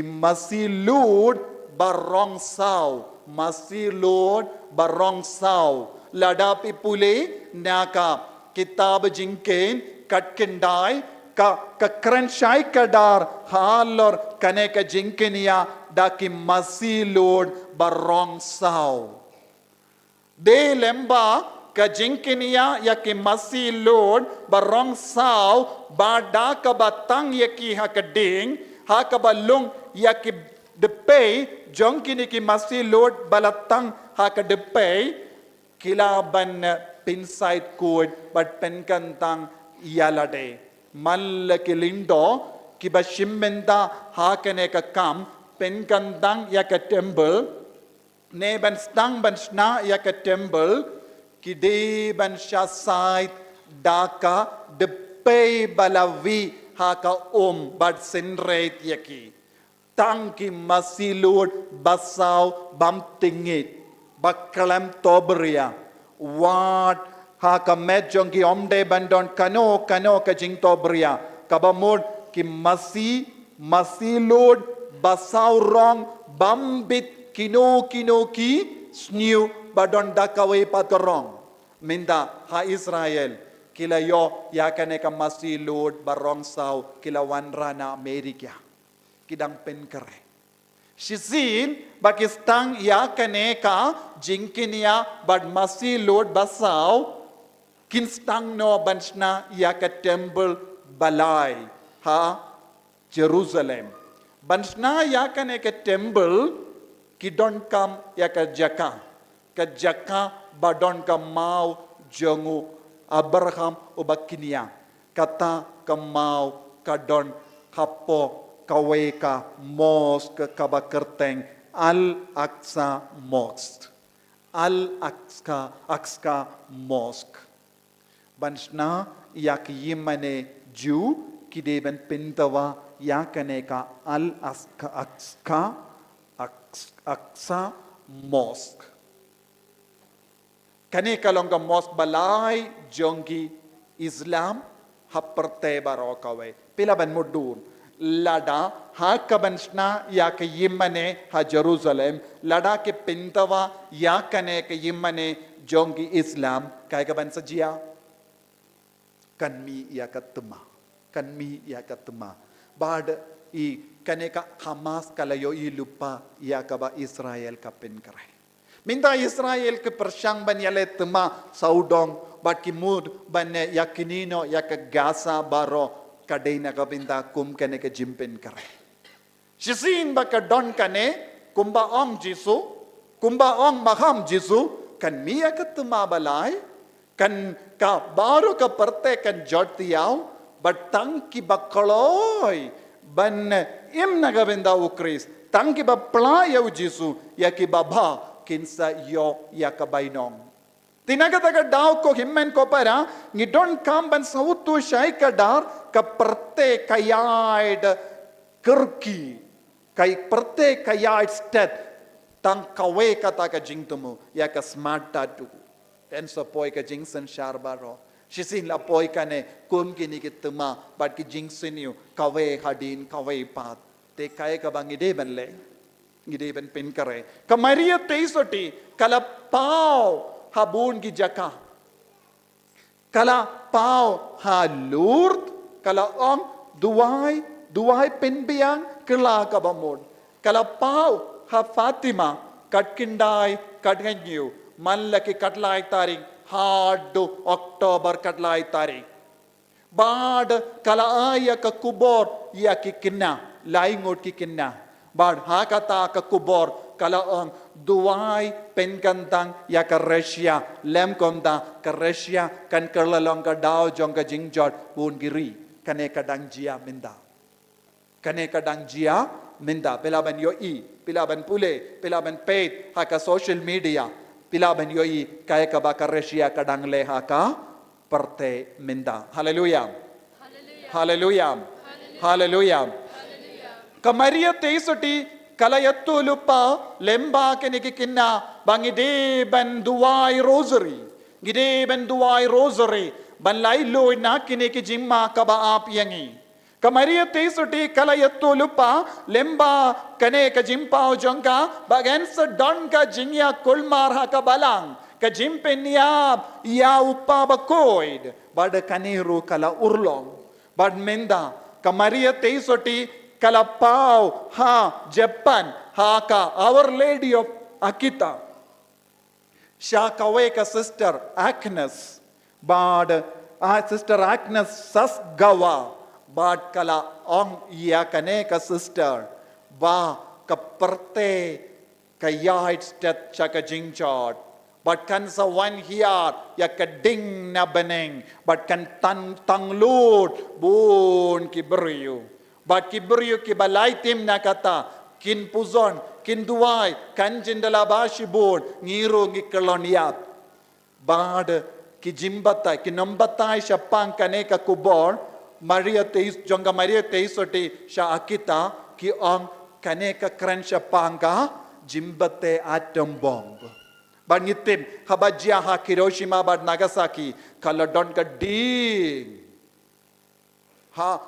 masi lud barong sao ladapi pule naka kitab jingken katkendai ka krenshai kadar halor kane ka jingkenia daki masi Lord barong sao. De lemba ka jingkenia ya ki masi Lord barong sao bada ka batang ya ki hakading ha ka balung ya ki depay jongkini ki masi Lord balatang ha ka depay kilaban pinside kud but penkantang yalade mal ki lindo ki ba shimmenda ha kane ka kam penkantang ya ka temple ne ban stang ban sna ya ka temple ki de ban side daka de pay balavi ha ka but sinrate yaki tang ki masilud basaw bam tingit bakalam tobria wat ha ka medjong ki omde bandon kano ka jing tobria kabamod ki masilud basaw rong bambit kino ki snew badon dakawe patorong minda ha Israel kila yo yakane ka masilud barong saw kila wanra na Amerika kidang penkare shisin Pakistan yakane ka jingkinia bad masilud basaw kinstang no bansna yaka temple balai ha Jerusalem bansna yakane ka temple kidon kam yaka jaka badon ka mau jongu Abraham ubakinia kata ka mau kadon kapo kaweka mosque kabakerteng Al-Aqsa Mosque Al-Aqsa Mosque bansna yak yimane Jew kideben pintawa yakane ka Al-Aqsa Mosque kane kalonga mosque balai jongi Islam haperte barokawe pilaban mudun lada ha kabansna ya ke yimane ha Jerusalem lada ke pintawa ya kane ke yimane jongi Islam kai kaban sajia kanmi ya katma bad I kane ka Hamas kalayo I lupa ya kaba Israel ka penkare minta Israel ke persyang ban yale tema saudong bat ki mud ban yakinino yak Gaza baro kadai na kabinda kum kane ke jimpen kare shisin ba ka don kane kumba ong maham jisu kan miya ka tema balai kan ka baro ka parte kan jortiyaw batang ki bakaloi ban im na kabinda ukris tang ki ba playaw jisu yaki baba kinsa yo yakabainong tinagataga daw ko himmen ko para ngidon kamban sautu shay kadar ka parte kayaid kirki kay parte kayaid stat tang kawe kata ka jingtumu yaka smart tatu ten so poi ka jingsan sharbaro shisin la poi kane kum kini kitma bat ki jingsin yu kawe hadin kawe pat te kay ka bangide banle Ngideben penkare kamaria teisoti kala pau habun gi jaka kala pau ha Lourdes kala ong duai penbiang kala kabamod kala pau ha Fatima katkindai katganyu mallaki katlai tarik hadu Oktober katlai tarik bad kala aya ka kubor ya kikinna laingot kikinna bad hakata ka kubor kalaang duai penkantang ya ka Russia lem komda ka Russia kan kerlalong ka daw jong ka jingjot bun giri kane kadang jia minda pilaban yo pilaban pule pilaban pet ha ka social media pilaban yo kaya ka ba ka Russia kadang le ha ka parte minda hallelujah Kamaria teisoti kalayattu lupa lemba keniki kinna bangide ban duai rosary ban lailo na kiniki jimma kaba ap yangi Kamaria teisoti kalayattu lupa lemba kane ka jimpa jongka bagensa don ka jingya kulmar ha ka balang ka jimpenya ya upa bakoid bad kaniru kala urlong but minda ka Maria Teisoti kalapau ha Japan ha ka Our Lady of Akita Shakawe ka Sister Agnes but Sister Agnes Sasgawa but kala ong iya kane ka sister ba ka perte ka yait stet chaka jingchot but kan sa one here ya ka ding na beneng but kan tang lut bun kibriyo but kibriyo ki balaitim na kata kin puzon kin duai kan jindala bashi bun ngiro ngikoloniat bad ki jimbatai ki nambatai siya pang kane ka kubor Maria Teisoti siya akita ki ang kane ka kran siya pangka jimbate atom bomb bad ngitim habajia ha Hiroshima bad Nagasaki kaladon ka ding ha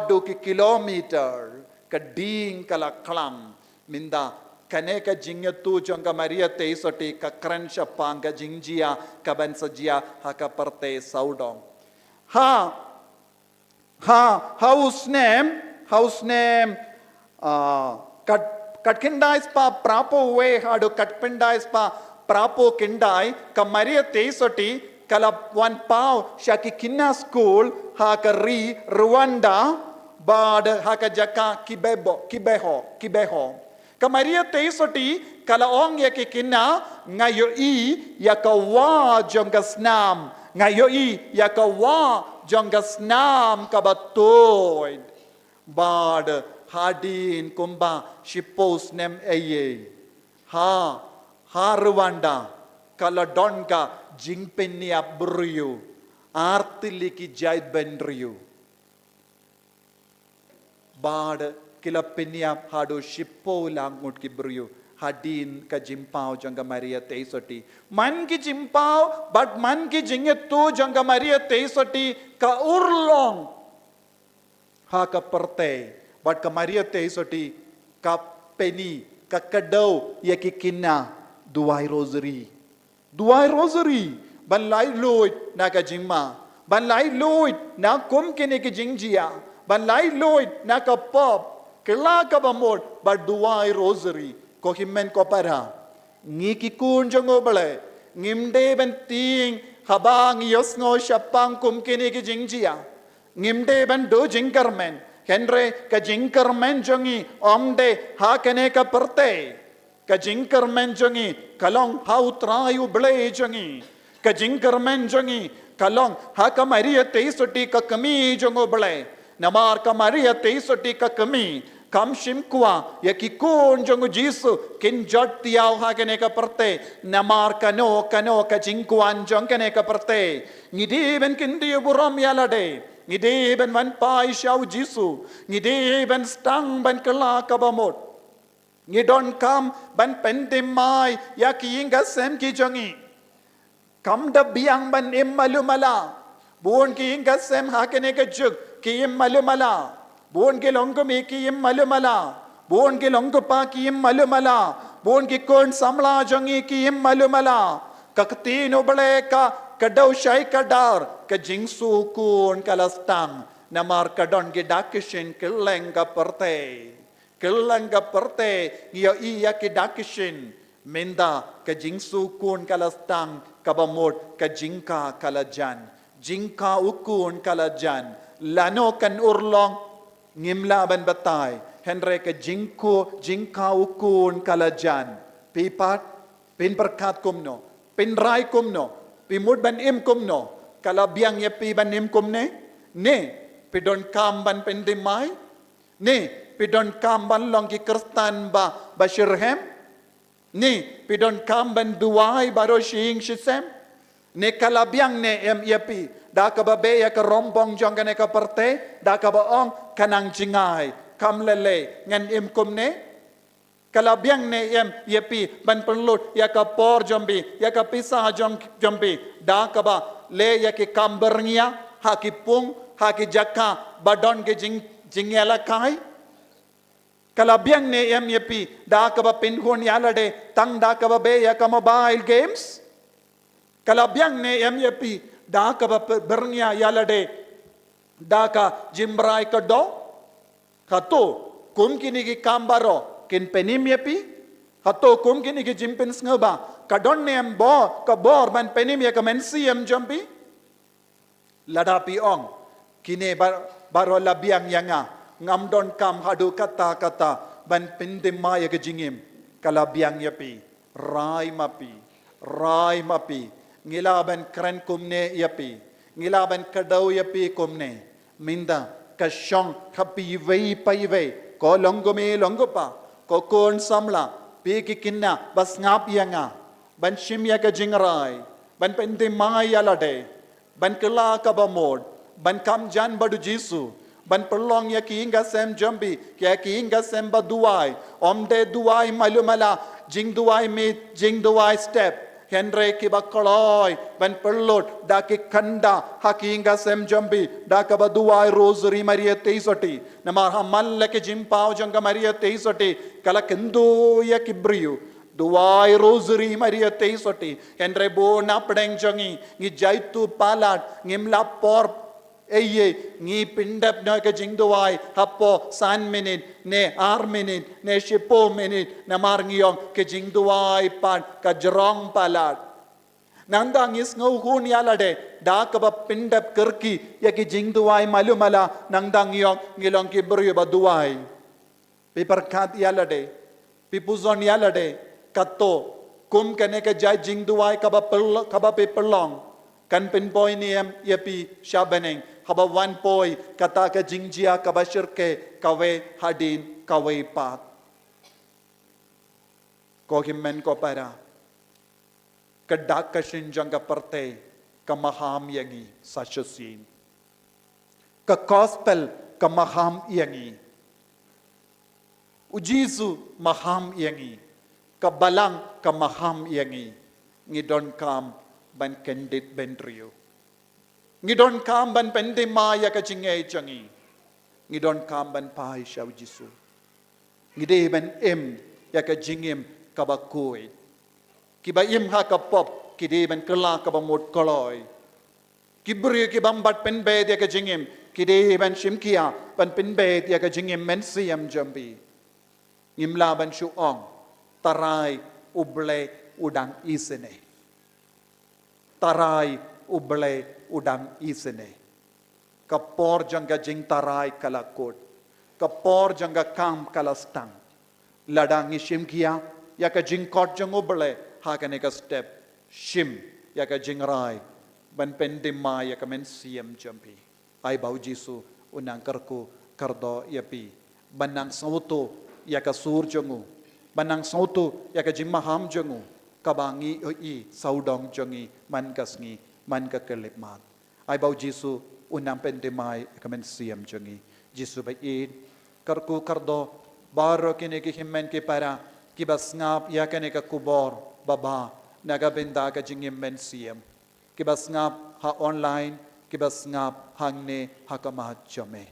do ki kilometer ka ding kala klang minda kane ka jingyatu jonga Maria Teisoti ka kran siya pangka jingjia ka bansajia ha ka parte saudong house name kat kindai spa prapo we hadu kat pindai spa prapo kindai ka Maria Teisoti kala one pau shaki kinna school ha ka Rwanda bad ha ka jaka kibeho ka Maria Teisoti kala ong ya ki kinna ngayo I ya ka wa jonga snam ngayo I ya ka wa jonga snam kabatoid bad hadin kumba shipos nem eye ha Rwanda kala donga jingpynbna brio artili ki jaid benrio bad kila penya hado shipo langut ki brio hadin ka jimpao jonga Maria Teisoti man ki jimpao but man ki jingetu jonga Maria Teisoti ka urlong ha ka perte but ka Maria Teisoti ka peni ka kadau ya ki kinna duai rosary ban lai loit na ka jingma ban lai loit na kum kene ki jingjia ban lai loit na ka pop kila ka bamot but duai rosary ko himmen ko para ngi ki kun jongo bale ngimde ben ting habang yosngo shapang kum kene ki jingjia ngimde ben do jingkarmen henre ka jingkarmen jongi omde ha kene ka perte ka jingkarmen jongi kalong ha utrayu ble jongi ka jingkarmen jongi kalong ha ka Maria Teisoti ka kami jongo bale namar ka Maria Teisoti ka kami kam shimkwa ya ki kun jongu jisu kin jot tiaw ha kene ka perte namar kano ka jingkwan jong kene ka perte ngidi ben kindi buram yalade ngidi ben man pai shau jisu ngidi ben stang ben kala kabamot ngidon kam ban pendimai ya ki inga sem ki jongi kam da biang ban immalumala buon ki inga sem ha kene ka juk ki immalumala buon ke longo me ki immalumala buon ke longo pa ki immalumala buon ki kon samla jongi ki immalumala kakti no bale ka kadau shai kadar ka jingsu kun kalastang namar kadon ge dakishin killenga perte ngiyo iya ki dakishin menda ka jingsu kun kalastang kabamot ka jingka kalajan jingka ukun kalajan lano kan urlong ngimla ban batay henre ka jingka ukun kalajan pipat pin berkat kumno pin rai kumno pimud ban im kumno kalabiang ya pi ban im kumne ne pidon kam ban pendimai ne pidon kam ban long ki kerstan ba shirhem ni pidon kam ban duai baro shing shisem ne kalabiang ne em yapi da ka ba be ya ka rombong jong ka ne ka parte da ka ba ong kanang jingai kam lele ngan im kumne kalabiang ne em yapi ban perlut ya ka por jombi ya ka pisa jombi da ka ba le ya ki kambernia hakipung haki jaka badon ke jingyala kai kalabiang ne em yapi da ka ba pinhon yalade tang da ka ba be ya ka mobile games kalabiang ne em yapi da ka ba bernia yalade Daka jimbrai kado. Kato kum kini ki kambaro kin penim yapi. Kato kum kini ki jimpin ngaba. Kadon nem bo kabor ban penim ya kamen siem jampi. Ladapi ong kini baro labiang yanga ngamdon kam hadu kata ban pindim maya ke jingim kalabiang yapi rai mapi ngilaban kren kumne yapi ngilaban kadau yapi kumne minda kasyong kapi vei ko longopa ko kon samla pi kikinna bas ngap yanga ban shimya ke jingrai ban pindim maya lade ban kela kabamod ban kam jan badu jisu ban perlong ya ki inga sem jambi ya ki inga sem baduai omde duai malumala jing duai mit jing duai step henre ki bakoloi ban perlot da ki kanda haki inga sem jambi da ka baduai rosary maria teisoti namar hamal ke jimpao janga maria teisoti kala kendo ya kibriu Duai rosary Maria teisoti henre bo na pedeng jangi ngi jaitu palat ngimla por eye ngi pindap na ka jing duai hapo san minute ne ar minute ne shipo minute na mar ngiyong ke jing duai pan ka jrong palat nanda ngis ngau hun yalade da ka ba pindap kerki ya ki jing duai malumala nanda ngiyong ngilong ki bru ba duai piperkat yalade pipuzon yalade kato kum kene ke jai jing duai kaba pe perlong kan pin boy niem yapi shabeneng haba one boy kata ke jingjia kaba shirke kawe hadin kawe pat ko himmen ko para kadak kashin janga parte kamaham yangi sashasin ka gospel kamaham yangi ujisu maham yangi kabalang kamaham yangi ngidon kam ban kendit bentriyo ngidon kam ban pendema ya ka jingay jangi ngidon kam ban pai shaw jisu ngide ban em ya ka jingim kabakoi kiba im ha ka pop kide ban kala kabamot koloy kibri kibambat penbed ya ka jingim kide ban shimkia ban penbed ya ka jingim mensiam jambi ngimla ban shuong tarai uble udang isene tarai uble udang isene kapor janga jing tarai kalakot kapor janga kam kalastang ladang ishim kia ya ka jing kot jang uble ha ka ne ka step shim ya ka jing rai ban pendima ya ka men siam jampi ai bau jisu unang karku kardo yapi banang sauto ya ka sur jangu banang sautu ya ka jingma ham jangu kabangi oi saudong jangi man kasngi man ka kelipmat ai bau jisu unam pendemai ka men siam jangi jisu bai id karku kardo baro kine ki himmen ki para ki basngap ya kane ka kubor baba naga benda ka jingim men siam ki basngap ha online ki basngap hangne ha ka ma jame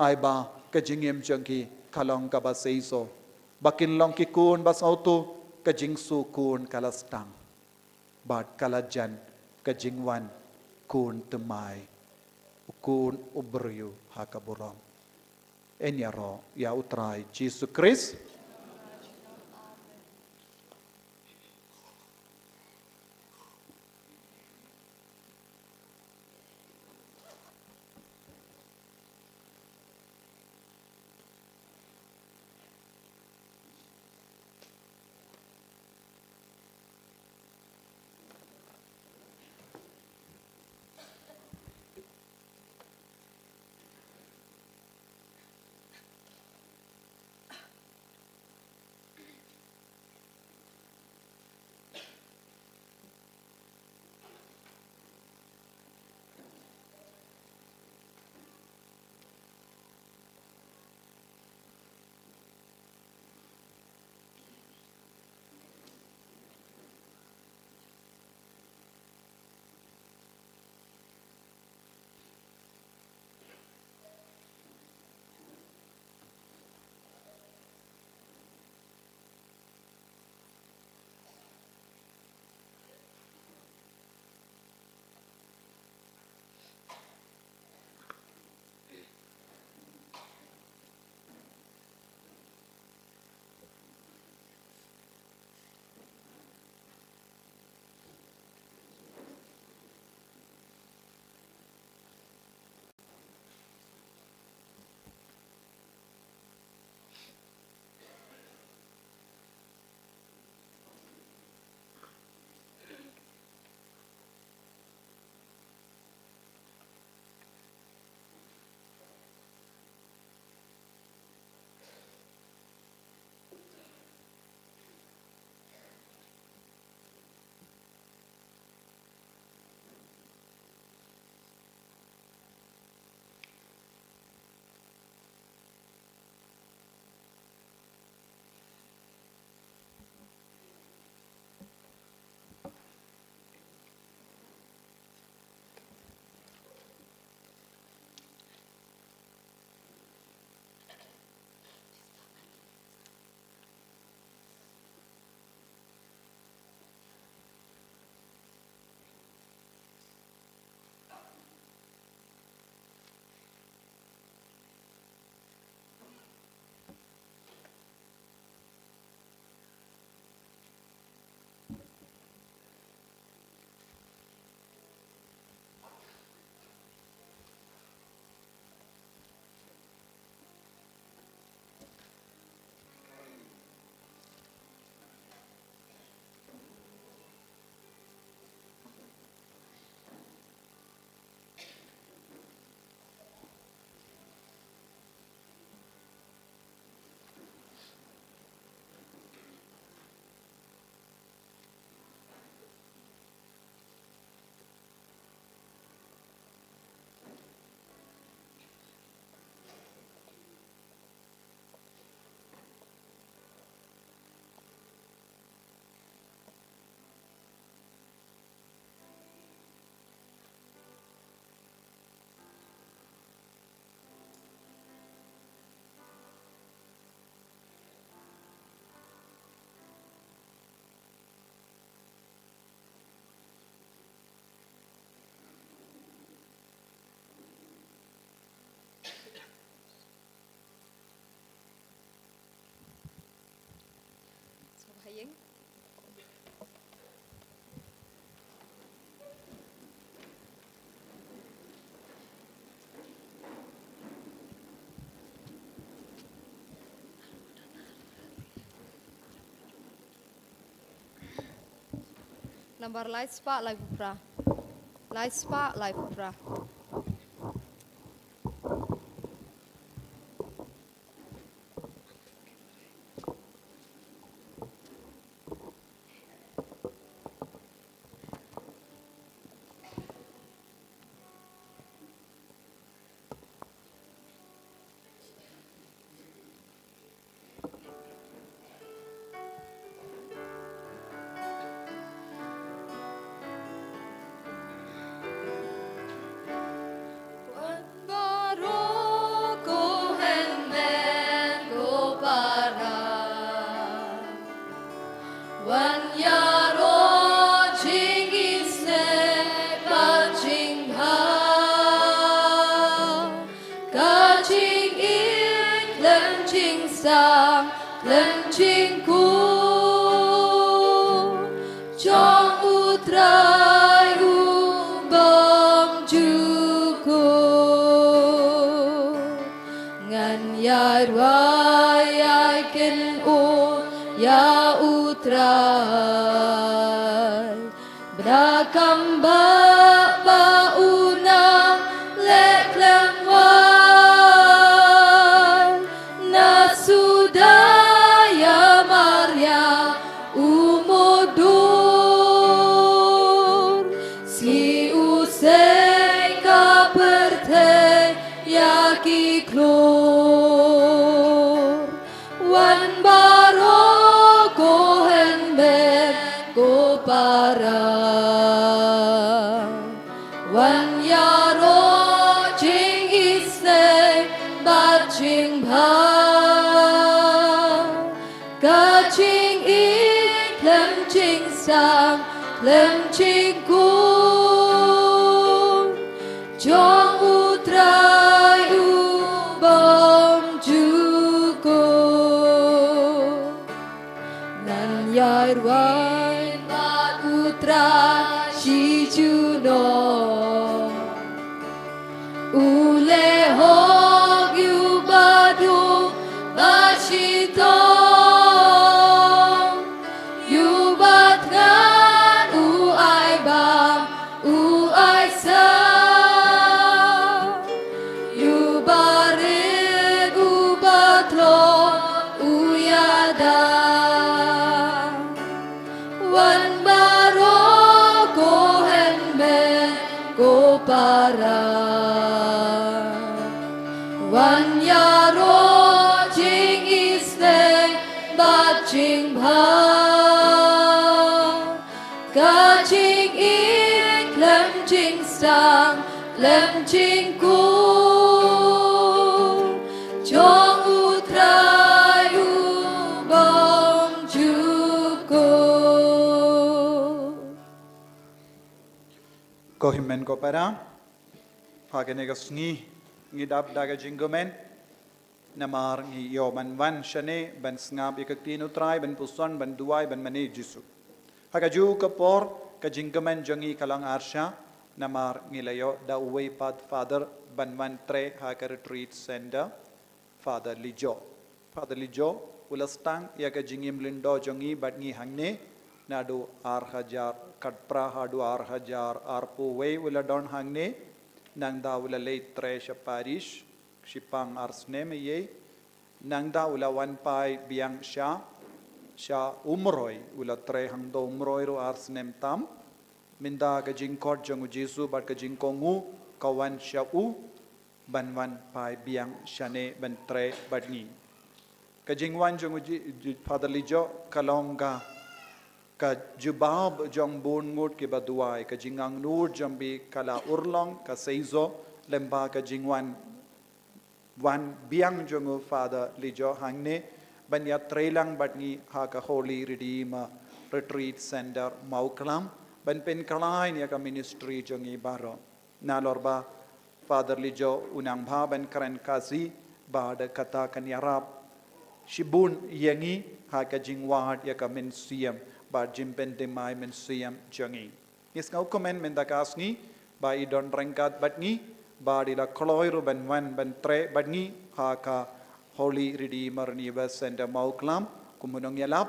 ai ba ka jingim jangi kalong ka ba seiso bakin long ki kun bas auto ka jingsu kun kalastang bat kalajan ka jingwan kun temai kun ubryu hakaburam enyaro ya utrai Jesus Christ Number leit spa live pra. Leit spa live pra. Kohimen ko para hagenega sngi ngidap daga jingomen namar ngi yoman van shane ban snga bikaktino trai ban puson ban duai ban mane jisu hagaju kapor ka jingomen jangi kalang arsha namar ngilayo da uwe pad father ban van tre haka retreat center father lijo ulastang ya ka jingim lindo jangi bat ngi hangne nadu arhajar kadpra hadu arhajar arpu way ula don hangne nangda ula leit tre parish shipang arsne me ye nangda ula wan pai biang sha umroi ula tre hangdo umroi ro arsnem tam minda ka jingkot jangu jesu bat ka jingkongu kawan sha u banwan pai biang shane ban tre badni ka jingwan jangu father lijo kalonga ka jubab jong bon ngut ke baduai ka jingang nur jambi kala urlong ka seizo lemba ka jingwan wan biang jongu father lijo hangne banya trailang batni ha ka holy redeemer retreat center Mawkhlam ban pen kalain ya ka ministry jongi baro nalorba father lijo unang bha ban kran kazi ba da kata kan yarap shibun yangi ha ka jingwat ya ka mensiam ba jingpynbna mensiam jangi is ngau komen mendakasni ba idon rengkat batni ba dila kloiru ban wan ban tre batni ha ka holy redeemer niwa center Mawkhlam kumunong yalap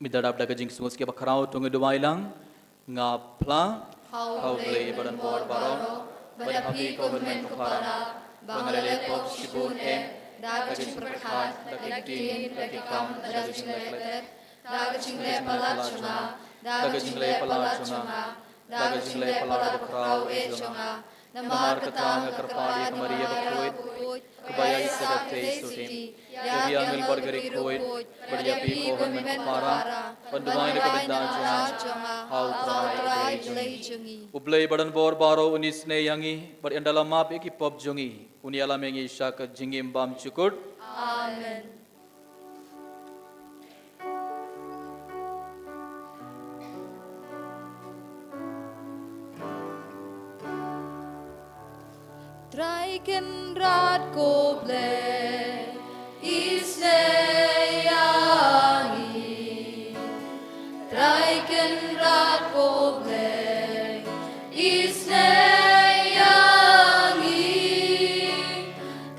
minta dap daga jing sungus kia bakarau tungu dua ilang ngapla hau play badan bor baro badapi ko men kepara bangalele pop sibun daga jing perkat daga tin daga kam daga jing leklet daga jing le palat chunga daga jing le palat chunga daga jing le palat bakarau chunga namar katang kerpadi kemaria bakuit kebayai sedate sutim jadi angil bergeri kuit berjapi kohon men kepara penduai ne kebenda chunga hau trai jungi ublei badan bor baro unis ne yangi berandala map iki pop jungi uni alam yangi syak jingim bam cukur Amen. Traiken rat koble isne yangi Traiken rat koble isne yangi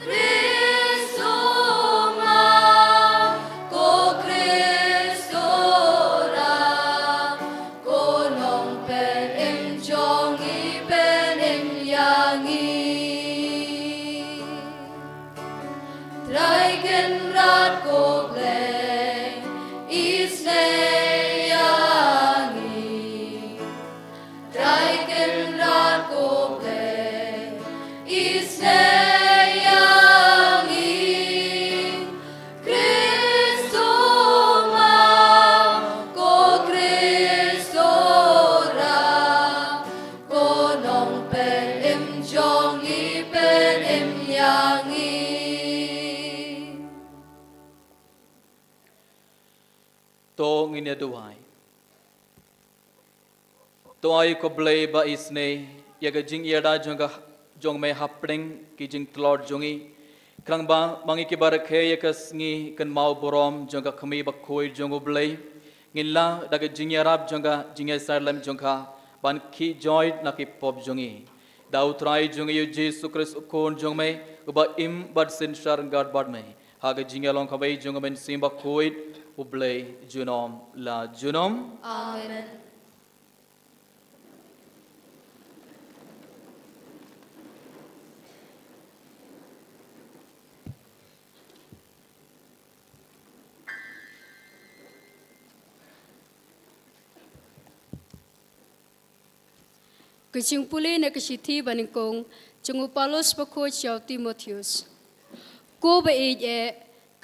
Kristo ma ko Kristo ra ko nong pen em jongi pen em yangi Traiken rat koble isne yangi Traiken rat koble isne yangi Kristo ma ko Kristo ra ko nong pen em jongi pen em yangi to nginya duai to ai ko blei ba isne yaga jing yada jonga jong me hapring ki jing tlord jongi krang ba mangi ki bar khe yakas ngi kan mau borom jonga khami ba khoi jongo blei ngilla daga jing yarab jonga jing sarlam jonga ban ki joy na ki pop jongi dau trai jongi yu jesu christ kon jong me uba im bad sin shar god bad me haga jing along khabai jonga men simba khoi ublei junom la junom Amen. Kecing pulih nak kesithi baningkong cungu Paulus pakoi ciao Timotheus. Ko ba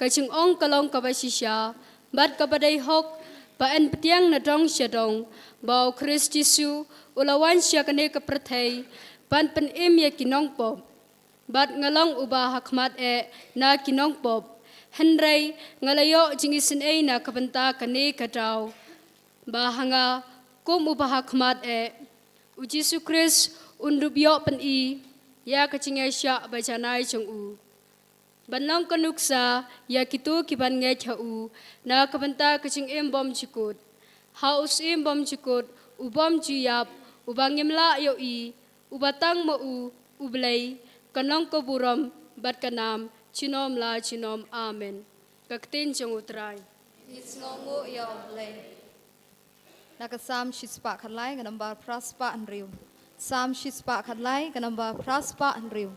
kecing ong kalong kabasisya bat kabadai hok ba en petiang na dong syadong bau Christ Jesu ulawan sya kane kaprathai ban pen im ya kinong pop bat ngalong uba hakmat na kinong pop henrai ngalayo jingisin na kabanta kane kadau ba hanga kum uba hakmat Jesu Christ undubyo pen ya kecing sya bajanai chung u Banlang kanuksa ya kitu kiban ngai chau na kabanta kecing bom cikut. Haus bom cikut ubom juyap ubangimla yo ubatang mo ublay kanong kaburam bat kanam chinom la chinom amen. Kaktin jong utray. Isngongo ya oblay Nakasam shispa khalai ganamba praspa anriu Sam shispa khalai ganamba praspa anriu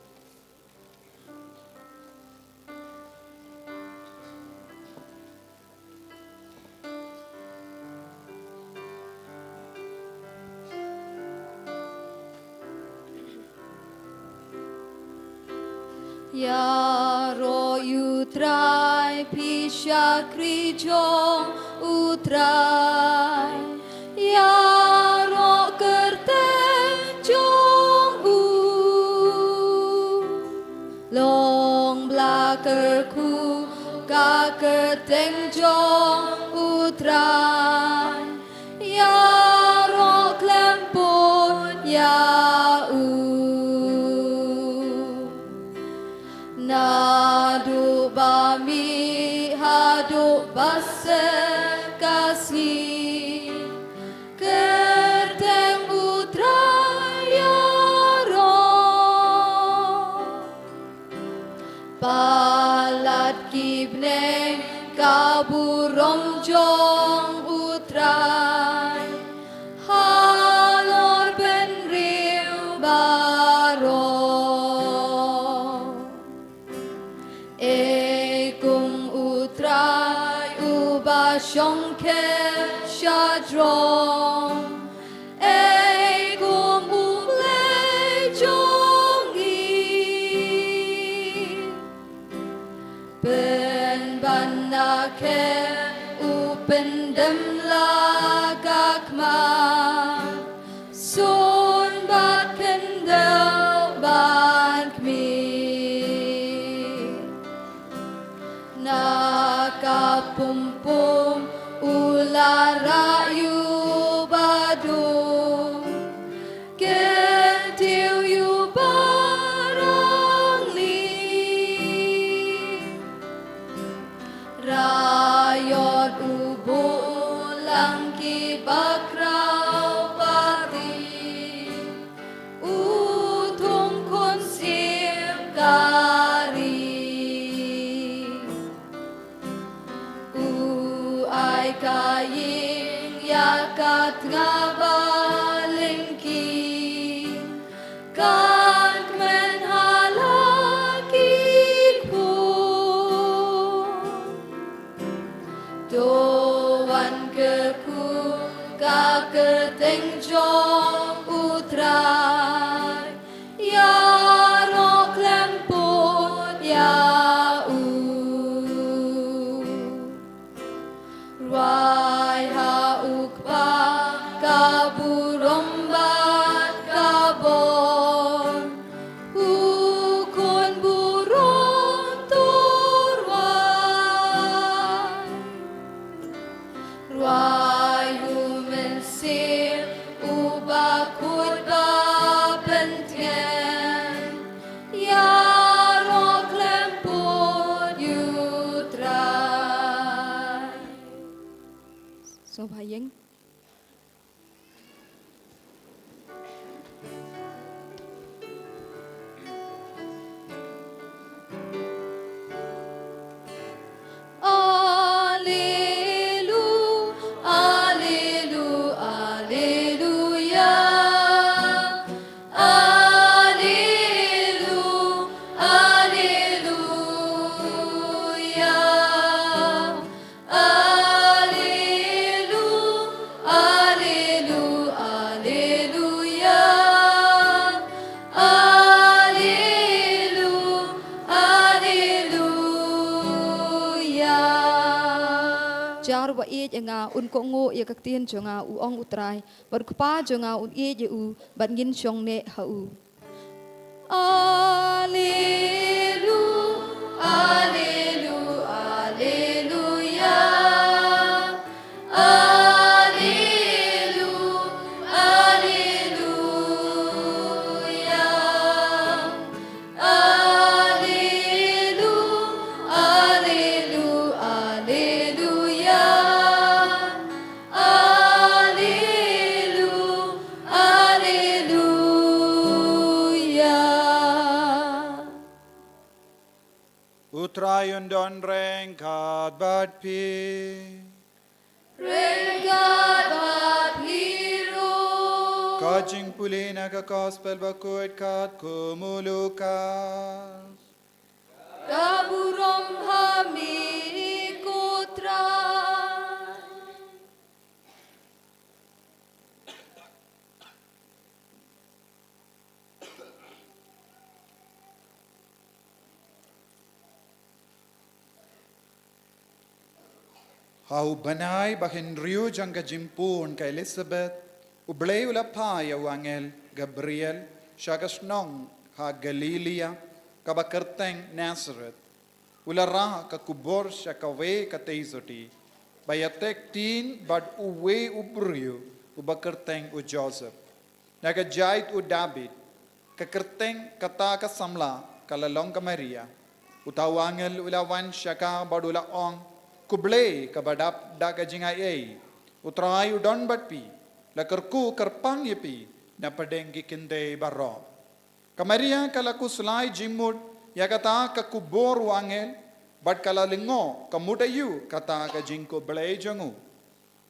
Ya ro utrai pisha krijo utrai Ya ro kerte jong u Long blakerku ka kerteng jong utrai Ya ro klempon ya Nadu bami hadu base kasih kerteng utraya roh palat kibne kaburom jong shong ke sha drong ai gom u le jong i ben ban na ke u ben dem la gak ma son bat ken del ban kmi Nakapumpum ulara yu badu Kentiu yu barang li Rayot ubu lang ki bakrau pati Utung kon sip kari ai kaying yakat nga balengki kan men halaki ko doan ke ku ka keteng jong utrai ya Mawkhlam pun ya Wai ha ukpa kaburombat kabon ukon burong turwai Ruai humensir ubakut bapentien ya Mawkhlam pun yutrai So Bhayeng. Alelu, alelu, aleluya. Alelu, aleluya. Alelu, alelu, aleluya. Alelu, aleluya. Jar wa e nga un ko ngo ya kak tien jonga u ong utrai bar kpa jonga un e je u ban ngin chong ne ha u Alelu, alelu, aleluya. Alelu, aleluya. Alelu, alelu, aleluya. Alelu, aleluya. Utrayon don reng kat bat pi. Rengkat bat hiro. Kajing pulina ka gospel bakut kat kumulukas. Kaburom hami ikutrai. Hau banai bahin riu jangka jimpun ka Elizabeth. Ublay ula pa ya wangel Gabriel. Shagas nong ha Galilea. Kabakerteng Nazareth. Ula ra ka kubor siya kawe ka teizoti. Bayatek tin bad uwe ubriu. Ubakerteng u Joseph. Nagajait u David. Kakerteng kata ka samla kalalong ka Maria. Utawangel ula wan siya ka badula ong. Kublay kabadap daga jingay ay. Utray udon batpi. Lakarku karpang yepi. Napadenggi kinde baro. Kamaria kalaku sulay jimud. Yagata kakubor wangel. Bat kalalingo kamudayu kata ka jingko blay jangu.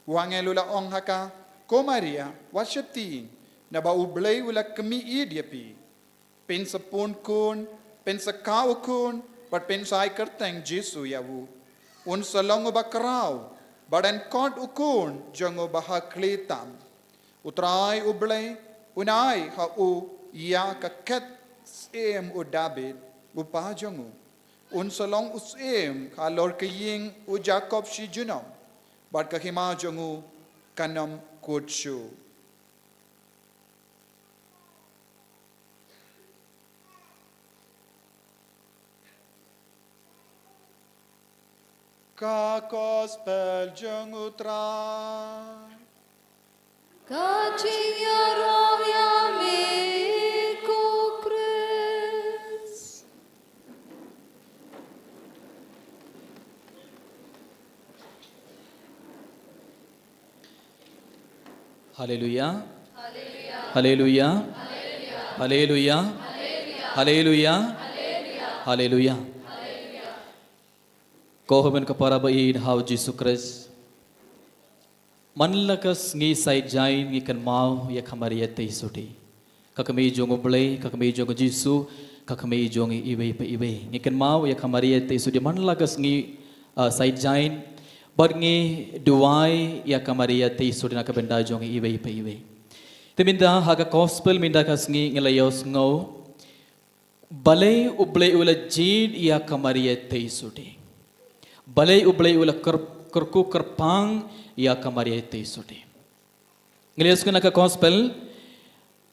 Wangel ula ong haka. Ko Maria wasyatin. Naba ublay ula kamiid yepi. Pensa pun kun. Pensa kau kun. Bat pensa ay kerteng Jesu yawu. Un salong bakraw, Badan kod ukun jango bahaklitam. Utrai ublay unai ha u ya kaket sem u David upa jango. Unsalong usim kalor kaying u Jacob si junam. Bad kahima jango kanam kutshu. Ka gospel jeng utra. Kaching yarov yami kukris. Hallelujah. Hallelujah. Hallelujah. Hallelujah. Hallelujah. Kohaban kapara bain hau Jesus Christ. Manlakas ngi sai jain ngi kan mau ya kamaria te soti. Kakami jongo blay, kakami jongo Jesus, kakami jongo ibe pe ibe. Ngi kan mau ya kamaria te soti manlakas ngi sai jain. Bar ngi duai ya kamaria te soti na kabenda jongo ibe pe ibe. Teminda haga gospel minda kas ngi ngelayos ngau. Balay ublay ula jid ya kamaria te soti. Balay ublay ula kerku kerpang ya kamaria te soti. Ngelias kuna ka gospel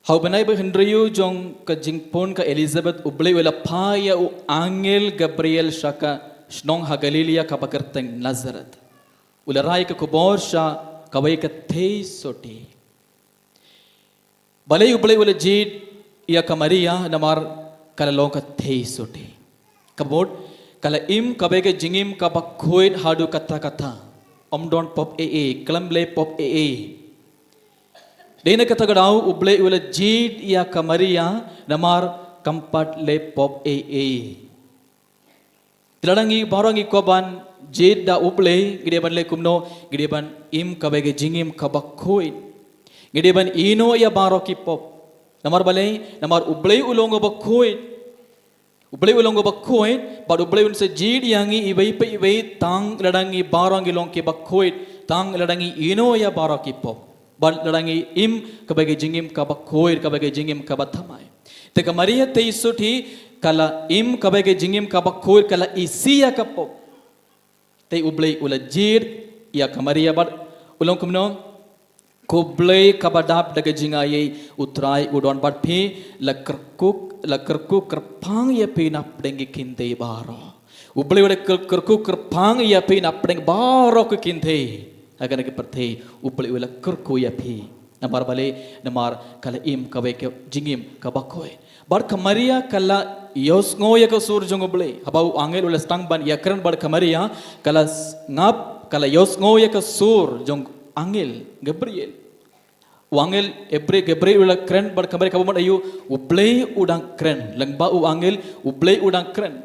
hau banai ba Henryu jong ka jingpon ka Elizabeth ublay ula pa ya u angel Gabriel shaka shnong ha Galilia ka bakarteng Nazareth. Ula rai ka kubor sha kawai ka te soti. Balay ublay ula jid ya kamaria namar kalalong ka te soti. Kabod kala im kabege jingim kabakhoid hadu kata kata omdon pop klamble pop dena kata gadau uble ula jid ya kamaria namar kampat le pop tiladangi barangi koban jid da uble gideban le kumno gideban im kabege jingim kabakhoid gideban ino ya baroki pop namar balai namar uble ulongo bakhoid Ublay ulang bakhoid, but ublay unsa jid yangi ibay pa ibay tang ladangi barang ilong ke bakhoid, tang ladangi ino ya baraki pop, but ladangi im kabagi jingim kabakhoid kabagi jingim kabathamay. Teka Maria te isuti kala im kabagi jingim kabakhoid kala isiya kapop. Te ublay ula jid ya kamaria but ulang kumno kublay kabadap daga jingayay utray udon but pi lakerku kerpang ya pe napdengi kinte baro. Ublay wala kerku kerpang ya pe napdeng baro ke kinte. Agar ke perthe ublay wala kerku ya pe. Namar bale namar kala im kabe ke jingim kabakoy. Bar kamaria kala yosngo ya ka sur jong ublay. Habau angel wala stang ban ya keren bar kamaria kala ngap kala yosngo ya ka sur jong angel Gabriel. Wangel Gabriel ula keren bar kamari kabumat ayu ublay udang keren langba u angel ublay udang keren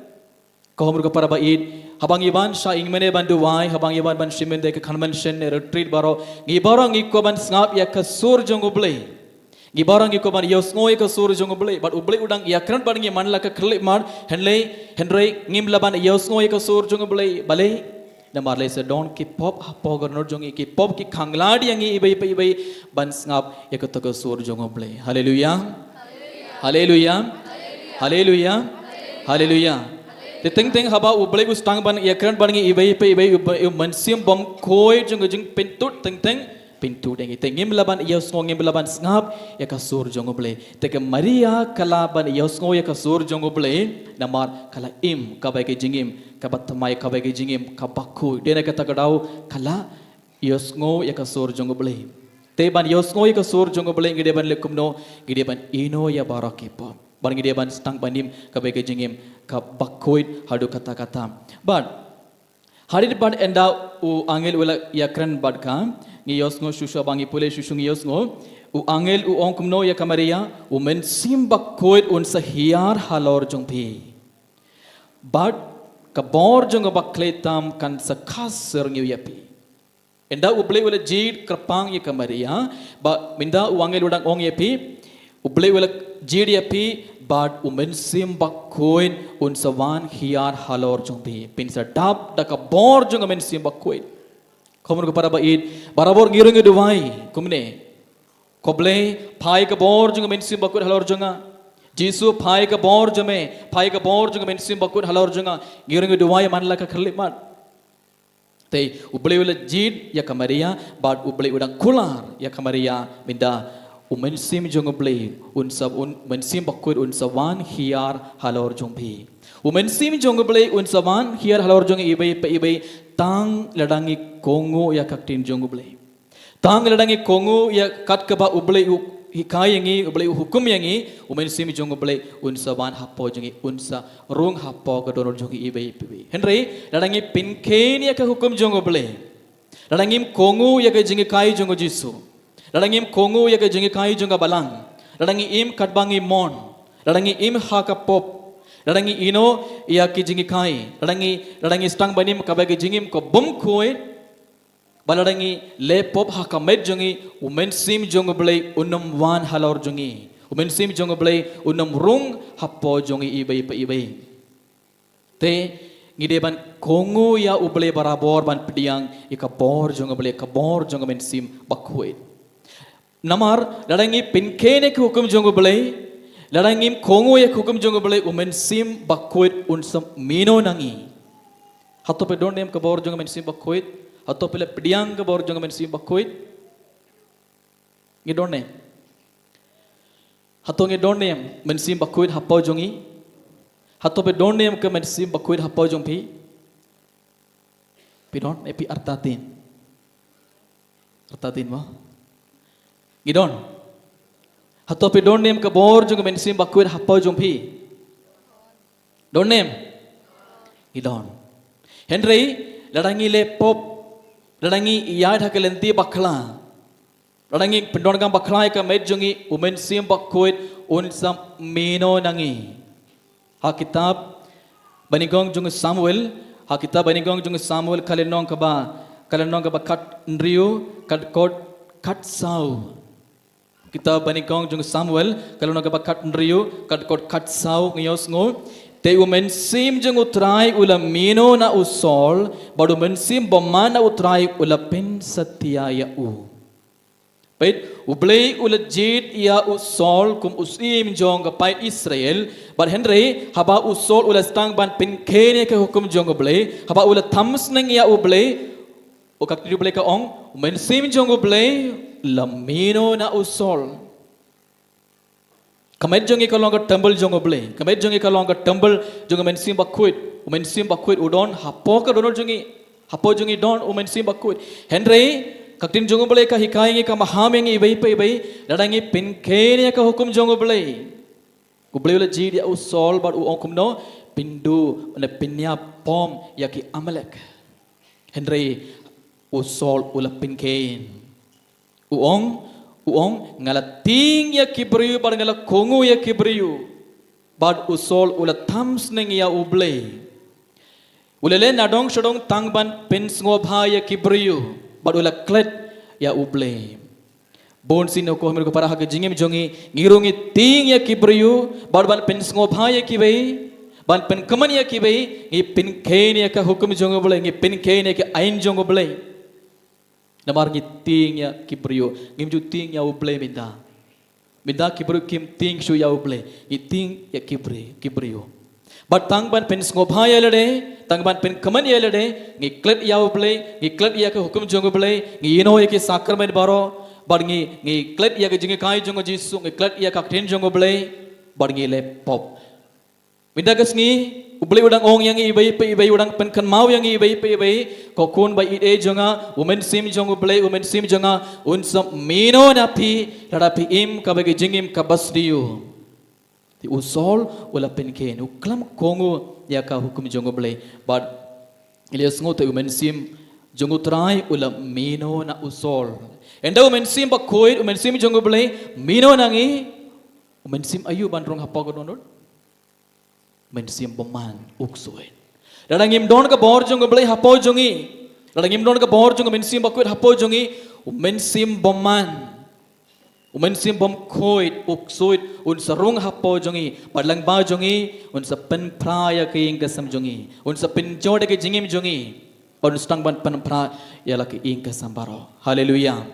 kau mereka para baid habang iban sha ingmene bandu wai habang iban ban shimende ke convention retreat baro ngibarang ikoban ngap ya kasur jong ublay ngibarang ikoban yosngo ya kasur jong ublay but ublay udang ya keren bar ngi manla ka khlip mar henlei ngimlaban yosngo ya kasur jong ublay balai namar le se don ki pop pogar nor jongi ki pop ki khangladi yangi ibai bans ngap ekotaka sur jongo play hallelujah hallelujah hallelujah hallelujah the ting haba ublay ustang ban yakran ban ngi ibai mansim bom koi jong pentut ting pintu dengi tengim laban yosngo ngim laban ngap ekasur jongo play teke Maria kalaban yosngo ekasur jongo play namar kala im kabai ke jingim kabatmai kabai ke jingim kabakku dena kata gadau kala yosngo ekasur jongo play te ban yosngo ekasur jongo play ngide ban lekumno ngide ban ino ya barakipo ban ngide ban stang banim kabai ke jingim kabakku hadu kata but hari ban enda u angel wala yakran bad ka ngi yosngo shusha bangi pule shushu ngi yosngo u angel u onkumno ya kamaria u men simba koit un sa hiar halor jongpi but kabor jong bakletam kan sa khasser ngi yapi enda u ble wala jid krapang ya kamaria ba minda u angel udang ong yapi u ble wala jid yapi but u men simba koit un sa wan hiar halor jongpi pin sa dab da kabor jong men simba koit Komun ko para bait barabor ngirung duwai kumne koble phai ka bor jung mensim bakut halor junga Jisu phai ka bor jung mensim bakut halor junga ngirung duwai manla ka khlimat te ublei ula jid ya kamaria bad ublei udang kular ya kamaria minda mensim jung ublei unsab mensim bakut unsawan hiar halor jung bhi mensim jung ublei unsawan hiar halor jung ibai tang ladangi kongo ya kaktin jong ublei tang ladangi kongo ya kat kaba ublei hikai yangi ublei hukum yangi umen simi jong ublei unsa wan hapo jongi unsa rung hapo ka donor jongi ibai pibi henry ladangi pinken ya ka hukum jong ublei ladangim kongo ya ka jingi kai jong jisu ladangim kongo ya ka jingi kai jong balang ladangi im katbangi mon ladangi im ha ka pop ladangi ino ya ki jingi kai ladangi stang banim ka bagi jingim ko bom koi baladangi le pop ha ka med jongi umen sim jong blei unum wan halor jongi umen sim jong blei unum rung hapo jongi ibai pa ibai te ngide ban kongu ya ublei barabor ban pediang ika bor jong blei ka bor jong men sim bakhoi namar ladangi pinkene ku hukum jong blei Ladangim kongo ya hukum jong boleh umen sim bakuit unsam mino nangi. Hato pe don nem ke bawar jong men sim bakuit, hato pe le pediang ke bawar jong men sim bakuit. Ngi don nem. Hato ngi don nem men sim bakuit hapau jongi. Hato pe don nem ke men sim bakuit hapau jong pi. Pi don epi artatin. Artatin ma. Ngi don. Hato pe don nem ke bor jong men sim bakuit hapau jong pi. Don nem. Idon. Henry ladangi le pop ladangi iya dah kelenti bakla. Ladangi pendon gam bakla ka med jongi umen sim bakuit unsam mino nangi. Ha kitab banigong jong Samuel, ha kitab banigong jong Samuel kalenong ka ba kat nriu kat kod kat sau. Kita banigong jong Samuel kalau nak bakat nriu kat kot kat sau ngiyos ngo te umen sim jong utrai ula mino na usol badu men sim bomana utrai ula pen setia ya u pait ublei ula jid ya usol kum usim jong pai Israel bad Henry haba usol ula stang ban pen kene ke hukum jong ublei haba ula thams neng ya ublei o kak tu ublei ka ong men sim jong ublei lamino na usol kamet jongi kalonga tumble jong oble kamet jongi kalonga tumble jong men sim bakuit udon hapo ka donor jongi don umen sim bakuit Henry kaktin jong oble ka hikai ka mahameng ibai ladangi pinkene ka hukum jong oble la ji dia usol bad u ongkum no pindu na pinya pom yaki amalek Henry usol ula pinken Uong ngala ting ya kibriu bar ngala kongu ya kibriu bad usol ula thams neng ya ublei ulele nadong shodong tangban pens ngobha ya kibriu bad ula klet ya ublei bon sino ko mer ko para ha jingem jongi ngirungi ting ya kibriu bad ban pens ngobha ya kibei ban pen kaman ya kibei ngi pin kene ya ka hukum jong ublei ngi pin kene ya ain jong ublei namar ngi ting ya kibriu ngim ju ting ya ublei minda kibriu kim ting shu ya ublei ngi ting ya kibriu but tang ban pen ngobha ya lede tang ban pen kaman ya lede ngi klet ya ublei ngi klet ya ka hukum jong ublei ngi ino ya ki sakramen baro bar ngi klet ya ka jingi kai jong jisu ngi klet ya ka ten jong ublei bar ngi le pop minda gas ngi ublei udang ong yang ibai udang pen kan mau yang ibai kokun bai ide jonga women sim jong ublei women sim jonga unsam mino napi ladapi im kabagi jingim kabasdiu ti usol wala penken uklam kongu ya ka hukum jong ublei bad ilias ngote women sim jong utrai ula mino na usol enda women sim bakoit women sim jong ublei mino nangi women sim ayu bandrong hapagodon men sim boman uksoin ladangim don ka bor jong blei hapo jongi ladangim don ka bor jong men sim bakuit hapo jongi men sim boman men sim bom khoit uksoit un sarung hapo jongi padlang ba jongi un sa pen praya king kasam jongi un sa pen jode ke jingim jongi on stang ban panpra ya laki ing ke sambaro. Haleluya.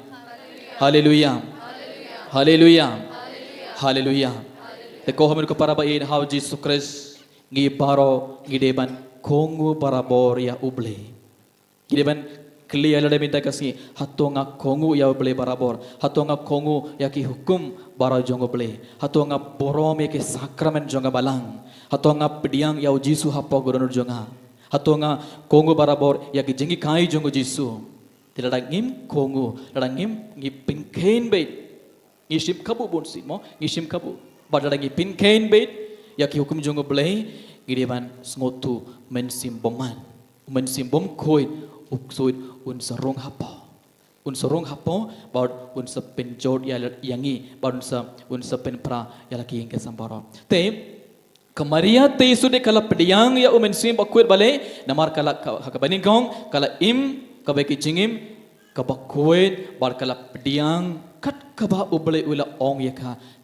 Haleluya. Haleluya. Haleluya. Te ko hamen ko para ba in how Jesus Christ ngi baro ngi deban kongu para bor ya uble. Ngi deban clear lada minta kasi hatonga kongu ya uble para bor. Hatonga kongu ya ki hukum bara jongo ble. Hatonga borom ya ki sakramen jonga balang. Hatonga pediang ya Jesus hapo goronor jonga. Hatonga kongu para bor ya ki jengi kai jongo Jesus. Tidak ngim kongu, tidak ngim ngi pinkain bait. Ngi shim kabu bonsi mo, ngi shim kabu. Badada ngi pinkain bait ya ki hukum jongo ble. Ngi deban ngotu mensim boman. Mensim bom koi uksuit un sarong hapo baud un sa penjod ya yangi baud un sa penpra ya laki yang kesambaro te kamaria te sude kala pediang ya umen sim bakuit bale namar kala kabaning gong kala im kabeki jingim kabakuit bar kala pediang kat kaba ubale ula ong ya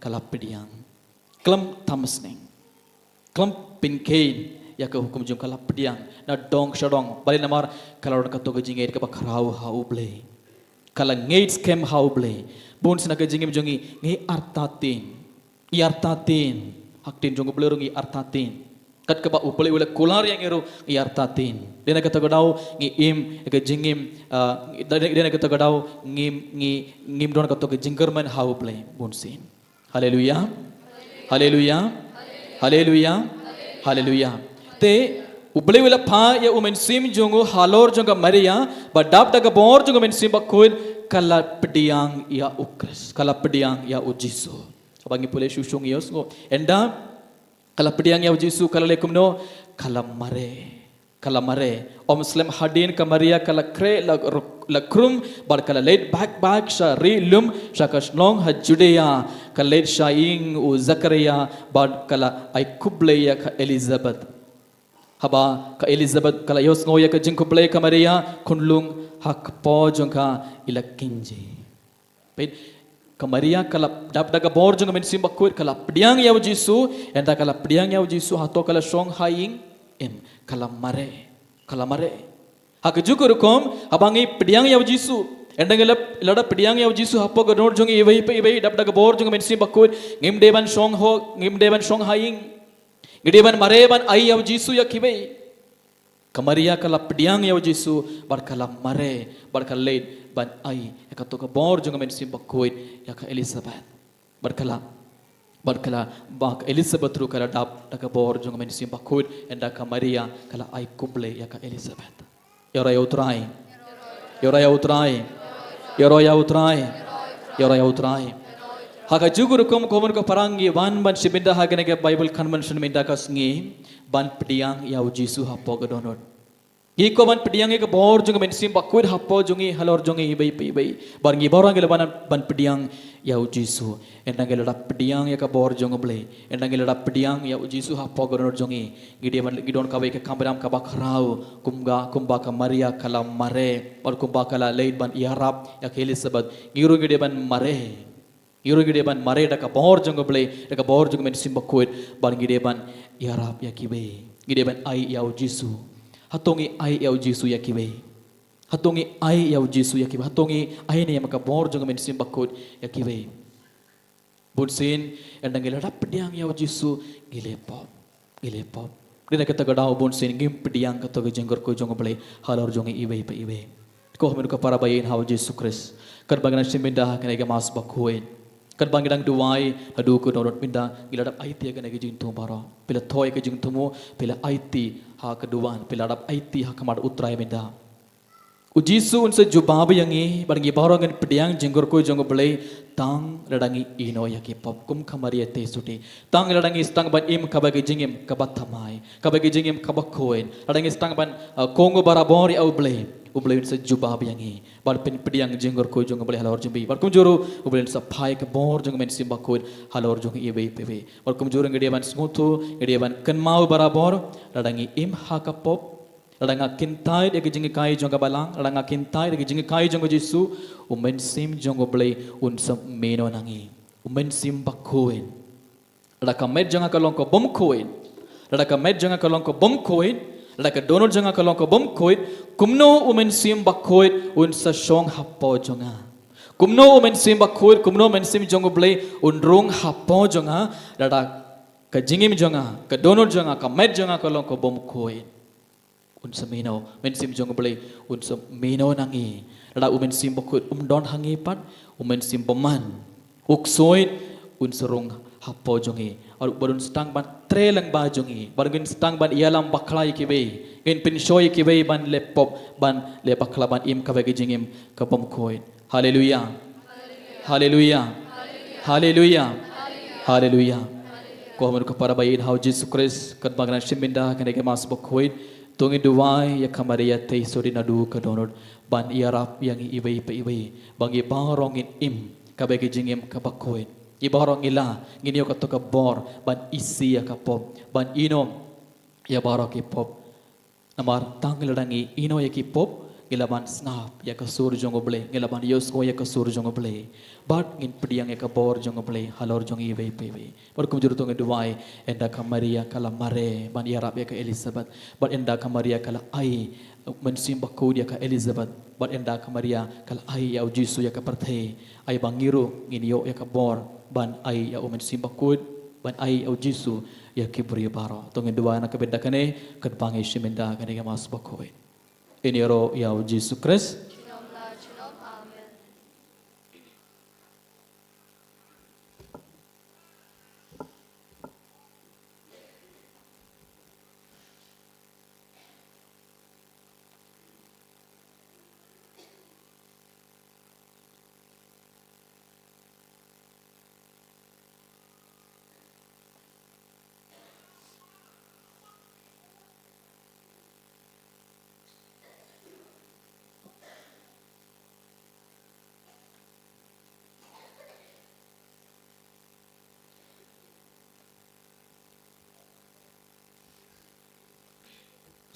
kala pediang klam tamasning klam pinkain ya ke hukum jum kala pediang na dong shadong bali namar kala ron kato gajingai ka bakrau hauble kala ngait scam hauble bon sina gajingim jongi ngi artatin haktin jong ble ngi artatin kat ka ba uble ule kular yang ero ngi artatin dena kata gadau ngi im gajingim dena kata gadau ngim don kato gajingkerman hauble bon sin haleluya haleluya haleluya haleluya te uble wala pha ya umen sim jongo halor jonga maria ba dab daga bor jonga men sim bakuin kala pediang ya ukres kala pediang ya ujisu abangi pole susung yos go enda kala pediang ya ujisu kala lekum no kala mare om muslim hadin ka maria kala kre la krum bar kala leit back sha rilum sha kasnong ha judea kala leit shaing u zakaria bar kala ay kuble ya ka elizabeth haba ka Elizabeth kala yos ngoya ka jingko play ka Maria kunlung hak po jongka ila kinje pet ka Maria kala daga bor jonga men simba kuit kala pediang ya Jesu enda kala pediang ya Jesu hato kala song haing em kala mare hak jukur kom abangi pediang ya Jesu enda ngala lada pediang ya Jesu hapo ga nor jongi ibai daga bor jonga men simba kuit ngim deban song haing Gideban mareban ai ya Jesu ya kibai. Kamaria kala pediang ya Jesu bar kala mare bar kala leit ban ai ya kato ka bor jonga men sim bakuit ya ka Elizabeth. Bar kala bak Elizabeth ru kala dap daga bor jonga men sim bakuit enda ka Maria kala ai kuble ya ka Elizabeth. Ya raya utrai. Haka jugur kom komen ko parangi ban sibinda hagane ke Bible convention minda kasngi ban pediang ya Jesu hapo godonor. Iko ban pediang ke bor jung men sim bakuid hapo jungi halor jungi ibai barngi borang gele ban pediang ya Jesu endang gele da pediang ya ka bor jung ble endang gele da pediang ya Jesu hapo godonor jungi gidon ka ke kamram ka bakrau kumba ka Maria kala mare bar kumba kala leit ban yarab ya ke Elizabeth giru gide ban mare Yurugideban mare daka bor jongo ble daka bor jongo men simba kuit ban gideban yarab ya kibe gideban ai ya Jesu hatongi ai ya Jesu ya kibe hatongi ai ya Jesu ya kibe hatongi ai ne maka bor jongo men simba kuit ya kibe bunsin endang gela dap pediang ya Jesu gilepop dina kata gadau bunsin ngim pediang kata gejengor ko jongo ble halor jongi ibe ko hamen ko para bayin ha Jesu Christ kan bangana siminda kana ga mas bakuin kan bangidang duwai adu ko dorot minda giladap aiti ga nagi jing tumbaro pila thoi ga jing tumu pila aiti ha keduan pila dap aiti ha kamad utrai minda ujisu unse jubab yangi barngi barongan pediang jengor ko jongo belai tang ladangi ino yaki pop kum kamaria te suti tang ladangi stang ban im kabagi jingim kabathamai kabagi jingim kabakoin ladangi stang ban kongo barabori au belai ublay sa jubab yangi bar pediang jengor ko jongo belai halor jumbi bar kum juru ublay sa phai ke bor jongo men simba ko halor jongo ibe pebe bar kum juru ngedi ban smutu ngedi ban kenmau barabor ladangi im hakapop ladanga kintai de jingi kai jonga balang ladanga kintai de jingi kai jongo Jesu umen sim jongo blay unsam meno nangi umen sim bakoin ladaka med jonga kalong ko bom koin ladaka med jonga kalong ko bom koin Laka donor janga kalong ko bom koit kumno umen sim bakoit un sa shong hapo jonga. Kumno umen sim bakoit kumno men sim jongo blay un rong hapo jonga dada ka jingim jonga ka donor jonga ka met jonga kalong ko bom koit un sa mino men sim jongo blay un sa mino nangi dada umen sim bakoit don hangi pat umen sim boman uksoit un sa rong hapo jongi or barun stang ban trelang ba jongi barun stang ban ialam baklai kibe gen pinshoy kibe ban lepop ban le bakla ban im kabe jingim ka bom koit. Hallelujah. Hallelujah. Hallelujah. Hallelujah. Ko hamun ko para bayin how Jesus Christ kat bagna shiminda kan ke mas bokhoid tungi duwai ya kamaria te sori nadu ka donor ban iarap yang ibai pa ibai bangi barongin im kabe jingim ka bakhoid ibarong ila nginyo ka to ka bor ban isi ya ka pop ban ino ya barok ki pop namar tangladangi ino ya ki pop gilaban snap ya ka sur jong oble gilaban yosko ya ka sur jong oble but ngin pediang ya ka bor jong oble halor jong iwe pewe bar kum juru tong duwai enda ka Maria kala mare ban yarab ya ka Elizabeth but enda ka Maria kala ai mensim bakau dia ka Elizabeth but enda ka Maria kala ai ya jisu ya ka parthe ai bangiru ngin yo ya ka bor ban ai ya mensim bakau ban ai ya jisu ya kibri baro tong duwai na ka benda kane kat bangai shimenda kane ka mas bakau ini roh ya Jesus Christ.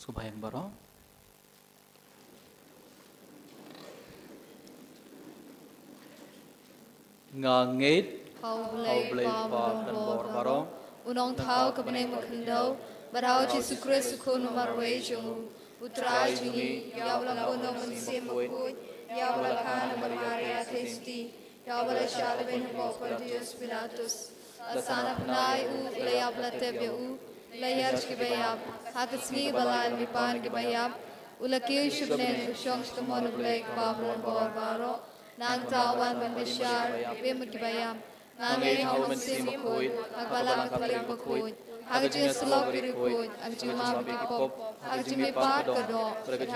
Bayang baro ngangit hau blei pa dan bor baro unong thau ka bnei makhndo barau Jesu Christ ko no marwe jong utrai jungi yawla ko no mansim ko yawla kana Maria testi yawla shal ben bo por Dios Pilatus asana pnai u layabla tebe u layar ki bayab hakasni balal mi pan ki bayab ulaki shubne shong stomon blek babron bor baro nang tawan ban bishar bem ki bayab nangai hau mansim ko agbalang talik ko agji slok ki ko agji ma bi pop agji mi pat ka do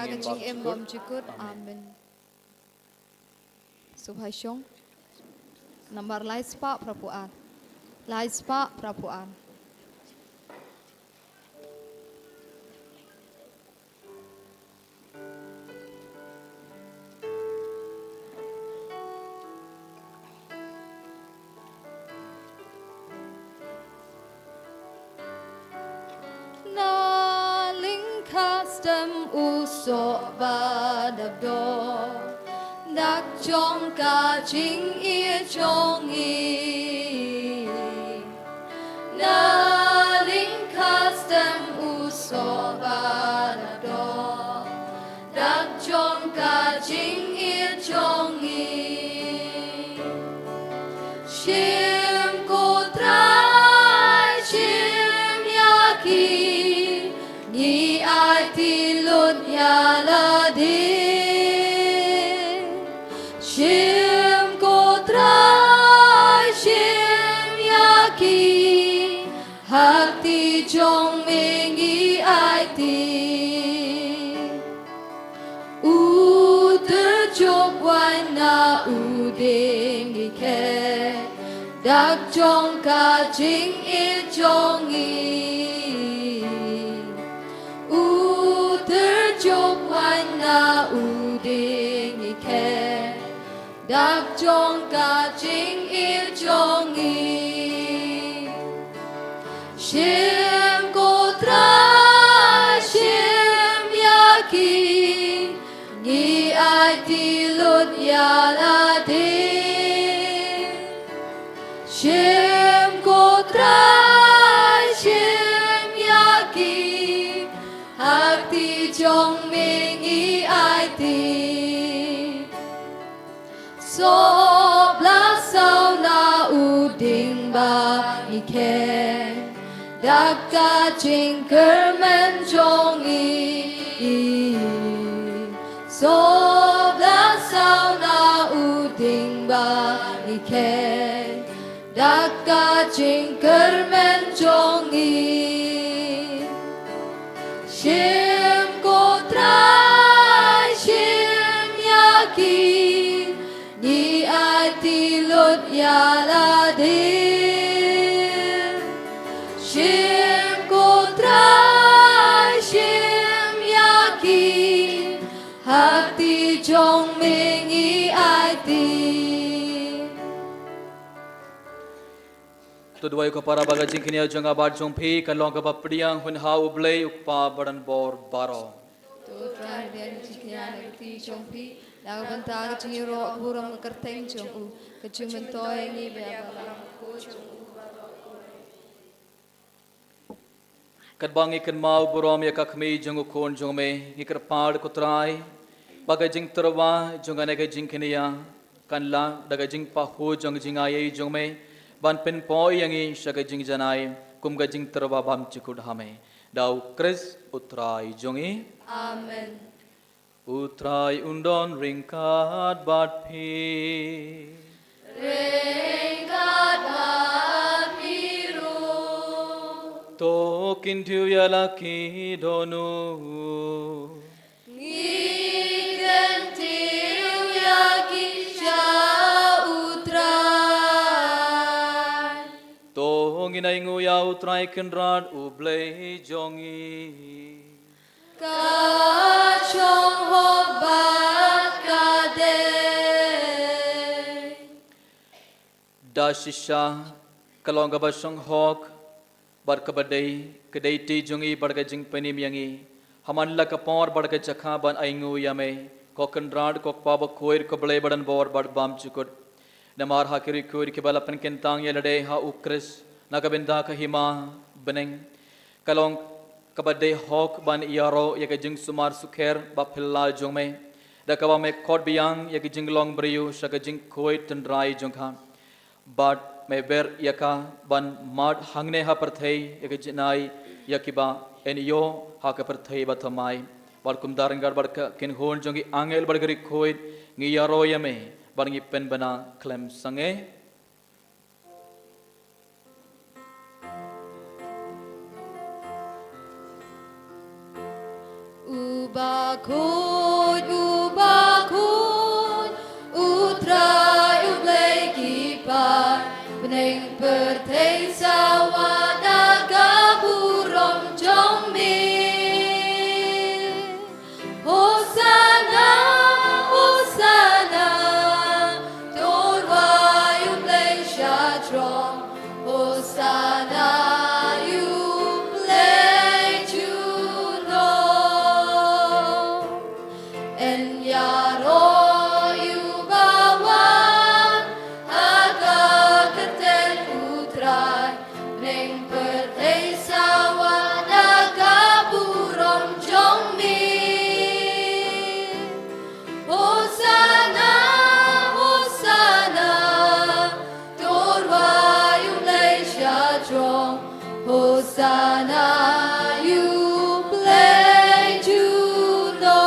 agji em bom jikut amen subhai shong nomor lai spa prapuan so ba đập đô đắc trong cả chính ý trong ý na linh custom u so ba đập đô đắc trong cả chính ý trong ý chim cô trai chim ya ki ni ai ti lut ya la di chim cô trai chim ya ki hak ti trong mình nghĩ ai ti u tư chúc quan na u đêm đi khe đặc trong cả chính ý trong ý u tư chúc quan na u đêm đi khe đặc trong cả chính ý trong ý chim cô trai chim ya ki nghĩ ai thì lút ya la đi chim cô trai chim ya ki hak iken Daka jingkermen jongi Sobla sauna uding ba iken Daka jingkermen jongi Shim kotrai shim yaki Ni ati lut yaladir Shim kotrai shim yaki Hati jong mingi ati Tudway ko para baga jingkinia jong abad jong pi kalong ka papriang hun ha ublay ukpa badan bor baro. Tutrai dan jingkinia nagti jong pi Nagabanta ka jingiro buram kerteng jong u Kajung mentoy ni beabalang ko jong u Kadbangi kan mau burom ya kakmi jong ukon jong me ngikar pad kutrai baga jing terwa jong anega jingkinia kan la daga jing pahu jong jingayai jong me ban pen poi yangi shaga jing janai kum ga jing terwa bam chikud hame dau kris utrai jongi Amen utrai undon ringkat bat pi Ringkat bapiru to kintu yalaki donu Ngiken tiu yaki sya utrai to nginai nguya utrai kenrad ublay jongi Kachong hobat kadeh dashisha kalong gabasong hok bar kabadai kedai ti jongi barga jing penim yangi haman la kapor barga chakha ban aingu yame kokan rad kok paba koir koble badan bor bad bam chukut namar hakiri koir ke balapan kentang yelade ha ukris nakabinda ka hima beneng kalong kabadai hok ban iaro yaga jing sumar sukher ba philla jongme dakawa me khod biang yaga jing long briu shaga jing koi tendrai jongkha but me ber yaka ban mad hangne ha parthei yaga jinai yakiba enyo ha ka parthei bathamai bar kumdarangar barka kin hon jongi angel bargari khoi ngiyaro yame barngi pen bana klem sange Ubakut, utrai ublay kipar Beneng pertei sawat nagaburom jongmin Hosana, Hosana Torwai ublay syadrom Hosana ublay juno En yaro yubawan Aga keten utrai Neng pertei sawan Aga burom jongmin Hosana, Hosana Torwai ublay syadrom Hosana ublay juno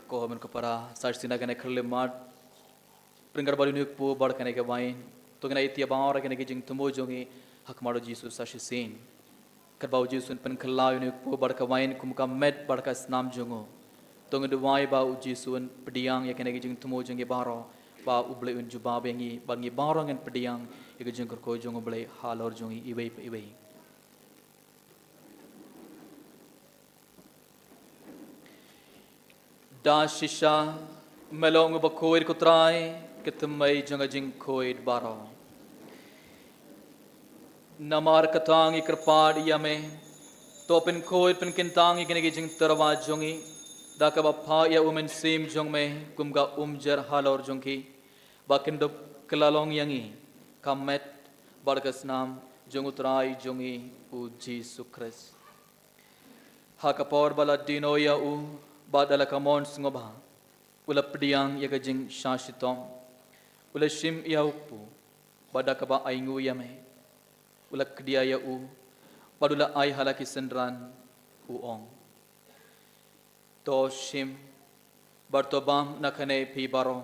ko men ko para sar sina kane khrle mat pringar bali nuk pu bar kane ke wain to gna itia baor kane ke jing tumo jongi hak maro jisu sashi sin karbau jisu pen khla nuk pu bar ka wain kum ka met bar ka snam jongo to ngdu wai ba u jisu pediang ya kane ke jing tumo jongi baro ba uble un juba bengi bangi baro ngen pediang ya ke jing ko jongo ble halor jongi iwei da shisha melong ba koir kutrai ketumai janga jing koid baro namar katang ikrpad yame topin koid pen kintang ikene jing terwa jongi da ka ba pha ya umen sim jong me kumga umjer halor jongki bakindo klalong yangi kamet bargas nam jongutrai jongi u Jesus Christ hakapor bala dino ya u badala kamon sngoba ulap diang yaga jing shashitom ula shim ia upu bada kaba aingu yame ula kedia ya u badula ai halaki sendran uong to shim bartobam nakane pi baro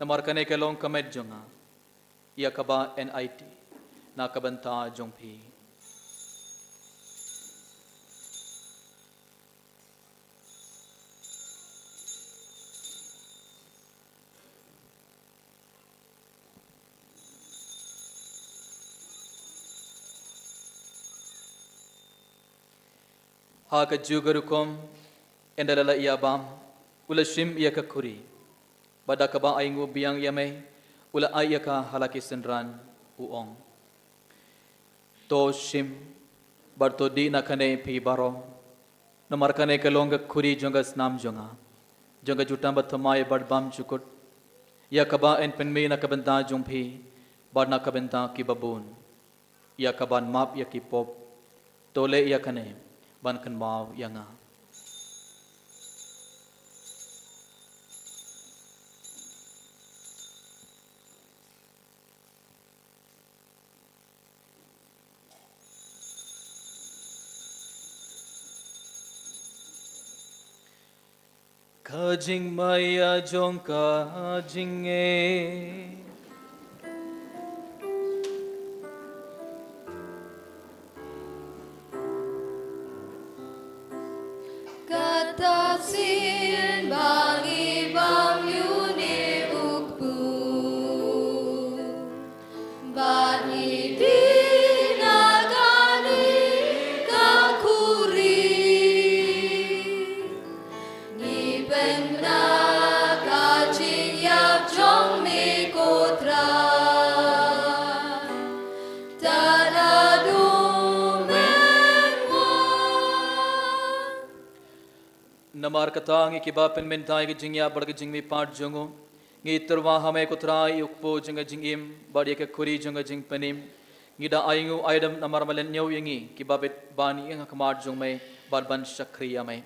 namarkane kelong kamed jonga ia kaba NIT nakabanta jongpi Haka jugarukom endalala iabam ula shim ia ka kuri bada kaba aingu biang yame ula ai ka halaki sendran uong to shim barto di nakane pi baro namarkane kalonga kuri jonga snam jonga jutam bathamai badbam chukut ia kaba en penmi nakabenta jongpi bad nakabenta ki babun ia kaban map ia ki pop tole ia kane ban kan mau yanga kajing maya jong kajing Katasin bangi bang yuni ukpu bani dinagani kakuri ngipengna kajing yap jong mi kotra namar katangi ki bapen mentai ki jingya barga jingmi part jongo ngi terwa hame kutrai ukpo jinga jingim badi ke kuri jonga jingpanim ngida aingu aidam namar malen nyau yangi ki babet bani yang kamar jongme barban shakriya me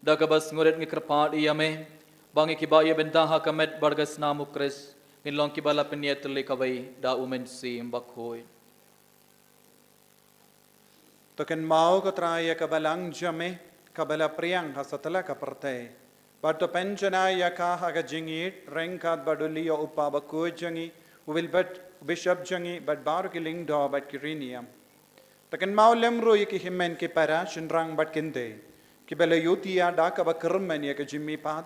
daga bas ngoret ngi krpat yame bangi ki ba ye benta ha kamet bargas namukres ngilong ki bala peniat lekawai da umen sim bakhoi Token mau ko traya kabalang jame kabala priang hasatala kaparte Bato penjana yaka haga jingit rengkat badulio upaba kujangi will but bishop jangi but bar killing do but kirinium Takan mau lemro yiki himmen ki para shinrang but kinde kibela yutia daka ba kermen yaka jimmi pat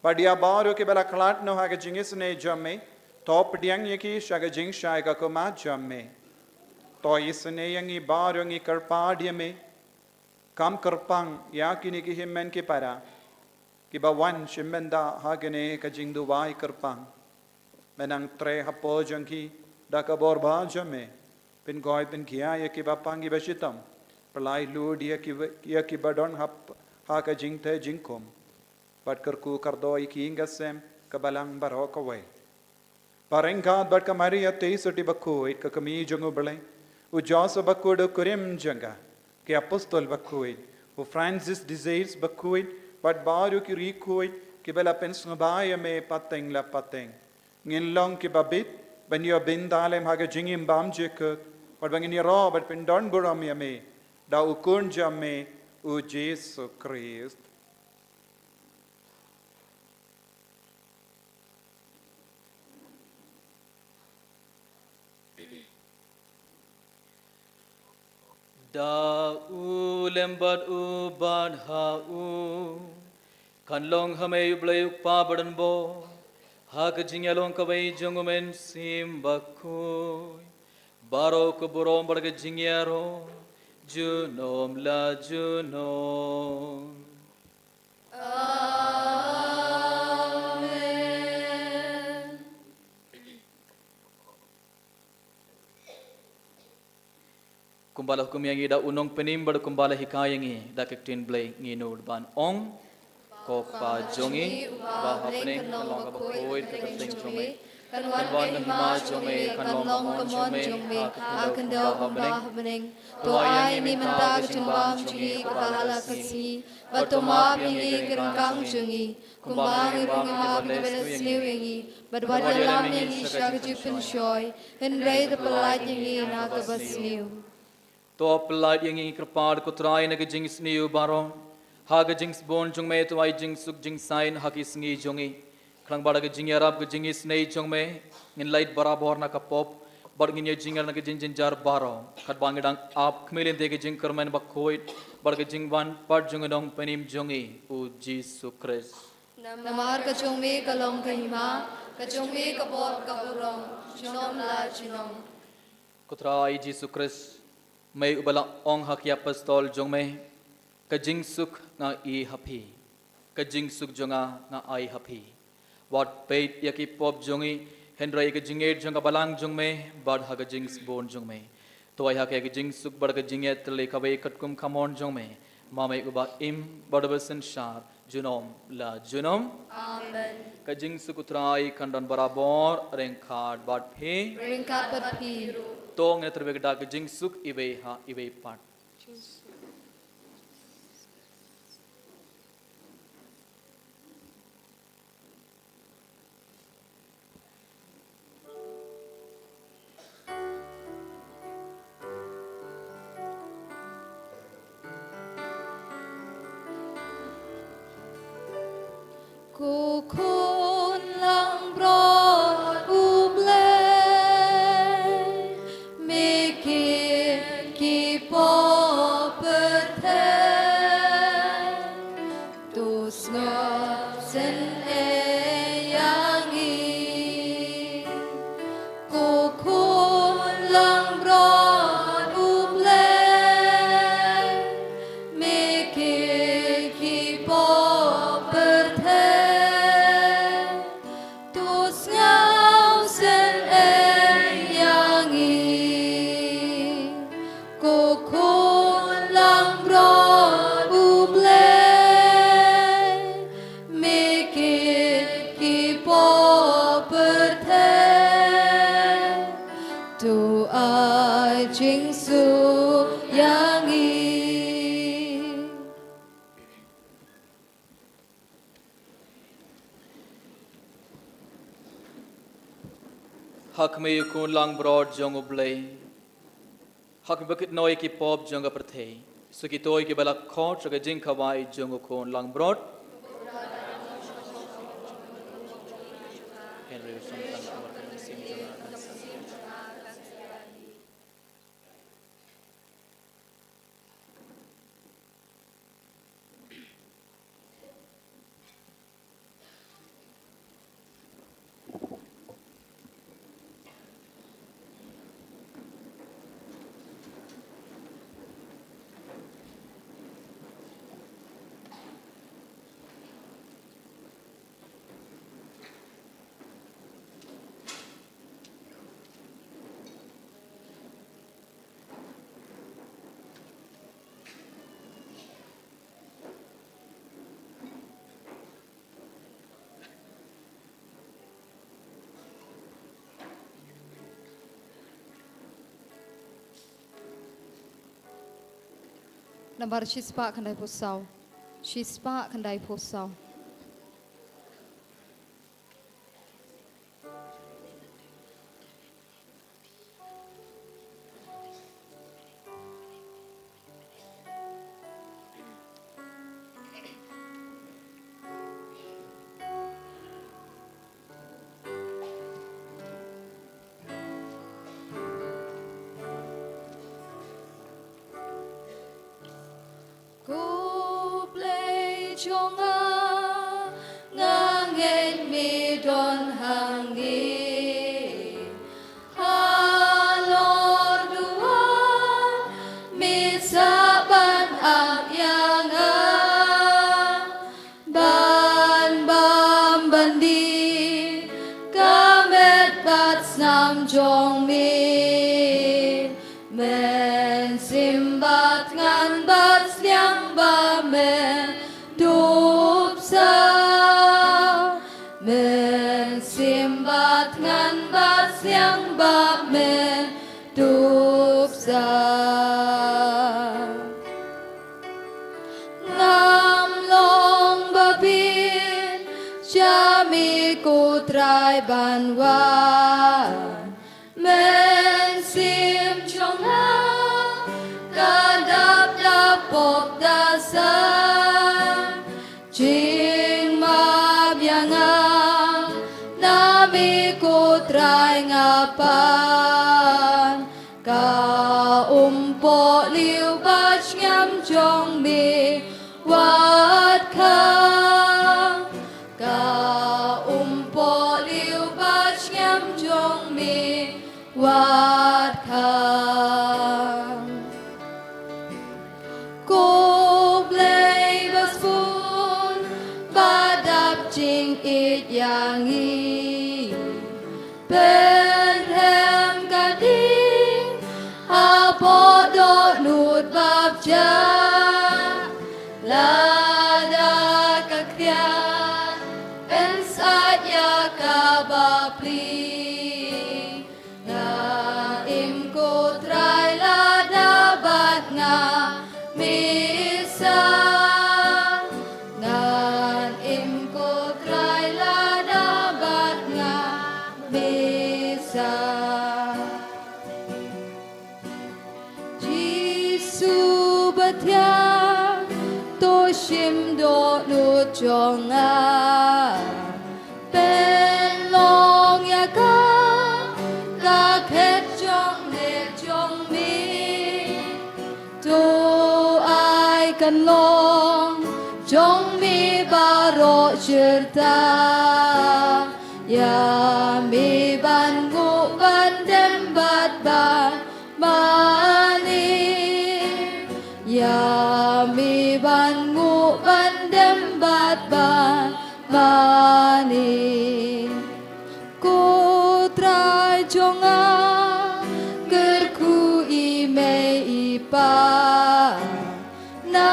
badia baro kibela klat no haga jingis ne jamme top diang yaki shaga jing shai ka koma jamme to isne yangi baro ngi karpadiame kam kerpang yakini ki himmen ki para ki ba wan shimmenda hagene ka jingdu wai kerpang menang tre hapo jangki da ka bor ba jame pin goi pin kia ye ki ba pangi ba shitam palai lu dia ki ba don hap ha ka jingte jingkom bat kerku kardoi ki ingasem ka balang baro ka wai parenga bat ka maria te soti bakku it ka kami jangu bale u josa bakku do kurim janga ke apostol bakuit o Francis desires bakuit but baru ki rikuit ki bela pensnobaya me pateng la pateng ngin long ki babit ban yo bindalem haga jingim bam jekut but bangin yo but pindon buram me da ukun jamme u Jesu Christ Da u lembat u ban ha u kan long hame ublay pa badan bo ha ka jingyalong ka bay jongumen sim bakku baro ko borom barga jingyaro junom la junom kumbala hukum yang ida unong penim bar kumbala hikayangi da kektin blay nginur ban ong ko pa jongi ba hapne kalong ba koi ka ting jongi kan wan ke hima jong me kan long kamon jong me akan dau bah bening to ai ni menta ke jembam jungi kahala kasi batoma pingi kerangkang jungi kumbang irung ma beles liwingi badwada lam ni shak jipin shoy henrei de pelai jingi na ke basliu to pelai jingi kerpad kutrai na ke jing sniu baro ha ke jing bon jong me to ai jing suk jing sain ha ki sngi jongi klang bada ke jing arab ke jing snei jong me ngin lait barabor na ka pop bar ngin ye jingar na ke jing jar baro khat bang dang ap khmelin de ke jing kermen ba khoi bar ke jing ban par jong dong penim jongi u jisu christ namar ka jong me ka long ke hima ka jong me ka bor ka burong jinom la jinom kutrai jisu christ mai ubala ong hakya pastol jong me ka jing suk nga I happy ka jing suk jonga nga ai happy wat peit yaki pop jongi henrai ka jinge jonga balang jong me bad ha ka jing bon jong me to ai ha ka jing suk bar ka jinge tle ka bai kat kum khamon jong me ma mai uba im bad basan shar junom la junom amen ka jing suk utrai kandan barabor reng khad bad phe ringkat pat pi tong ne terbe da ka jing suk ibe ha ibe pat cô khôn lang bro uble me ki po perte tu snop sen e yangi cô khôn lang bro uble me ki po hak me kun lang broad jong oblay hak bakit noy ki pop jong aprathe so ki toy ki bala khot ga jing khawai jong kun lang broad Nambar shispa kandai posau. Shispa kandai posau. Jong mi men simbat ngan bat sliang ba men dup sa men simbat ngan liang ba me đục sa ngam long ba bin cha mi cô trai ban wan men sim trong ha ca đáp đáp bọc đa sa ching ma biang a na mi cô trai nga pan ca po liu ba ngam trong mi wat kha ca po liu ba ngam trong mi wat kha cô play ba spoon ba đáp ching ít yang y bên hem cả đi a po do nút bab cha la da ka kya en sa ya ka ba pli na im ko trai la da bat nga mi sa ngan im ko trai la da bat nga mi sa Giêsu bất thia tôi shim do nút chong a bên long ya ka khet trong ne trong mi to ai kan long trong mi ba ro chirta ya mi ban gu ban dem bat ban mani ya mi ban gu ban dem bat ban mani cô trai chong a ger ku i me i pa na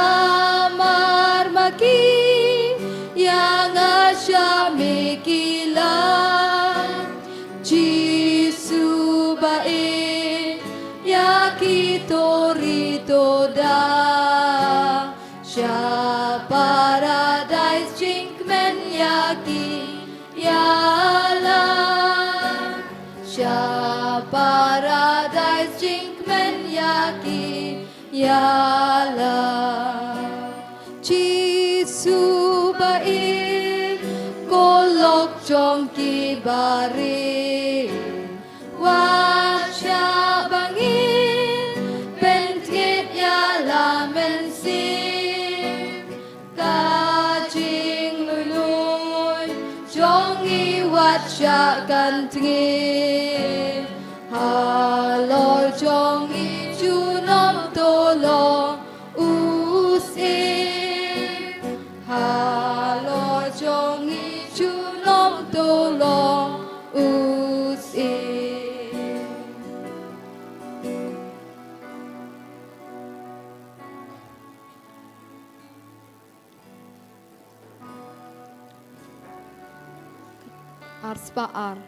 mar maki yang a sha mi kila Giêsu ba e ya ki tori to da sha paradise jingpynbna ya la sha paradise jingpynbna ya la Giêsu ba e cô lok trong ki bari wa cha bangin ben tiet ya la men sim ka jing lui lui trong i wat cha kan tingi ha lo trong i chu nom to lo u sim ha lo trong i chu nom to lo u sim Arspa ar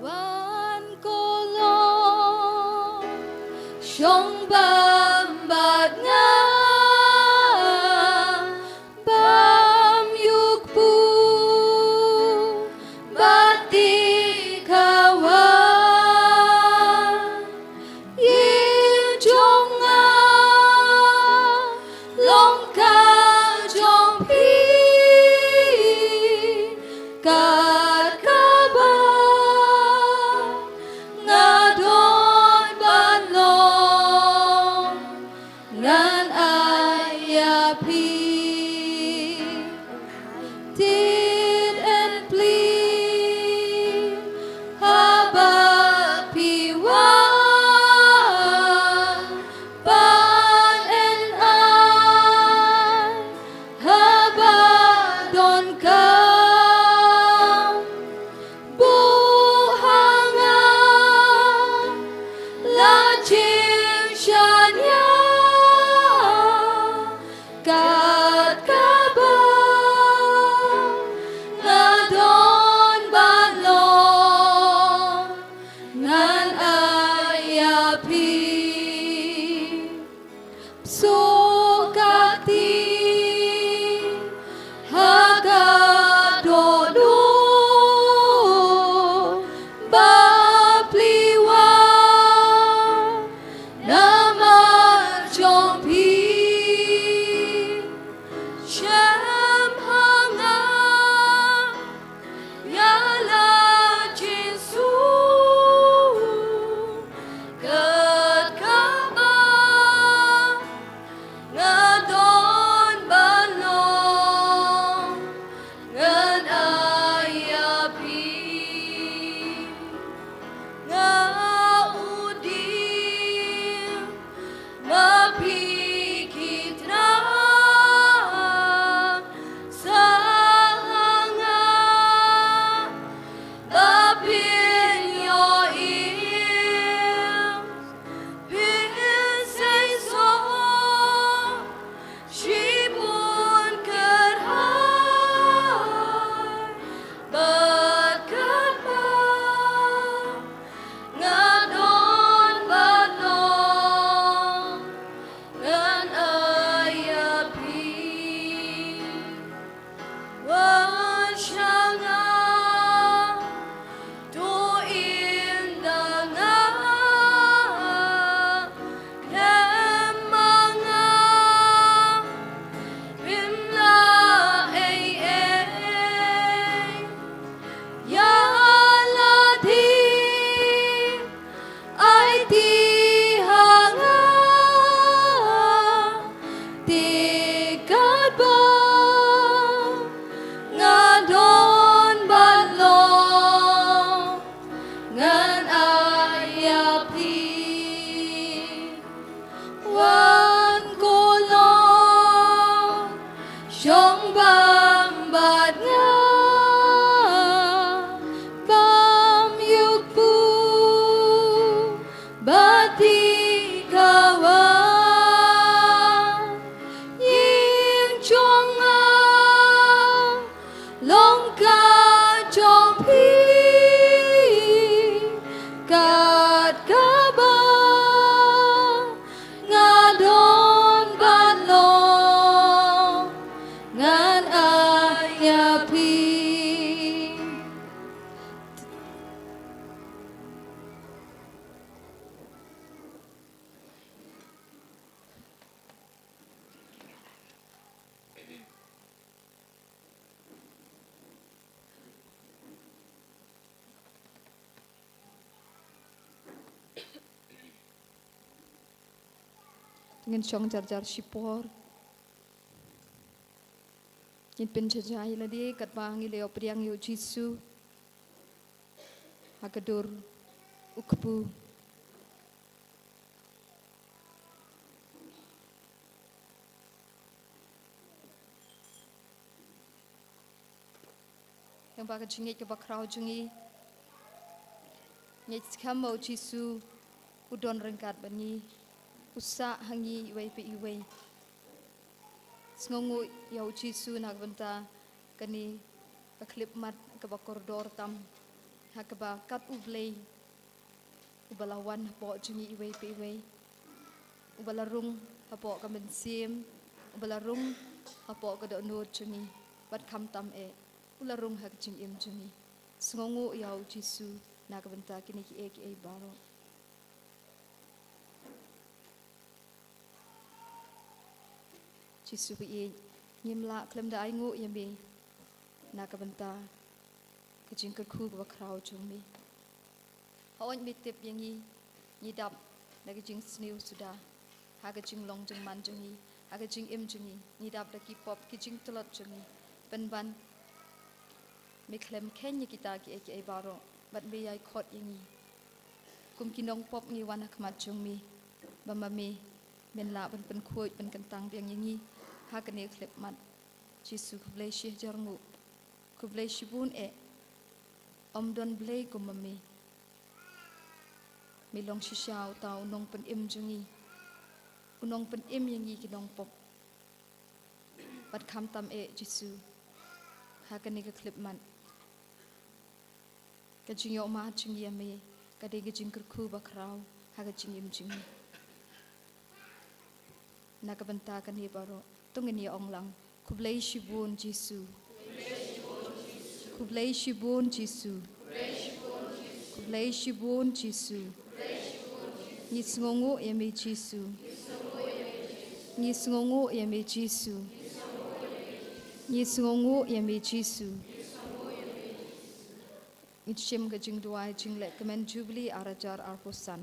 wan ko lo shong bam bat nga bam yuk pu bati kawa yin chong nga long ka chong pi kat ka ba nga don ban long dengan chong jar sipor in penjajai ladi kat bangi leo priang yo Jisu hagadur ukbu yang baga jingit ke bakrau jungi nyet skamo Jisu udon rengkat bani usa hangi iwai pe iwai sngongu yau Jisu nak benta kani ka klip mat ka ba koridor tam ha ka ba kat ublei ubalawan po jungi iwai pe iwai ubalarung ha po ka mensim ubalarung ha po ka do no jungi bat kham tam e ularung ha jing im jungi sngongu yau Jisu nak benta kini ki e baro Jisu bi nyimla klem da ai ngu yami na ka benta ka jing ka khu ba krau chung mi haon mi tip yangi ni dap na ka jing sniu suda ha ka jing long jing man jungi ha ka jing im jungi ni dap da ki pop ki jing tolot jungi ban ban mi klem ken ni kita ki e baro bat mi ai khot yangi kum ki nong pop ngi wan ak mat chung mi ba ma mi men la ban pen khoi ban kan tang biang yangi ha ka ne klep mat Jisu kublai shi jarngu kublai shi bun e om don blai ko mami mi long shi shao tau nong pen im jungi unong pen im yangi ki nong pop bat kham tam e Jisu ha ka ne ka klep mat ka jing yo ma jungi ame ka de ga jing kur ba krau ha ka jing im jungi na ka benta ka ni baro tungin ni ong lang kublai shibun Jisu kublai shibun Jisu kublai shibun Jisu ni sngongu yemi Jisu ni sngongu yemi Jisu ni sngongu yemi Jisu ni shim ga jing duai jing le kamen jubilee arajar arposan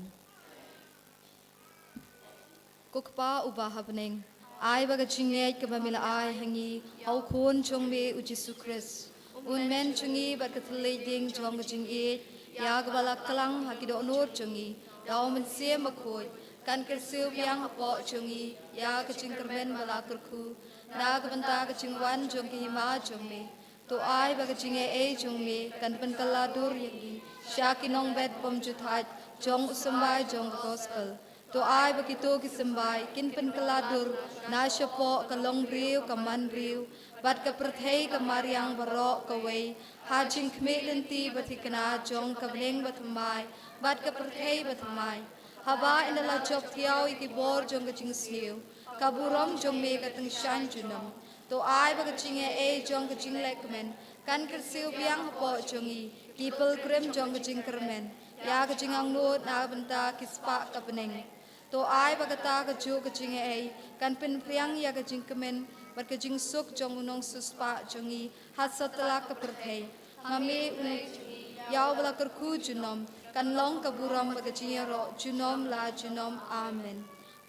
kokpa ubah habneng ai baga chinge ke bamila ai hangi au khon chong me u Jisu Christ un men chungi ba ka thlei ding chong ga jing e ya ga bala klang ha ki do nor chungi daw men se ma khoi kan ker siu yang apo chungi ya ka ching kermen bala kur khu na ga banta ga ching wan chong ki ma chong me to ai baga chinge e chong me kan pen kala dur yangi sha ki nong bet pom chu thai chong sambai chong gospel to ai ba kito ki sambai kin pen kaladur na shapo kalong riu kaman riu bat ka prathei ka mariang baro ka wei ha jing khme lenti bathikna jong ka bleng bathmai bat ka prathei bathmai haba indala chok thiau ki bor jong ka jing sniu ka burom jong me ka tang shan junam to ai ba ka jing e jong ka jing lekmen kan ka siu biang hapo jongi ki pel krem jong ka jing kermen ya ka jing ang no na banta ki spa ka peneng to ai bagata ka ju ka jing e kan pen priang ya ka jing kemen bar ka jing suk jong unong suspa jongi hat satla ka perthei mami yaw bala kar khu junom kan long ka buram ba ka jing ro junom la junom amen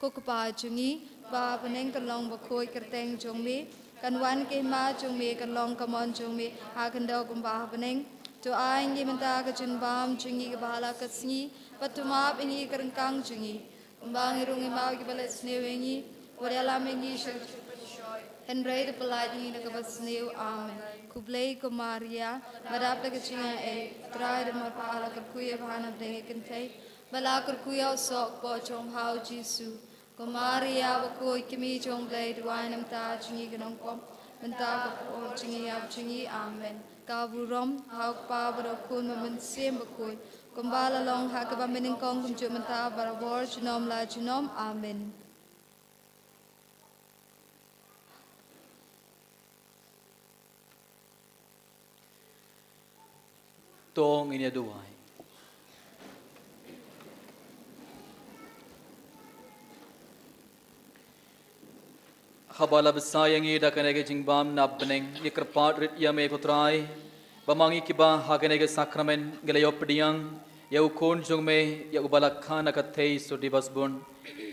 ko ka pa jongi ba peneng kan long ba khoi kerteng jong mi kan wan ke ma jong mi kan long ka mon jong mi ha kan daw kum ba peneng to ai ngi menta ka jun bam jongi ka bala ka sngi patumap ini kerengkang jongi Bang irungi mau ki balas newengi wala mengi shal Henry de peladi na kabas new amen kublai ko Maria madap la kachinga e try de mapala ka kuya bhana de kentay bala kur kuya sok po chong hau Jisu ko Maria ba ko kimi chong blai de wanam ta chingi ganong pom menta ko chingi ab chingi amen ka burom hau pa bro kun man sem ba ko Kumbala long hakaba mening kong kum jumanta barabor jinom la jinom amen. Tong ini duai. Khabala besayangi dakanege jingbam nabneng ikerpat rit yame kutrai. Bamangi kiba hagenege sakramen gelayop diang ya ukon jong me ya ubalak khana ka thei so divas bun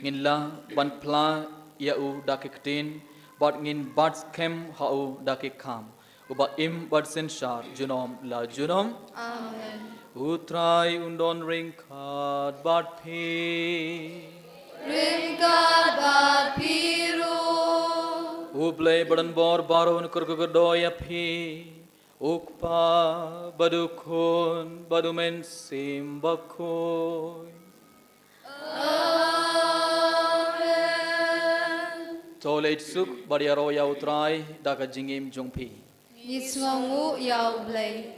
ngin la ban pla ya u dakiktin bat ngin bats kem ha u dakikham uba im bat sen shar junom la junom Amen. utrai undon ring khat bat phi Ringkat bat piru. uble badan bor baron kurgudo ya phi ukpa badukon badumen sim bakoy Tolate suk bariaro ya utrai daga jingim jongpi Yiswangu yau blay.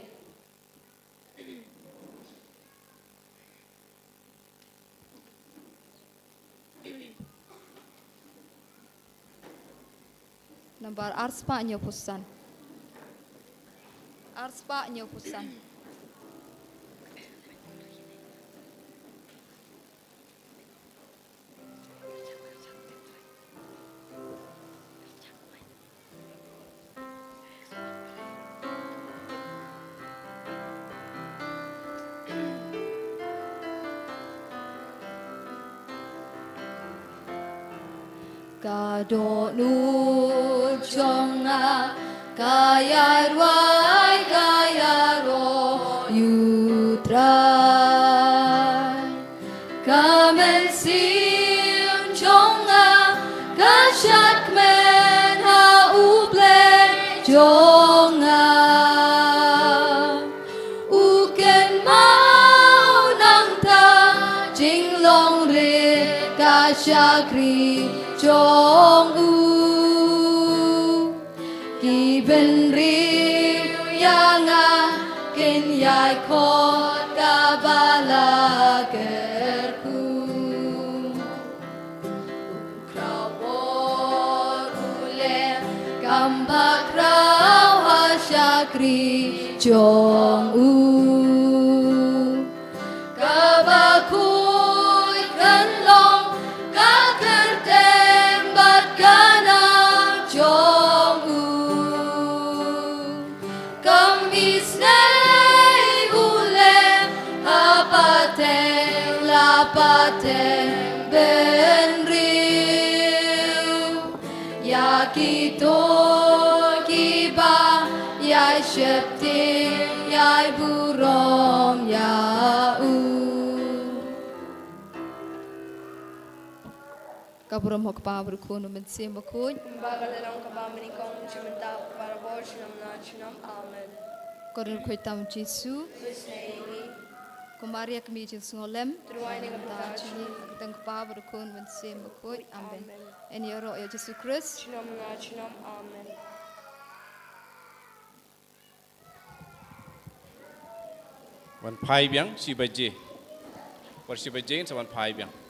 Nambar arspa nyo pusan. Arspa nyo pusan. Kado nu jonga kaya ruai kaya ro yutrai kamen sim jonga kashat men ha uble jonga uken mau nang ta jing long re kashakri Jong u Given riu yang ken yai kot kabala kerku Krawor ulem gampak raw hasyakri Jong u Kabakuy kenlong Pateng ben riu ya kito kiba ya shepti ya burom ya u Kaburam hokpa berkun men sim bakun. Bagalarang kabamanikong jimenta para borsinam na chinam. Amen. Korun kwitam Jesu. Kumaria kami jing sngolem. Truai ni Ta chini kitang pa berkun men sim bakun. Amen. En yoro ya Jesu Christ. Chinam na chinam. Amen. Wan phai biang si baje. Por si baje sa wan phai biang.